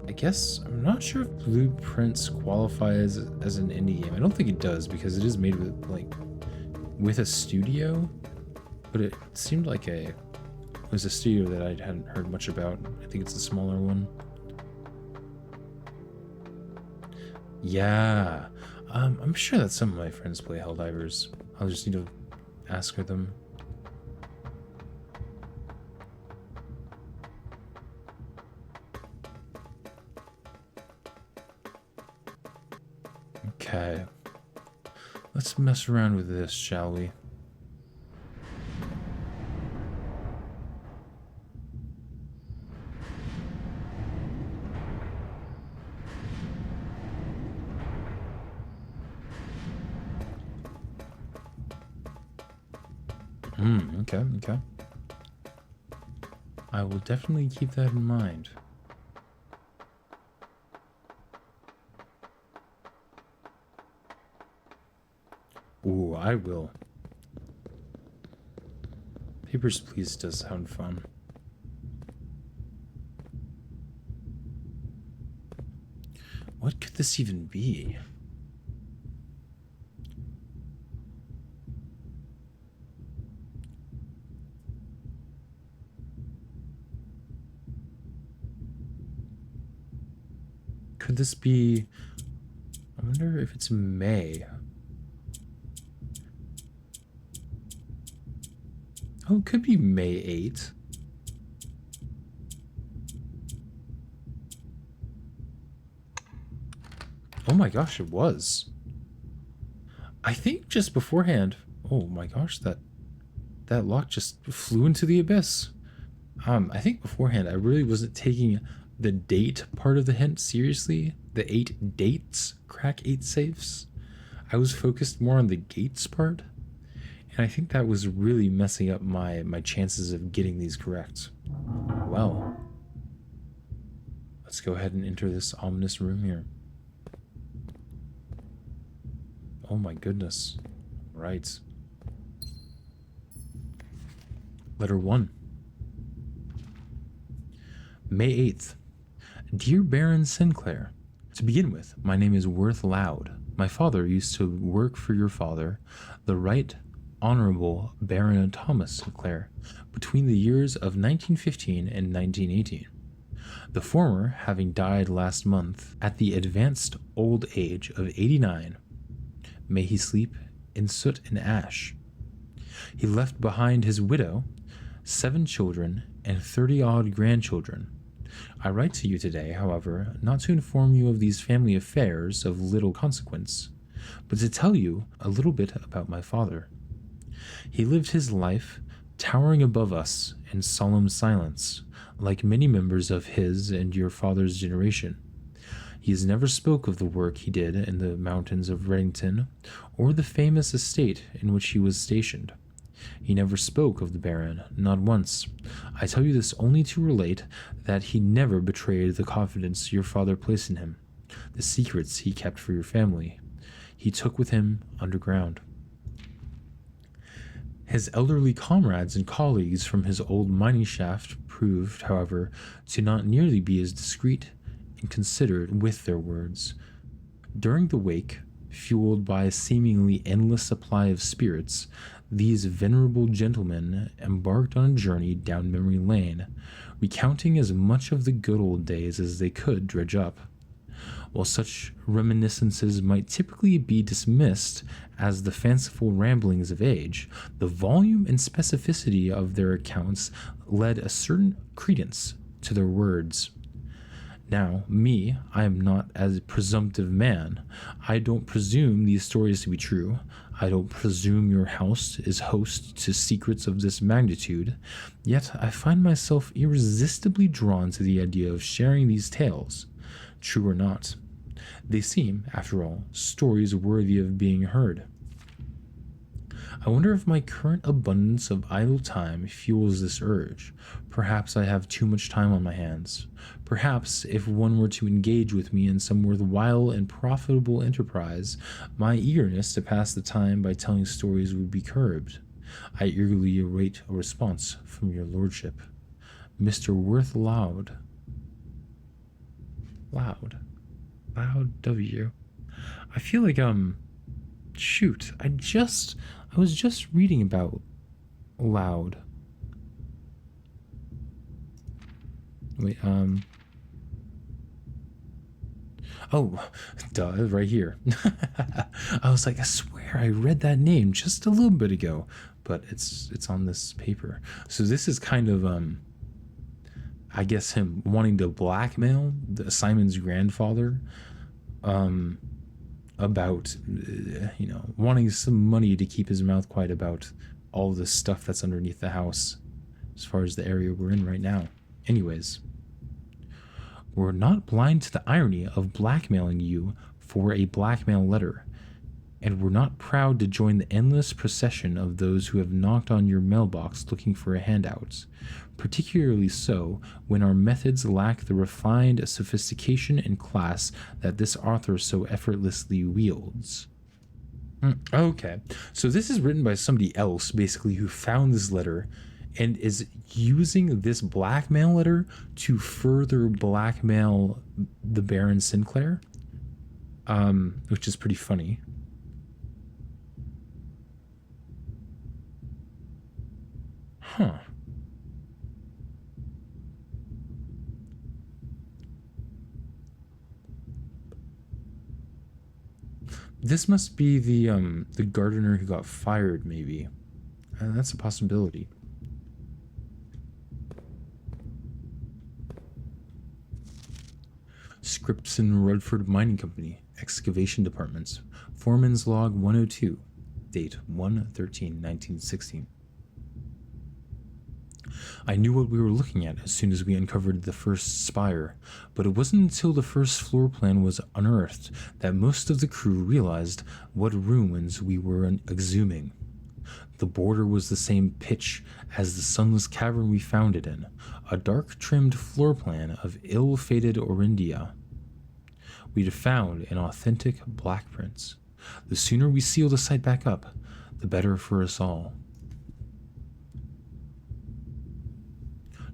I guess I'm not sure if Blueprints qualifies as an indie game. I don't think it does, because it is made with a studio, but it seemed like it was a studio that I hadn't heard much about. I think it's a smaller one. Yeah, I'm sure that some of my friends play Helldivers. I'll just need to ask her them. Okay. Let's mess around with this, shall we? Okay. I will definitely keep that in mind. Ooh, I will. Papers, Please does sound fun. What could this even be? Could this be... I wonder if it's May. Oh, it could be May 8th. Oh my gosh, it was. I think just beforehand... Oh my gosh, that lock just flew into the abyss. I think beforehand I really wasn't taking the date part of the hint seriously. The 8 dates, crack 8 safes. I was focused more on the gates part. And I think that was really messing up my chances of getting these correct. Well, let's go ahead and enter this ominous room here. Oh my goodness. Right. Letter 1. May 8th. Dear Baron Sinclair, to begin with, my name is Worth Loud. My father used to work for your father, the Right Honorable Baron Thomas Sinclair, between the years of 1915 and 1918. The former having died last month at the advanced old age of 89. May he sleep in soot and ash. He left behind his widow, 7 children, and 30-odd grandchildren. I write to you today, however, not to inform you of these family affairs of little consequence, but to tell you a little bit about my father. He lived his life towering above us in solemn silence, like many members of his and your father's generation. He has never spoke of the work he did in the mountains of Reddington, or the famous estate in which he was stationed. He never spoke of the Baron, not once. I tell you this only to relate that he never betrayed the confidence your father placed in him, the secrets he kept for your family. He took with him underground. His elderly comrades and colleagues from his old mining shaft proved, however, to not nearly be as discreet and considered with their words. During the wake, fueled by a seemingly endless supply of spirits, these venerable gentlemen embarked on a journey down memory lane, recounting as much of the good old days as they could dredge up. While such reminiscences might typically be dismissed as the fanciful ramblings of age, the volume and specificity of their accounts led a certain credence to their words. Now, me, I am not as presumptive man. I don't presume these stories to be true. I don't presume your house is host to secrets of this magnitude. Yet I find myself irresistibly drawn to the idea of sharing these tales, true or not. They seem, after all, stories worthy of being heard. I wonder if my current abundance of idle time fuels this urge. Perhaps I have too much time on my hands. Perhaps if one were to engage with me in some worthwhile and profitable enterprise, my eagerness to pass the time by telling stories would be curbed. I eagerly await a response from your lordship. Mr. Worth Loud. Loud W. I feel like, shoot, I was just reading about Loud. Wait, oh, duh, right here. I was like, I swear I read that name just a little bit ago, but it's on this paper. So this is kind of, I guess him wanting to blackmail Simon's grandfather, about, wanting some money to keep his mouth quiet about all the stuff that's underneath the house, as far as the area we're in right now. Anyways, we're not blind to the irony of blackmailing you for a blackmail letter, and we're not proud to join the endless procession of those who have knocked on your mailbox looking for a handout, particularly so when our methods lack the refined sophistication and class that this author so effortlessly wields. Okay, so this is written by somebody else, basically, who found this letter and is using this blackmail letter to further blackmail the Baron Sinclair, which is pretty funny. Huh. This must be the gardener who got fired, maybe. That's a possibility. Scripson Rutherford Mining Company, Excavation Departments, Foreman's Log 102, date 1/13/1916. I knew what we were looking at as soon as we uncovered the first spire, but it wasn't until the first floor plan was unearthed that most of the crew realized what ruins we were exhuming. The border was the same pitch as the sunless cavern we found it in, a dark-trimmed floor plan of ill-fated Orindia. We'd found an authentic black prince. The sooner we seal the site back up, the better for us all.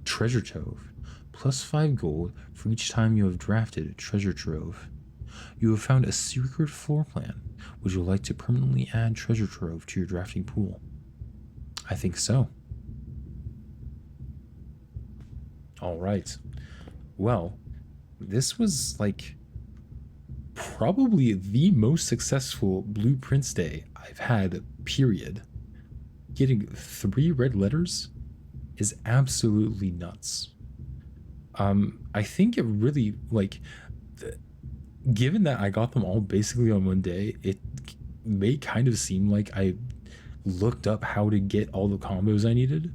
Treasure Trove. +5 gold for each time you have drafted Treasure Trove. You have found a secret floor plan. Would you like to permanently add Treasure Trove to your drafting pool? I think so. Alright. Well, this was like probably the most successful Blueprints day I've had, period. Getting 3 red letters is absolutely nuts. I think it really, like, given that I got them all basically on one day, it may kind of seem like I looked up how to get all the combos I needed,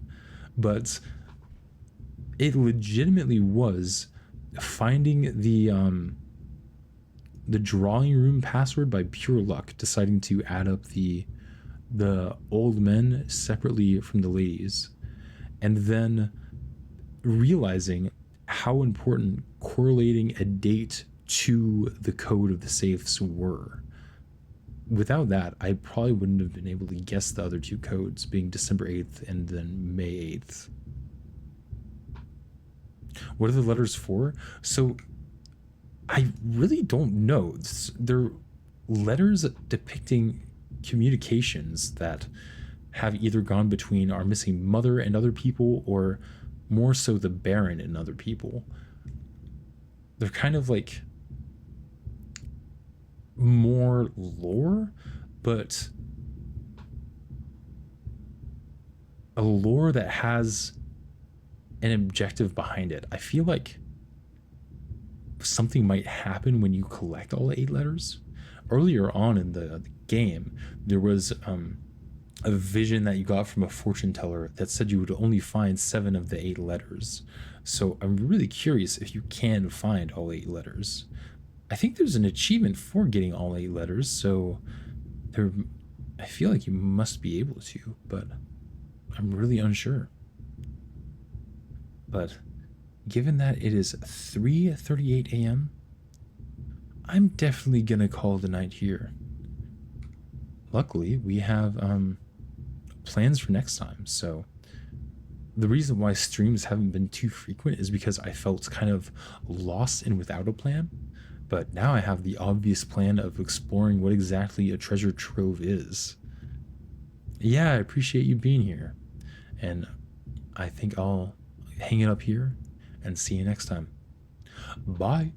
but it legitimately was finding the drawing room password by pure luck, deciding to add up the old men separately from the ladies, and then realizing how important correlating a date to the code of the safes were. Without that, I probably wouldn't have been able to guess the other 2 codes, being December 8th and then May 8th. What are the letters for? So I really don't know. They're letters depicting communications that have either gone between our missing mother and other people, or more so the Baron and other people. They're kind of like more lore, but a lore that has an objective behind it. I feel like something might happen when you collect all 8 letters. Earlier on in the game, there was a vision that you got from a fortune teller that said you would only find 7 of the 8 letters. So I'm really curious if you can find all 8 letters. I think there's an achievement for getting all 8 letters, so I feel like you must be able to, but I'm really unsure. But given that it is 3:38 a.m., I'm definitely gonna call the night here. Luckily, we have plans for next time, so the reason why streams haven't been too frequent is because I felt kind of lost and without a plan. But now I have the obvious plan of exploring what exactly a treasure trove is. Yeah, I appreciate you being here. And I think I'll hang it up here and see you next time. Bye.